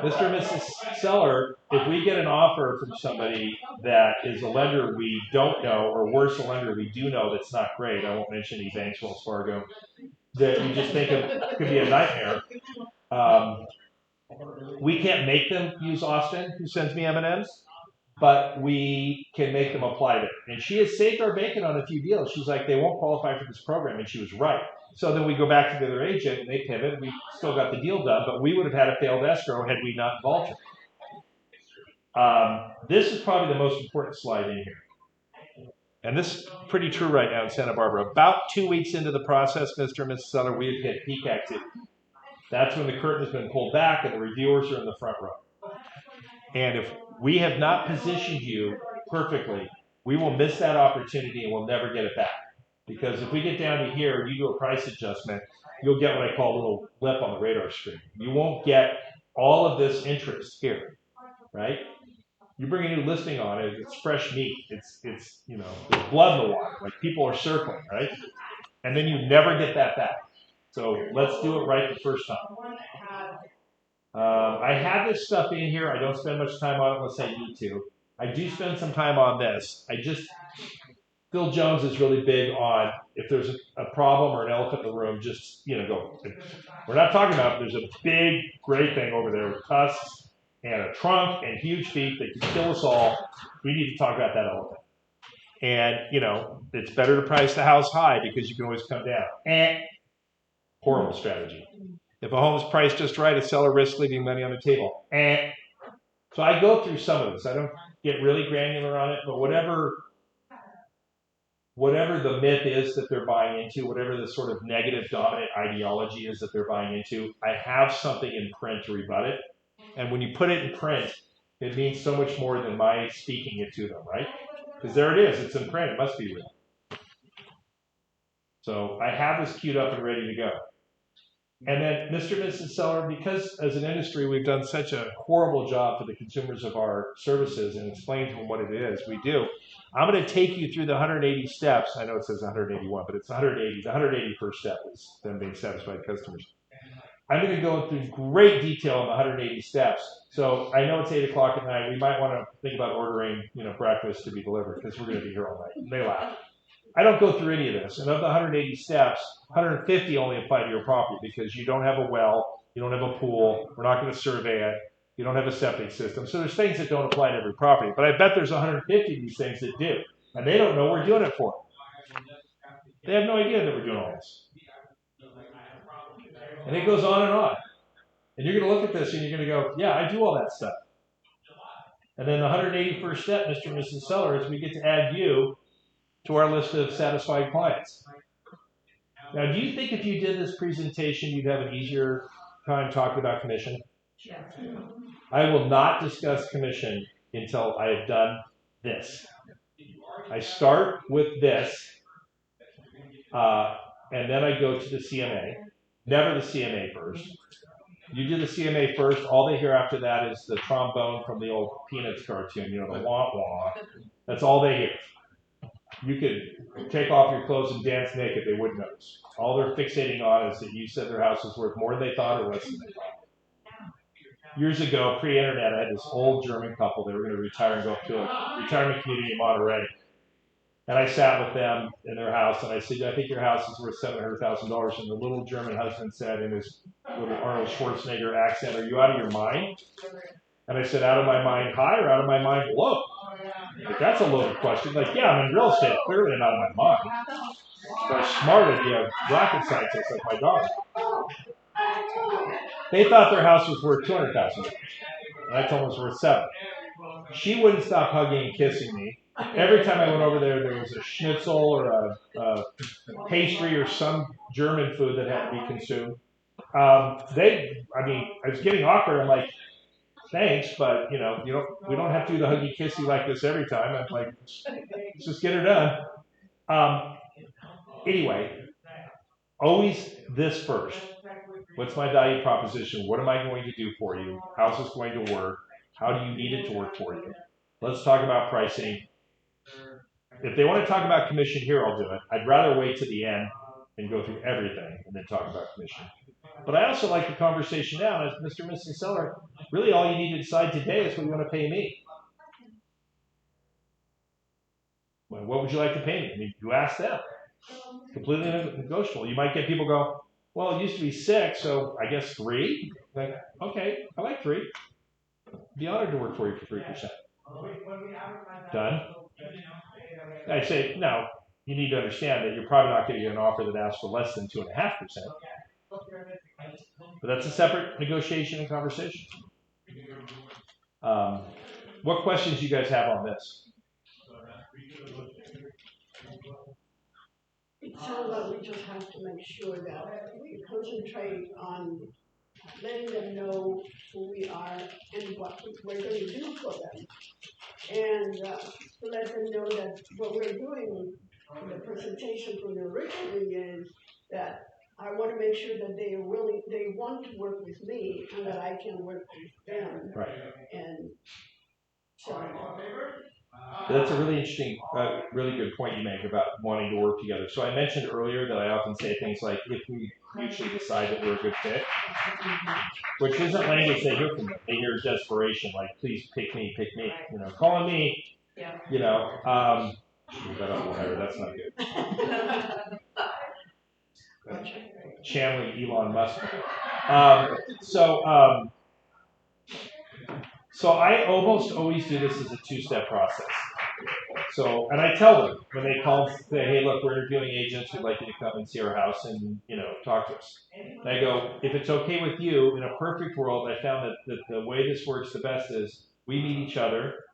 Mr. and Mrs. Seller, if we get an offer from somebody that is a lender we don't know, or worse, a lender we do know that's not great, I won't mention any banks, Wells Fargo, that you just think it could be a nightmare. We can't make them use Austin, who sends me M&Ms, but we can make them apply there. And she has saved our bacon on a few deals. She's like, they won't qualify for this program, and she was right. So then we go back to the other agent, and they pivot, and we still got the deal done, but we would have had a failed escrow had we not involved her. This is probably the most important slide in here. And this is pretty true right now in Santa Barbara. About 2 weeks into the process, Mr. and Mrs. Seller, we have hit peak activity. That's when the curtain has been pulled back and the reviewers are in the front row. And if we have not positioned you perfectly, we will miss that opportunity and we'll never get it back. Because if we get down to here and you do a price adjustment, you'll get what I call a little blip on the radar screen. You won't get all of this interest here, right? You bring a new listing on it, it's fresh meat. It's you know, there's blood in the water. Like people are circling, right? And then you never get that back. So let's do it right the first time. I have this stuff in here. I don't spend much time on it unless I need to. I do spend some time on this. Phil Jones is really big on if there's a problem or an elephant in the room, just, you know, go. We're not talking about there's a big gray thing over there with tusks and a trunk and huge feet that can kill us all. We need to talk about that elephant. And, you know, it's better to price the house high because you can always come down. Horrible strategy. If a home is priced just right, a seller risks leaving money on the table. So I go through some of this. I don't get really granular on it, but whatever the myth is that they're buying into, whatever the sort of negative dominant ideology is that they're buying into, I have something in print to rebut it. And when you put it in print, it means so much more than my speaking it to them, right? Because there it is. It's in print. It must be real. So I have this queued up and ready to go. And then, Mr. and Mrs. Seller, because as an industry we've done such a horrible job for the consumers of our services and explain to them what it is we do, I'm going to take you through the 180 steps. I know it says 181, but it's 180. The 181st step is them being satisfied customers. I'm going to go through great detail on the 180 steps. So I know it's 8 o'clock at night. We might want to think about ordering, you know, breakfast to be delivered because we're going to be here all night. And they laugh. I don't go through any of this. And of the 180 steps, 150 only apply to your property because you don't have a well, you don't have a pool, we're not going to survey it, you don't have a septic system. So there's things that don't apply to every property. But I bet there's 150 of these things that do. And they don't know we're doing it for them. They have no idea that we're doing all this. And it goes on and on. And you're going to look at this and you're going to go, yeah, I do all that stuff. And then the 181st step, Mr. and Mrs. Seller, is we get to add you to our list of satisfied clients. Now, do you think if you did this presentation, you'd have an easier time talking about commission? Yeah. I will not discuss commission until I have done this. I start with this, and then I go to the CMA. Never the CMA first. You do the CMA first. All they hear after that is the trombone from the old Peanuts cartoon, you know, the wah-wah. That's all they hear. You could take off your clothes and dance naked, they wouldn't notice. All they're fixating on is that you said their house was worth more than they thought or less than they thought. Years ago, pre-internet, I had this old German couple. They were going to retire and go up to a retirement community in Monterey. And I sat with them in their house, and I said, I think your house is worth $700,000. And the little German husband said in his little Arnold Schwarzenegger accent, are you out of your mind? And I said, out of my mind high or out of my mind low? Like, that's a loaded question. Like, yeah, I'm in real estate. Clearly I'm out of my mind. They're smarter than you rocket scientists like my daughter. They thought their house was worth $200,000, and I told them it was worth $7. She wouldn't stop hugging and kissing me. Every time I went over there, there was a schnitzel or a pastry or some German food that had to be consumed. I was getting awkward. I'm like, thanks, but we don't have to do the huggy kissy like this every time. I'm like, let's just get her done. Anyway, always this first. What's my value proposition? What am I going to do for you? How's this going to work? How do you need it to work for you? Let's talk about pricing. If they want to talk about commission here, I'll do it. I'd rather wait to the end and go through everything and then talk about commission. But I also like the conversation now. As Mr. and Mrs. Seller, really all you need to decide today is what you want to pay me. Well, what would you like to pay me? I mean, you ask them. Completely negotiable. You might get people go, well, it used to be 6, so I guess 3. Like, okay, I like 3. Be honored to work for you for 3%. Done. I say, no, you need to understand that you're probably not going to get an offer that asks for less than 2.5%. But that's a separate negotiation and conversation. What questions do you guys have on this? It sounds like we just have to make sure that we concentrate on letting them know who we are and what we're going to do for them. And to let them know that what we're doing in the presentation from the originally is that I want to make sure that they want to work with me and that I can work with them. Right. And so. That's a really interesting, really good point you make about wanting to work together. So I mentioned earlier that I often say things like, if we mutually decide that we're a good fit, which isn't language they hear from them. They hear desperation, like, please pick me, calling me, that's not good. Channeling Elon Musk. So I almost always do this as a 2-step process. So, and I tell them when they call and say, hey, look, we're interviewing agents, we'd like you to come and see our house and, talk to us. And I go, if it's okay with you, in a perfect world, I found that the way this works the best is we meet each other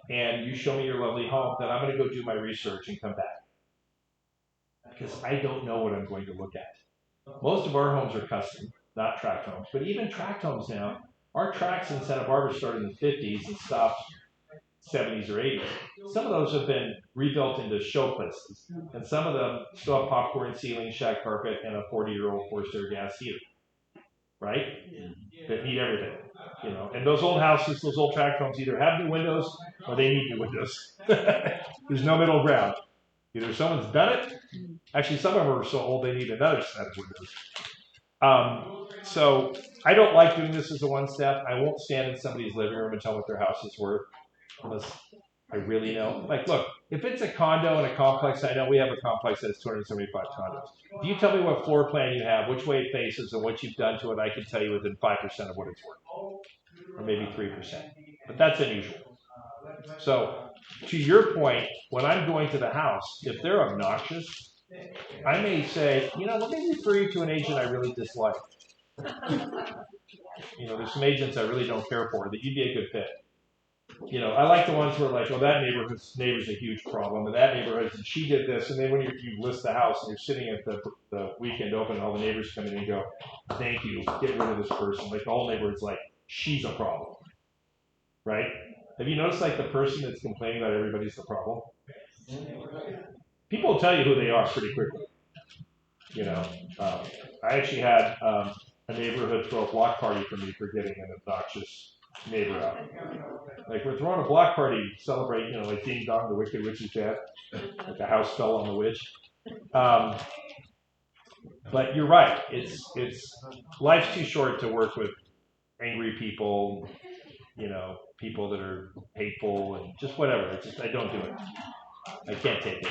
and you show me your lovely home, then I'm going to go do my research and come back. Because I don't know what I'm going to look at. Most of our homes are custom, not tract homes. But even tract homes now, our tracts in Santa Barbara started in the 50s and stopped 70s or 80s. Some of those have been rebuilt into show places. And some of them still have popcorn ceiling, shag carpet, and a 40-year-old forced-air gas heater. Right? That need everything. And those old houses, those old tract homes either have new windows or they need new windows. There's no middle ground. Either someone's done it. Actually, some of them are so old they need another set of windows. So I don't like doing this as a 1-step. I won't stand in somebody's living room and tell what their house is worth unless I really know. Like, look, if it's a condo and a complex, I know we have a complex that has 275 condos. If you tell me what floor plan you have, which way it faces, and what you've done to it, I can tell you within 5% of what it's worth, or maybe 3%. But that's unusual. So, to your point, when I'm going to the house, if they're obnoxious, I may say, let me refer you to an agent I really dislike. There's some agents I really don't care for that you'd be a good fit. I like the ones who are like, that neighbor's a huge problem, and that neighborhood, and she did this, and then when you list the house and you're sitting at the weekend open, and all the neighbors come in and go, thank you, get rid of this person. Like the whole neighborhood's like, she's a problem, right? Have you noticed like the person that's complaining about everybody's the problem? People will tell you who they are pretty quickly. I actually had a neighborhood throw a block party for me for getting an obnoxious neighbor out. Like we're throwing a block party, celebrate, like Ding Dong, the Wicked Witch's death, like the house fell on the witch. But you're right. It's life's too short to work with angry people, people that are hateful and just whatever. I don't do it. I can't take it.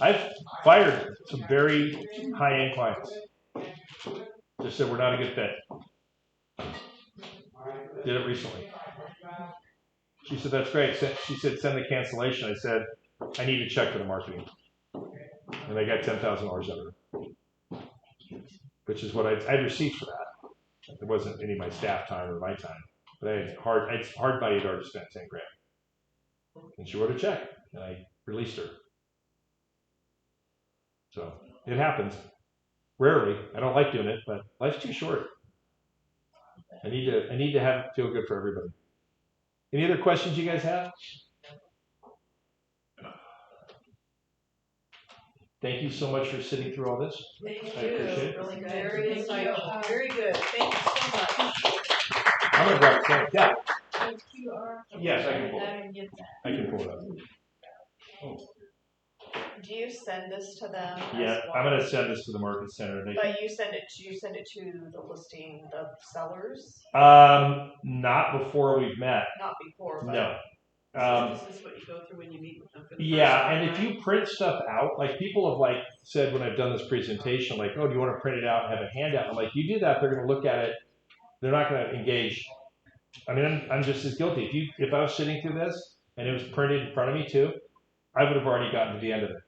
I've fired some very high-end clients. Just said we're not a good fit. Did it recently. She said, that's great. She said, send the cancellation. I said, I need to check for the marketing. And I got $10,000 out of it, which is what I had receipts for that. It wasn't any of my staff time or my time, but I had hard money had already spent 10 grand. And she wrote a check, and I released her. So it happens. Rarely. I don't like doing it, but life's too short. I need to feel good for everybody. Any other questions you guys have? Thank you so much for sitting through all this. Thank I you. appreciate it. Really good. Very insightful. Very good. Thank you so much. I'm gonna grab some. Yeah. QR. Yes, I can pull it. I can pull it up. Do you send this to them? Yeah, as well? I'm gonna send this to the market center. But you send it to the listing, the sellers, Not before we've met. not before. But No. This is what you go through when you meet with them for the Yeah, first time, and if right? you print stuff out, like people have like said when I've done this presentation, like, oh, do you want to print it out and have a handout? I'm like, you do that, they're going to look at it. They're not going to engage. I mean, I'm just as guilty. If I was sitting through this and it was printed in front of me too, I would have already gotten to the end of it,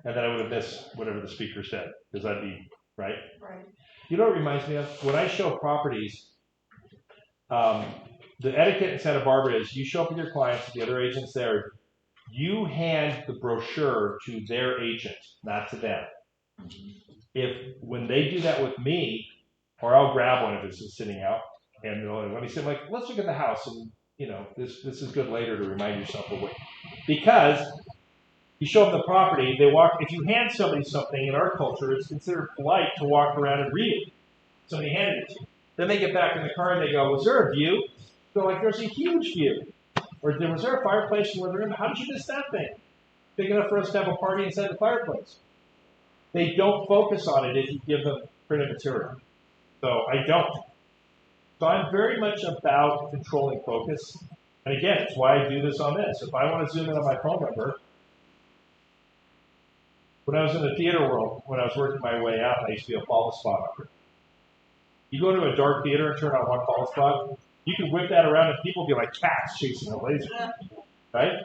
and then I would have missed whatever the speaker said because I'd be right. Right. You know what it reminds me of? When I show properties, the etiquette in Santa Barbara is you show up with your clients, the other agents there, you hand the brochure to their agent, not to them. When they do that with me, or I'll grab one if it's sitting out, and let me say, like, let's look at the house, and this is good later to remind yourself of what, because you show them the property, they walk. If you hand somebody something in our culture, it's considered polite to walk around and read it. Somebody handed it to you. Then they get back in the car and they go, was there a view? They're like, there's a huge view. Or was there a fireplace in the living room? How did you miss that thing? Big enough for us to have a party inside the fireplace. They don't focus on it if you give them printed material. So I don't. So I'm very much about controlling focus. And again, it's why I do this on this. If I want to zoom in on my phone number, when I was in the theater world, when I was working my way out, I used to be a follow spot operator. You go to a dark theater and turn on one follow spot, you can whip that around and people be like cats chasing a laser, right?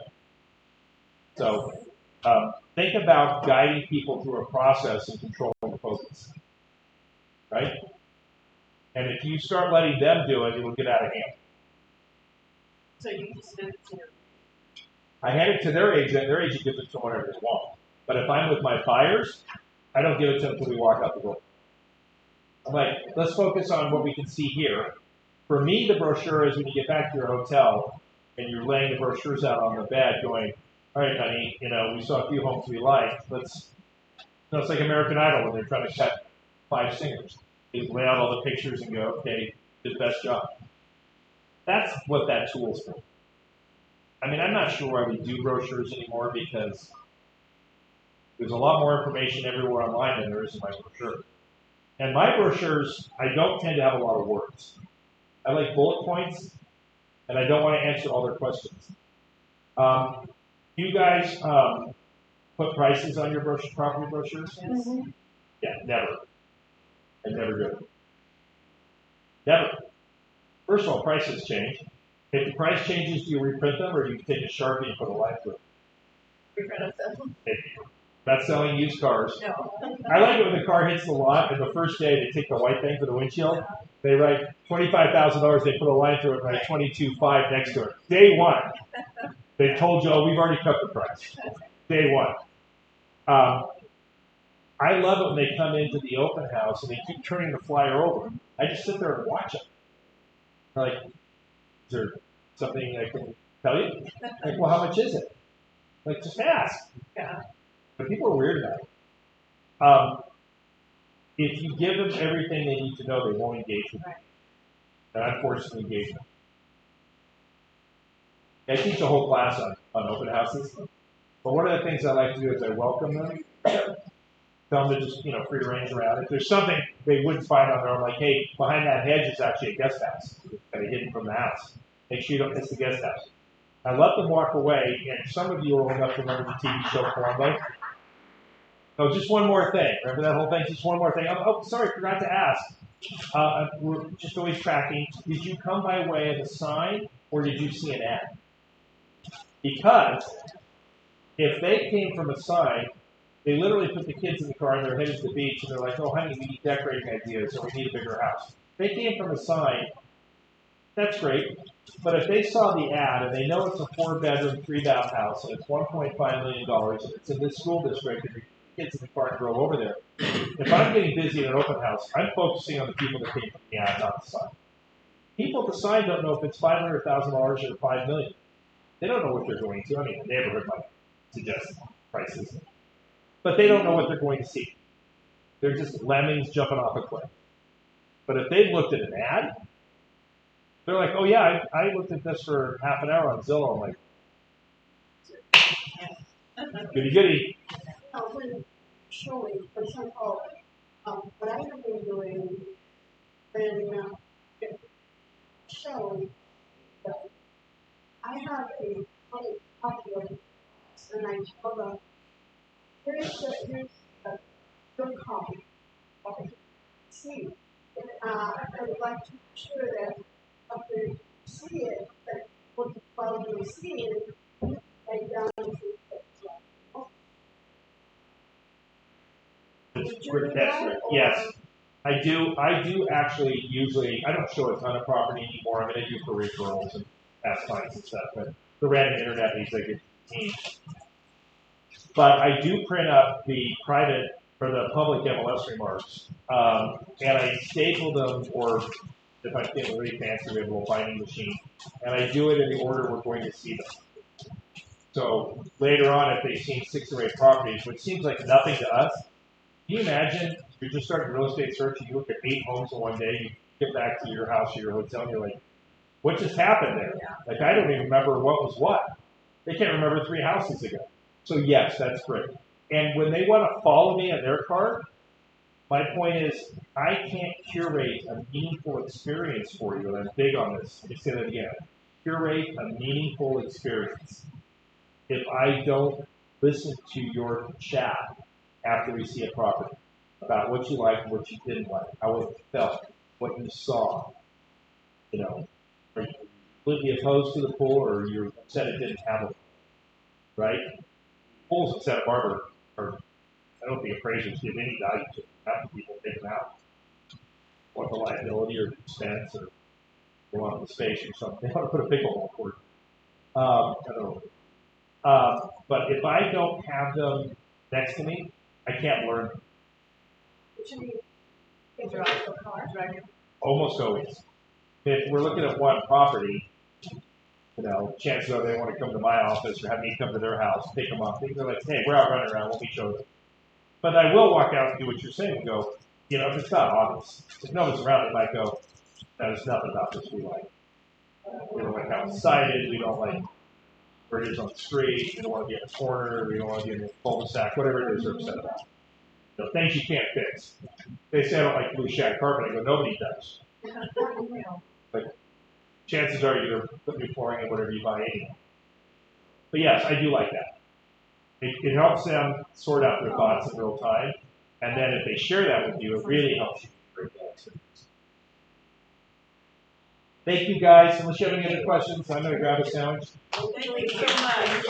So think about guiding people through a process and controlling the focus, right? And if you start letting them do it, it will get out of hand. So you can send it to I hand it to their agent gives it to whatever they want. But if I'm with my buyers, I don't give it to them until we walk out the door. I'm like, let's focus on what we can see here. For me, the brochure is when you get back to your hotel and you're laying the brochures out on the bed going, all right, honey, we saw a few homes we liked. It's like American Idol when they're trying to cut 5 singers. They lay out all the pictures and go, okay, did the best job. That's what that tool's for. I mean, I'm not sure why we do brochures anymore because there's a lot more information everywhere online than there is in my brochure. And my brochures, I don't tend to have a lot of words. I like bullet points, and I don't want to answer all their questions. You guys put prices on your property brochures? Yes. Yeah, never. I never do. Never. First of all, prices change. If the price changes, do you reprint them, or do you take a Sharpie and put a line through it? Reprint them. That's selling used cars. No. I like it when the car hits the lot, and the first day they take the white thing for the windshield. They write $25,000. They put a line through it, and write $22,500 next to it. Day one, they told you, oh, we've already cut the price. Day one. I love it when they come into the open house and they keep turning the flyer over. I just sit there and watch them. Like, is there something I can tell you? Like, well, how much is it? Like, just ask. Yeah. But people are weird about it. If you give them everything they need to know, they won't engage with you. And I'm forced to engage them. I teach a whole class on open houses. But one of the things I like to do is I welcome them. Tell them to just, free to range around. If there's something they wouldn't find on their own, like, hey, behind that hedge is actually a guest house. It's kind of hidden from the house. Make sure you don't miss the guest house. I let them walk away, and some of you are old enough to remember the TV show Columbo. Oh, just one more thing. Remember that whole thing? Just one more thing. Oh, sorry, forgot to ask. We're just always tracking. Did you come by way of a sign, or did you see an ad? Because if they came from a sign, They literally put the kids in the car and they're headed to the beach and they're like, oh honey, we need decorating ideas or we need a bigger house. They came from a sign, that's great. But if they saw the ad and they know it's a 4-bedroom, 3-bath house and it's $1.5 million and it's in this school district and the kids in the car can drove over there, if I'm getting busy in an open house, I'm focusing on the people that came from the ad, not the sign. People at the sign don't know if it's $500,000 or $5 million. They don't know what they're going to. I mean, the neighborhood might suggest prices, but they don't know what they're going to see. They're just lemmings jumping off a cliff. But if they've looked at an ad, they're like, oh yeah, I looked at this for half an hour on Zillow. I'm like, goody goody. When showing, for example, what I have been doing, and showing that I have a popular, and I tell them, here's a good copy of it. See, I would like to make sure that after you see it, that what while you see it, write down Yes, I do. I do actually usually. I don't show a ton of property anymore. I'm going to do for referrals and past clients and stuff. But the random internet leads I get team. But I do print up the private or the public MLS remarks, and I staple them, or if I'm getting really fancy, we have a little binding machine, and I do it in the order we're going to see them. So later on, if they've seen 6 or 8 properties, which seems like nothing to us, can you imagine you're just starting real estate search and you look at 8 homes in one day, you get back to your house or your hotel and you're like, what just happened there? Like, I don't even remember what was what. They can't remember 3 houses ago. So yes, that's great. And when they want to follow me on their card, my point is I can't curate a meaningful experience for you, and I'm big on this. Let me say that again. Curate a meaningful experience. If I don't listen to your chat after we see a property about what you liked, what you didn't like, how it felt, what you saw, you know, are you completely opposed to the pool or you're upset it didn't have a pool, right? Pools in Santa Barbara are, I don't think appraisers give any value to them. Half the people take them out. Want the liability or the expense or they want the space or something. They want to put a pickleball court. I don't know. But if I don't have them next to me, I can't learn. What you mean? Drive the car, right? Almost always. If we're looking at one property, you know, chances are they want to come to my office or have me come to their house, pick them up. They're like, hey, we're out running around, let me show them. But I will walk out and do what you're saying and go, you know, if it's not obvious. If no one's around, it might go, there's nothing about this we like. We don't like how it's sided, we don't like where it is on the street, we don't want to be in a corner, we don't want to be in a cul-de-sac, whatever it is they're upset about. You know, things you can't fix. They say I don't like blue shag carpet, I go, nobody does. But chances are you're going to put new flooring in whatever you buy anyway. But yes, I do like that. It helps them sort out their thoughts in real time, and then if they share that with you, it really helps you create that experience. Thank you guys. Unless you have any other questions, I'm going to grab a sandwich. Thank you so much.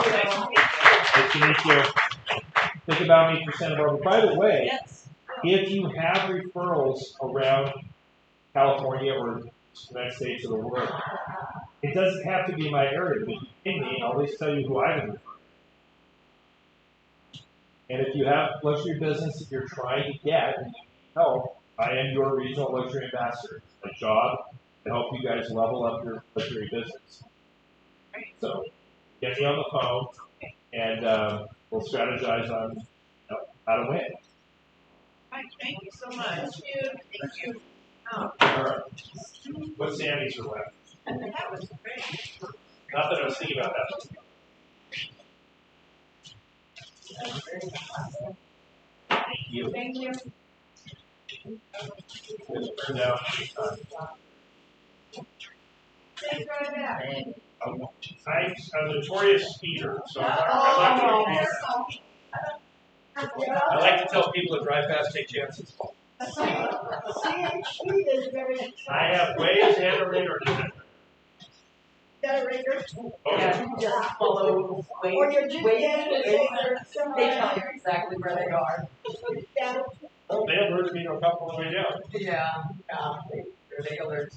Nice to meet you. Think about me for Santa Barbara. By the way, if you have referrals around California or the United States or the world, it doesn't have to be my area. If you ping me, I'll at least tell you who I can refer. And if you have luxury business that you're trying to get and you need help, I am your regional luxury ambassador. It's my job to help you guys level up your luxury business. So get me on the phone and we'll strategize on how to win. Right, thank you so much. Thank you. All right. What Sammys are left? That was great. Not that I was thinking about that. Thank you. Thank you. Now, I'm a notorious speeder, so I'm not going to be. I like to tell people to drive fast, take chances. CHE is very. I have ways and a radar detector. got a regular. Yeah, you just follow Or waves. you're just Waves, getting a waves. regular. They tell you exactly where they are. Down. Oh, they alerted me to a couple on the way down. Yeah, they alert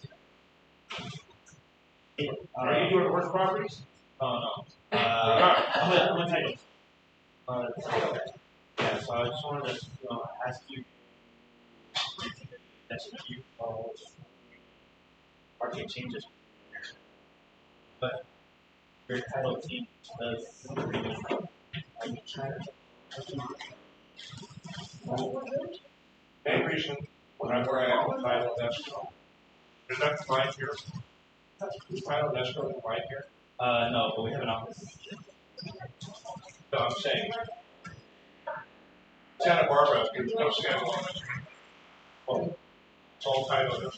you. Are you doing horse properties? Oh no. I'm gonna tell you. Yeah, so I just wanted to ask you that you market changes, but your title team does. Are you trying Main reason when I where I have the title escrow. Is that mine here? Is title escrow mine here? no, but we have an office. No, I'm saying Santa Barbara is no standalone. Well, it's all title.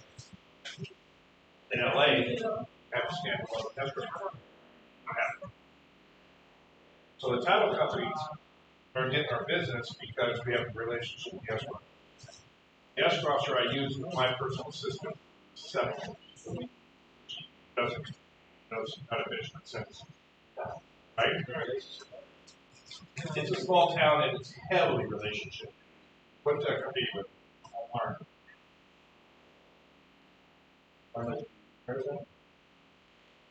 In LA, have a standalone escrow. So the title companies are getting our business because we have a relationship with the escrow. The escrow officer I use with my personal assistant, settle. Doesn't knows how to manage sense. Right? It's a small town and it's heavily relationship. What's that compete with? Walmart.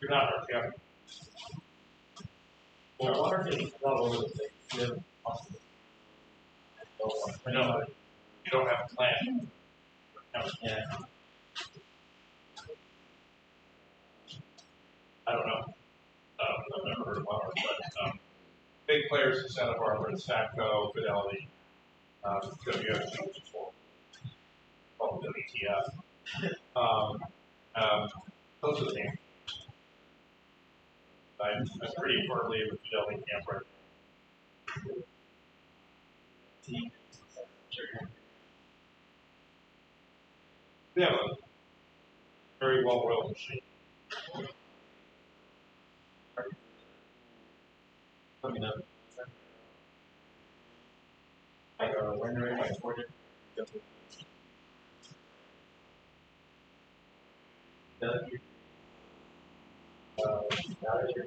You're not our county. Well, Walmart is all over the place. We have offices. No, you don't have a plan. Yeah. I don't know. I've never heard of Walmart, but big players in Santa Barbara, Sacco, Fidelity, WFG, which is called WTF. Those are the names. I'm pretty firmly with Fidelity Camper. We have a very well-oiled machine. Let me know. When you're ready, I ordered. Now that you're